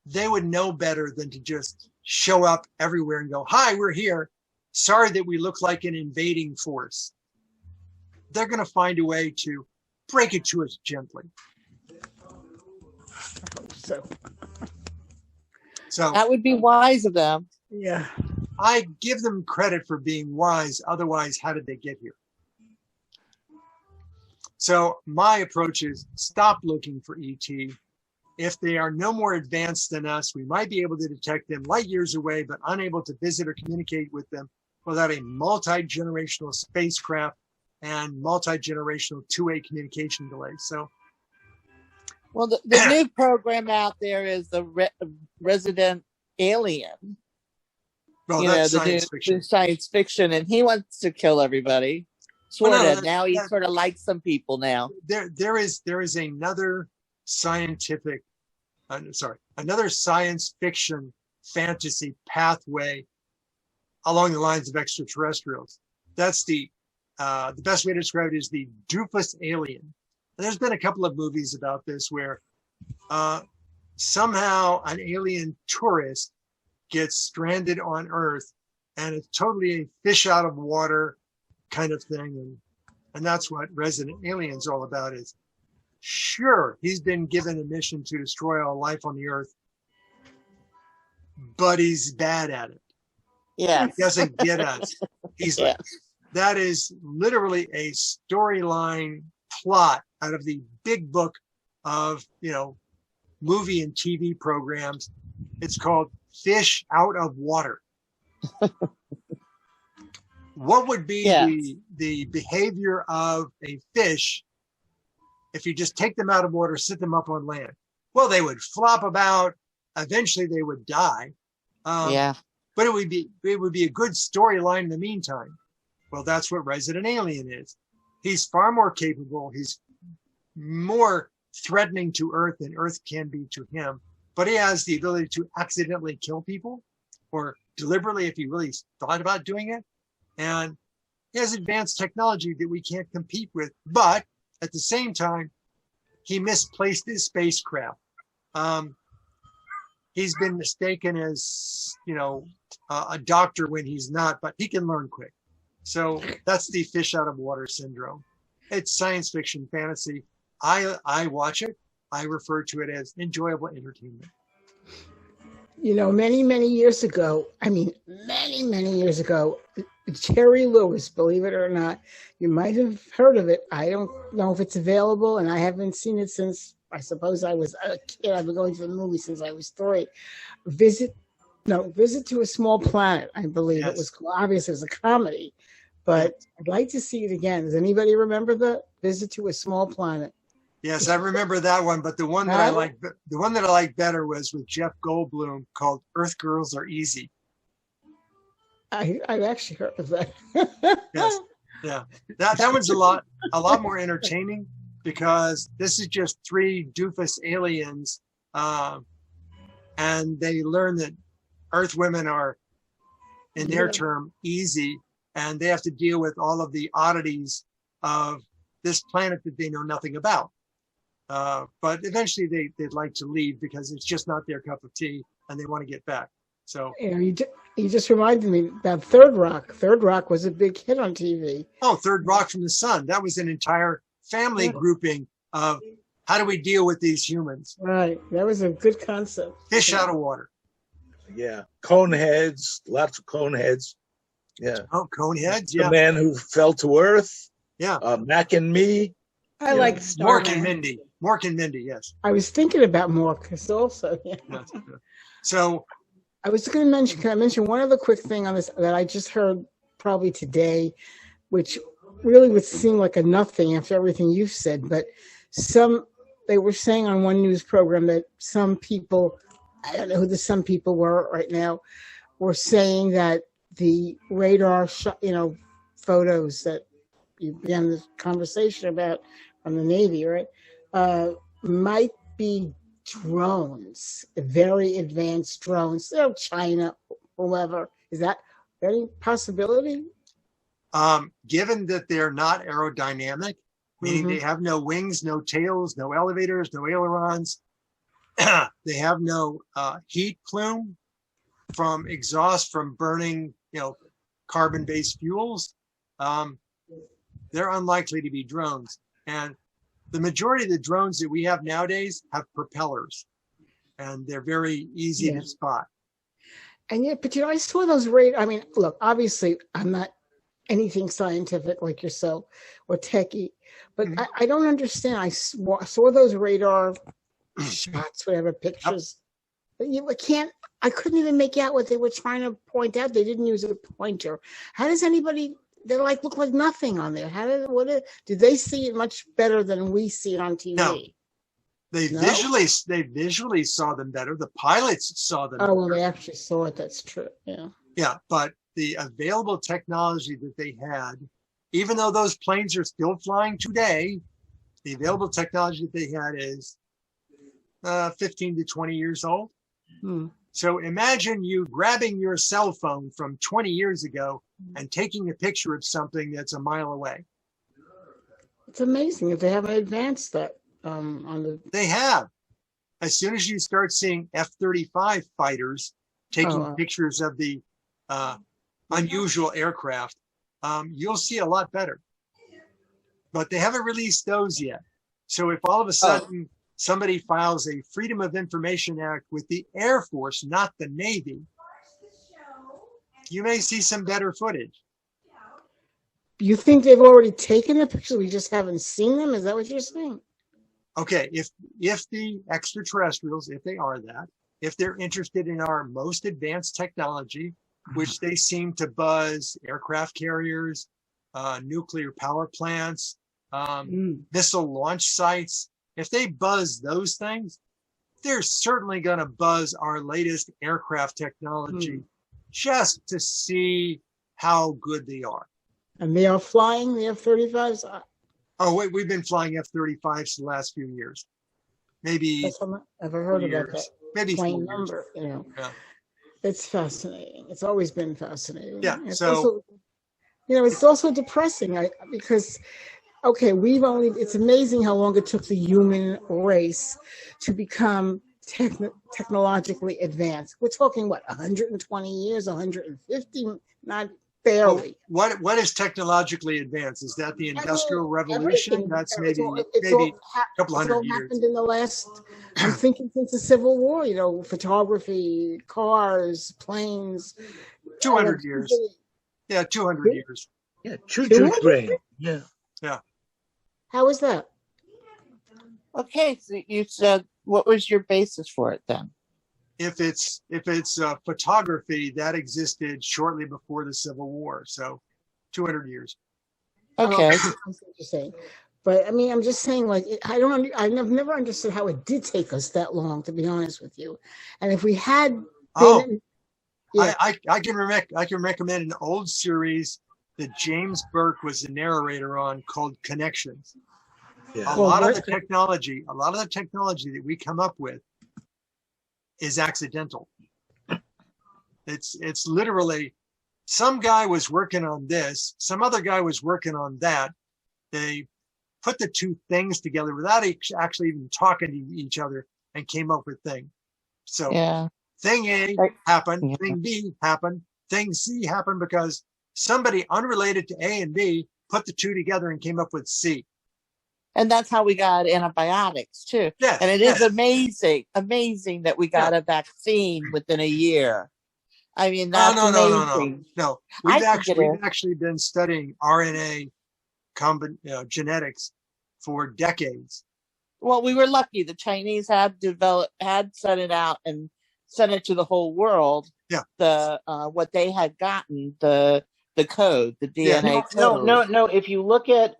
they would know better than to just show up everywhere and go, hi, we're here. Sorry that we look like an invading force. They're going to find a way to break it to us gently. So that would be wise of them. Yeah. I give them credit for being wise. Otherwise, how did they get here? So my approach is stop looking for ET. If they are no more advanced than us, we might be able to detect them light years away, but unable to visit or communicate with them without a multi-generational spacecraft and multi-generational two-way communication delay. So, well, the new program out there is the Resident Alien. Well, that's science fiction. Science fiction, and he wants to kill everybody. Now he sort of likes some people now. There is another another science fiction fantasy pathway along the lines of extraterrestrials. That's the best way to describe it is the doofus alien. And there's been a couple of movies about this where somehow an alien tourist gets stranded on Earth, and it's totally a fish out of water kind of thing. And that's what Resident Alien's all about, is Sure, he's been given a mission to destroy all life on the earth, but he's bad at it. Yeah. He doesn't get us. He's Yeah. that is literally a storyline plot out of the big book of, movie and TV programs. It's called Fish Out of Water. What would be the behavior of a fish if you just take them out of water, sit them up on land? Well, they would flop about. Eventually, they would die. But it would be a good storyline in the meantime. Well, that's what Resident Alien is. He's far more capable. He's more threatening to Earth than Earth can be to him. But he has the ability to accidentally kill people, or deliberately if he really thought about doing it. And he has advanced technology that we can't compete with. But at the same time, he misplaced his spacecraft. He's been mistaken as, a doctor when he's not, but he can learn quick. So that's the fish out of water syndrome. It's science fiction, fantasy. I watch it. I refer to it as enjoyable entertainment. Many, many years ago, many years ago, Jerry Lewis, believe it or not, you might have heard of it. I don't know if it's available, and I haven't seen it since, I suppose I was a kid. I've been going to the movie since I was 3. Visit to a Small Planet, I believe. Yes. It was, obviously it was a comedy, but I'd like to see it again. Does anybody remember the Visit to a Small Planet? Yes, I remember that one, but the one that I liked better was with Jeff Goldblum, called Earth Girls Are Easy. I've actually heard of that. Yes, yeah, that one's a lot more entertaining, because this is just 3 doofus aliens, and they learn that Earth women are, in their term, easy, and they have to deal with all of the oddities of this planet that they know nothing about. But eventually they'd like to leave because it's just not their cup of tea, and they want to get back. So you just reminded me about Third Rock. Third Rock was a big hit on TV. Oh, Third Rock from the Sun. That was an entire family grouping of how do we deal with these humans? Right. That was a good concept. Fish out of water. Yeah. Coneheads, lots of coneheads. Yeah. Oh, Coneheads. Yeah. The Man Who Fell to Earth. Yeah. Mac and Me. I like Mork and Mindy. Mork and Mindy, yes. I was thinking about Mork also. Yeah. So I was going to mention, can I mention one other quick thing on this that I just heard probably today, which really would seem like a nothing after everything you've said, but they were saying on one news program that some people, I don't know who the some people were right now, were saying that the radar, photos that you began this conversation about from the Navy, right, might be drones, very advanced drones, China, whoever. Is that any possibility? Given that they're not aerodynamic, meaning they have no wings, no tails, no elevators, no ailerons, they have no heat plume from exhaust from burning, carbon-based fuels, they're unlikely to be drones. And the majority of the drones that we have nowadays have propellers, and they're very easy to spot. And yet, but I saw those look, obviously I'm not anything scientific like yourself or techie, but I don't understand. I saw those radar shots, whatever pictures. I couldn't even make out what they were trying to point out. They didn't use a pointer. How does anybody? They look like nothing on there. Did they see it much better than we see it on TV? No. They visually saw them better. The pilots saw them. Oh, well, they actually saw it. That's true. Yeah. Yeah, but the available technology that they had, even though those planes are still flying today, the available technology that they had is 15 to 20 years old. So imagine you grabbing your cell phone from 20 years ago and taking a picture of something that's a mile away. It's amazing if they haven't advanced that. They have. As soon as you start seeing F-35 fighters taking pictures of the unusual aircraft, you'll see a lot better. But they haven't released those yet. So if all of a sudden somebody files a Freedom of Information Act with the Air Force, not the Navy, you may see some better footage. You think they've already taken the pictures? We just haven't seen them? Is that what you're saying? Okay, if the extraterrestrials, if they are that, if they're interested in our most advanced technology, which they seem to buzz aircraft carriers, nuclear power plants, missile launch sites, if they buzz those things, they're certainly going to buzz our latest aircraft technology just to see how good they are. And they are flying the F-35s? Oh, wait, we've been flying F-35s for the last few years. Maybe I've ever heard about that. Maybe 4 years. Number, Yeah. It's fascinating. It's always been fascinating. Yeah. It's So, also, it's also depressing because, okay, it's amazing how long it took the human race to become technologically advanced. We're talking, 120 years, 150, not barely. What is technologically advanced? Is that the Industrial Revolution? Everything. That's maybe a couple hundred years. Happened in the last, I'm thinking since the Civil War, photography, cars, planes. 200 years. Yeah, 200 years. Yeah, choo-choo train. Yeah. Yeah. How is that? Okay, so you said, what was your basis for it then? If it's photography, that existed shortly before the Civil War, so 200 years. Okay. I see what you're saying. But I'm just saying, I've never understood how it did take us that long, to be honest with you. And if we had been, I can recommend an old series that James Burke was the narrator on called Connections. Yeah. A lot of the technology that we come up with is accidental. It's literally some guy was working on this, some other guy was working on that. They put the two things together without actually even talking to each other and came up with thing. So thing A happened, thing B happened, thing C happened because somebody unrelated to A and B put the two together and came up with C. And that's how we got antibiotics too. Yes, and it is amazing that we got a vaccine within a year. I mean, that's amazing. No. We've actually been studying RNA genetics for decades. Well, we were lucky. The Chinese had sent it out and sent it to the whole world. Yeah. The what they had gotten, the code, the DNA code. No. If you look at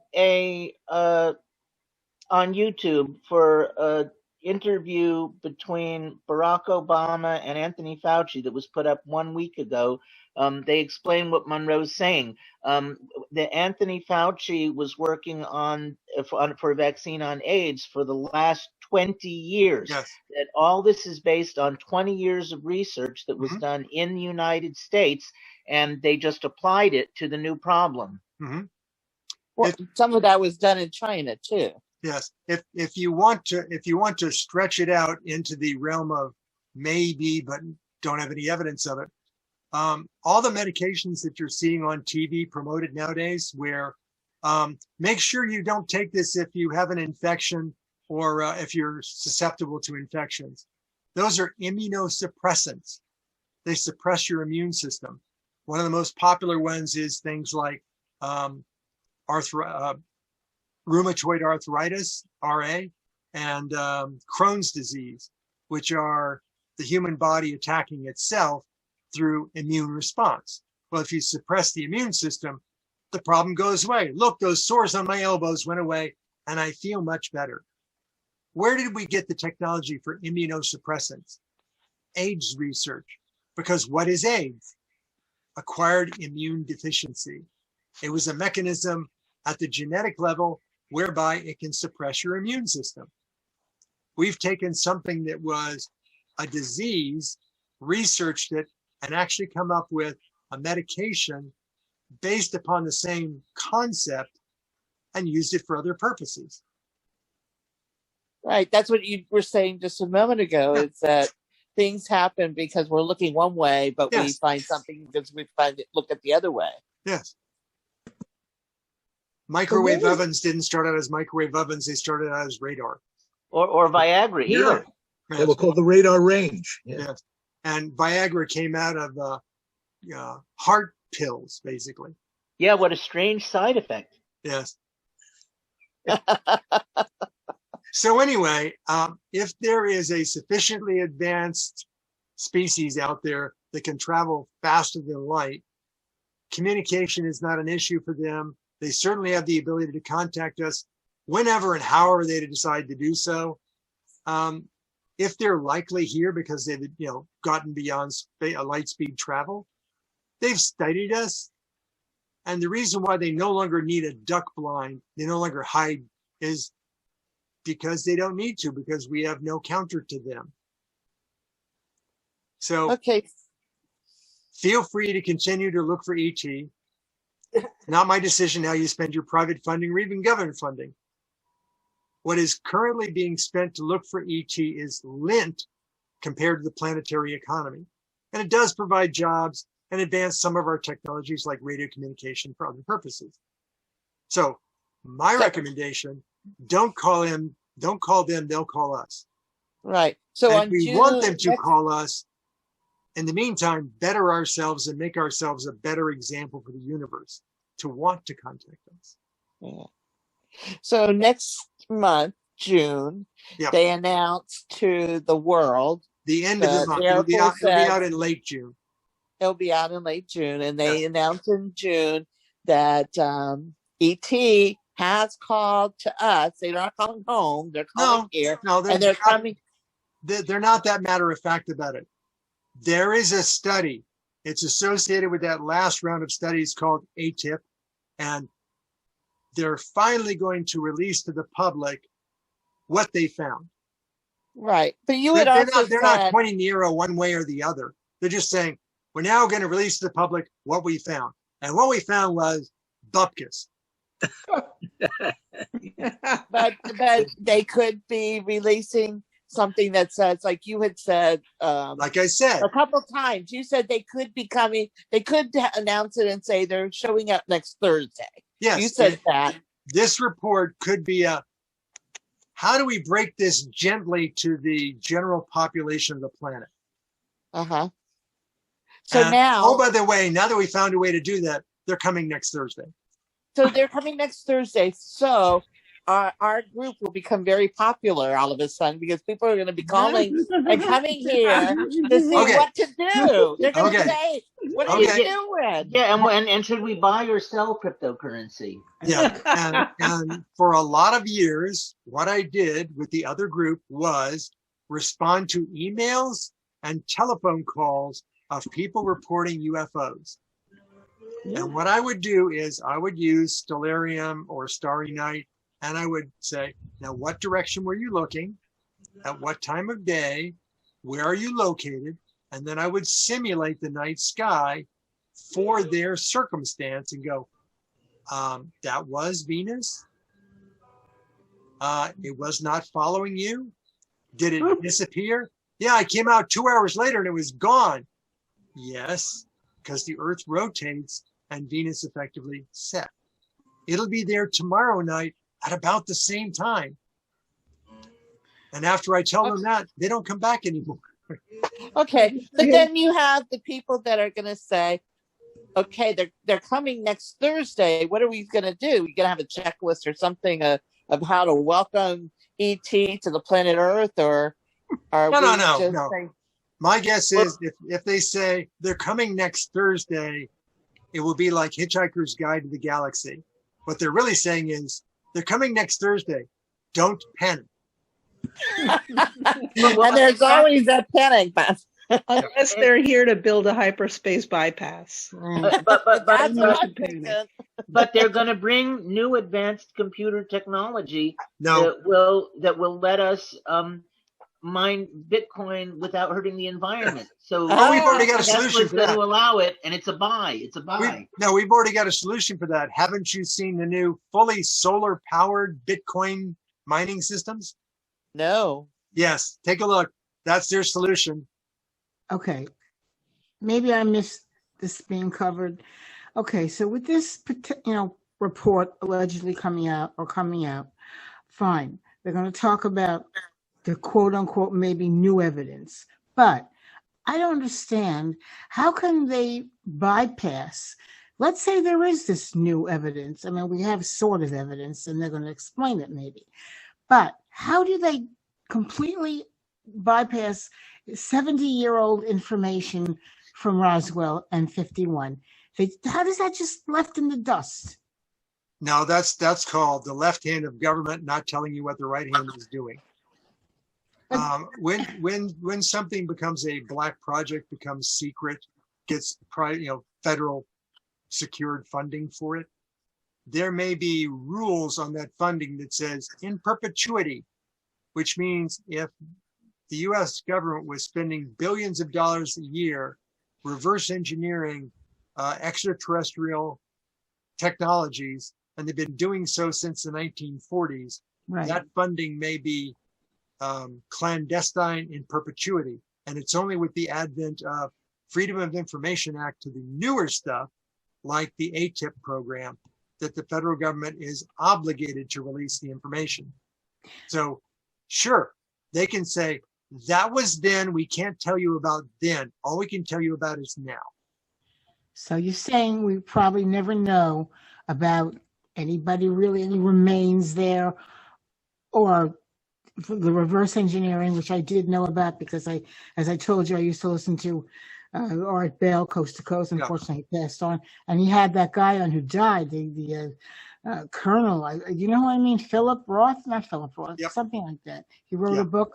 on YouTube for an interview between Barack Obama and Anthony Fauci that was put up 1 week ago, they explain what Monroe's saying. The Anthony Fauci was working for a vaccine on AIDS for the last 20 years. Yes. That all this is based on 20 years of research that was done in the United States, and they just applied it to the new problem. Well, some of that was done in China too. Yes. If you want to stretch it out into the realm of maybe, but don't have any evidence of it, all the medications that you're seeing on TV promoted nowadays, where make sure you don't take this if you have an infection or if you're susceptible to infections. Those are immunosuppressants. They suppress your immune system. One of the most popular ones is things like rheumatoid arthritis, RA, and Crohn's disease, which are the human body attacking itself through immune response. Well, if you suppress the immune system, the problem goes away. Look, those sores on my elbows went away and I feel much better. Where did we get the technology for immunosuppressants? AIDS research. Because what is AIDS? Acquired immune deficiency. It was a mechanism at the genetic level whereby it can suppress your immune system. We've taken something that was a disease, researched it, and actually come up with a medication based upon the same concept and used it for other purposes. Right. That's what you were saying just a moment ago. It's that things happen because we're looking one way, but we find something because we look at the other way. Yes. Microwave ovens didn't start out as microwave ovens. They started out as radar. Or Viagra, either. They were called the radar range. Yeah. Yes. And Viagra came out of heart pills, basically. Yeah, what a strange side effect. Yes. So anyway, if there is a sufficiently advanced species out there that can travel faster than light, communication is not an issue for them. They certainly have the ability to contact us whenever and however they decide to do so. If they're likely here because they've gotten beyond light speed travel, they've studied us. And the reason why they no longer need a duck blind, they no longer hide, is because they don't need to, because we have no counter to them. So Okay. feel free to continue to look for ET. Not my decision how you spend your private funding or even government funding. What is currently being spent to look for ET is lint compared to the planetary economy. And it does provide jobs and advance some of our technologies like radio communication for other purposes. So my recommendation, don't call them, they'll call us. Right. So And on we June, want them to call us. In the meantime, better ourselves and make ourselves a better example for the universe to want to contact us. Yeah. So next month, June, Yep. they announced to the world. The end of the month. Air It'll be Force out in late June. It'll be out in late June, and they announced in June that ET has called to us. They're not calling home; they're calling here, and they're coming. They're not that matter of fact about it. There is a study. It's associated with that last round of studies called AATIP, and they're finally going to release to the public what they found. Right, but you had also they're not pointing the arrow one way or the other. They're just saying, we're now going to release to the public what we found. And what we found was bupkis. but they could be releasing something that says, like you had said, like I said a couple times, you said they could be coming. They could announce it and say they're showing up next Thursday. Yes, you said that. This report could be how do we break this gently to the general population of the planet? Uh-huh. So now, oh, by the way, now that we found a way to do that, they're coming next Thursday. So they're coming next Thursday. So our group will become very popular all of a sudden because people are going to be calling and coming here to see what to do. They're going to say, "What are you doing?" Yeah, and should we buy or sell cryptocurrency? Yeah, and for a lot of years, what I did with the other group was respond to emails and telephone calls of people reporting UFOs. And what I would do is I would use Stellarium or Starry Night, and I would say, now, what direction were you looking? At what time of day? Where are you located? And then I would simulate the night sky for their circumstance and go, that was Venus. It was not following you. Did it disappear? Yeah, I came out 2 hours later and it was gone. Yes, because the Earth rotates and Venus effectively set. It'll be there tomorrow night at about the same time. And after I tell them that, they don't come back anymore. Okay, but then you have the people that are going to say, okay, they're coming next Thursday. What are we going to do? We're going to have a checklist or something of how to welcome ET to the planet Earth, or are no. My guess is if they say they're coming next Thursday, it will be like Hitchhiker's Guide to the Galaxy. What they're really saying is they're coming next Thursday. Don't panic. And there's always a panic, but unless they're here to build a hyperspace bypass. But they're going to bring new advanced computer technology that will let us mine Bitcoin without hurting the environment. So we've already got a solution for that. To allow it, and it's a buy. It's a buy. We've already got a solution for that. Haven't you seen the new fully solar powered Bitcoin mining systems? No. Yes, take a look. That's their solution. Okay. Maybe I missed this being covered. Okay, so with this, report allegedly coming out, fine. They're going to talk about the quote unquote maybe new evidence. But I don't understand, how can they bypass, let's say there is this new evidence. I mean, we have sort of evidence and they're going to explain it maybe. But how do they completely bypass 70-year-old information from Roswell and 51? How does that just left in the dust? No, that's called the left hand of government not telling you what the right hand is doing. When something becomes a black project, becomes secret, gets federal secured funding for it, there may be rules on that funding that says in perpetuity, which means if the U.S. government was spending billions of dollars a year reverse engineering extraterrestrial technologies, and they've been doing so since the 1940s, right, that funding may be clandestine in perpetuity. And it's only with the advent of Freedom of Information Act to the newer stuff, like the AATIP program, that the federal government is obligated to release the information. So sure, they can say, that was then, we can't tell you about then. All we can tell you about is now. So you're saying we probably never know about anybody really, any remains there, or the reverse engineering, which I did know about because as I told you, I used to listen to Art Bell, Coast to Coast. Unfortunately, he passed on, and he had that guy on who died, the Colonel. You know who I mean? Philip Roth, not Philip Roth, something like that. He wrote a book.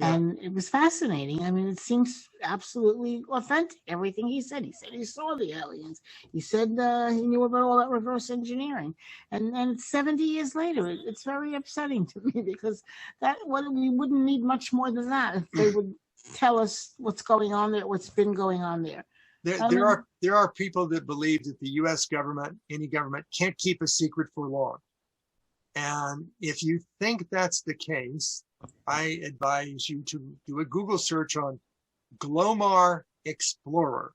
And it was fascinating. I mean, it seems absolutely authentic. Everything he said he saw the aliens. He said he knew about all that reverse engineering. And 70 years later, it's very upsetting to me because we wouldn't need much more than that if they would tell us what's going on there, what's been going on there. There are people that believe that the U.S. government, any government, can't keep a secret for long. And if you think that's the case, I advise you to do a Google search on Glomar Explorer.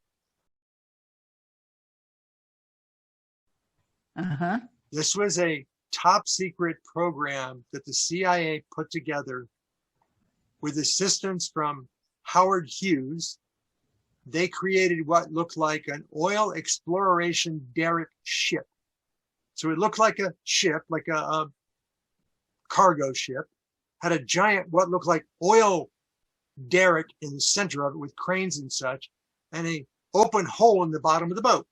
This was a top secret program that the CIA put together with assistance from Howard Hughes. They created what looked like an oil exploration derrick ship. So it looked like a ship, like a cargo ship, had a giant, what looked like oil derrick in the center of it with cranes and such, and an open hole in the bottom of the boat,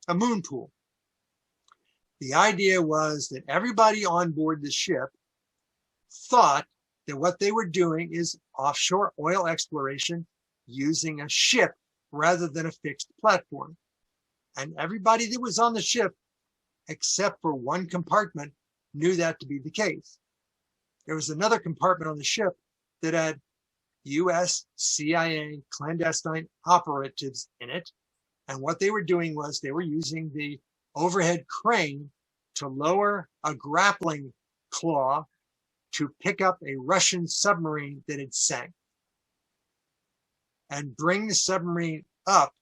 a moon pool. The idea was that everybody on board the ship thought that what they were doing is offshore oil exploration using a ship rather than a fixed platform. And everybody that was on the ship, except for one compartment, knew that to be the case. There was another compartment on the ship that had US, CIA, clandestine operatives in it. And what they were doing was they were using the overhead crane to lower a grappling claw to pick up a Russian submarine that had sank and bring the submarine up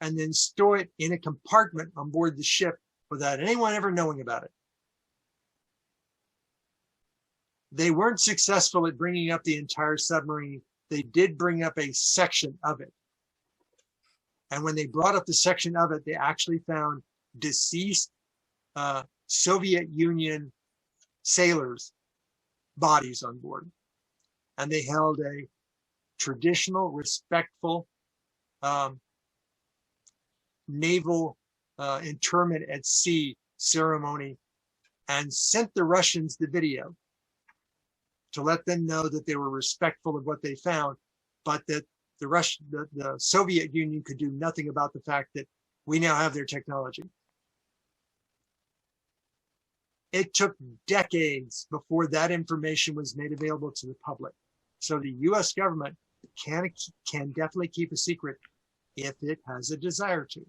and then store it in a compartment on board the ship without anyone ever knowing about it. They weren't successful at bringing up the entire submarine. They did bring up a section of it. And when they brought up the section of it, they actually found deceased Soviet Union sailors' bodies on board. And they held a traditional, respectful naval interment at sea ceremony and sent the Russians the video to let them know that they were respectful of what they found, but that the Soviet Union could do nothing about the fact that we now have their technology. It took decades before that information was made available to the public. So the US government can definitely keep a secret if it has a desire to.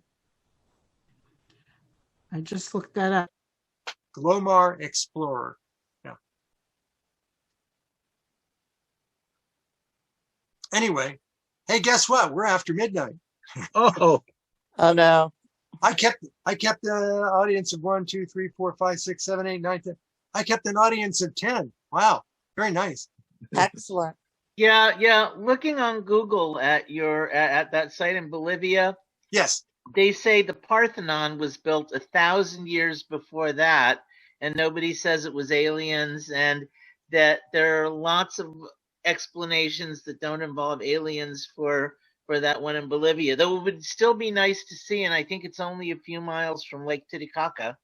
I just looked that up. Glomar Explorer. Yeah. Anyway, hey, guess what? We're after midnight. Oh no. I kept the audience of 1, 2, 3, 4, 5, 6, 7, 8, 9, 10. I kept an audience of 10. Wow, very nice. Excellent. Yeah. Looking on Google at at that site in Bolivia, Yes. they say the Parthenon was built 1,000 years before that, and nobody says it was aliens, and that there are lots of explanations that don't involve aliens for that one in Bolivia. Though it would still be nice to see, and I think it's only a few miles from Lake Titicaca.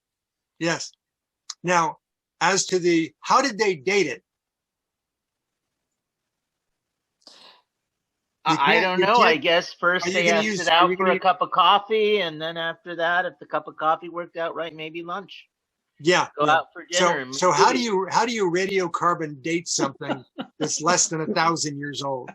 Yes. Now, as to how did they date it? I don't know. I guess first they asked it out for a cup of coffee, and then after that, if the cup of coffee worked out right, maybe lunch. Yeah. Go out for dinner. So how do you radiocarbon date something that's less than 1,000 years old?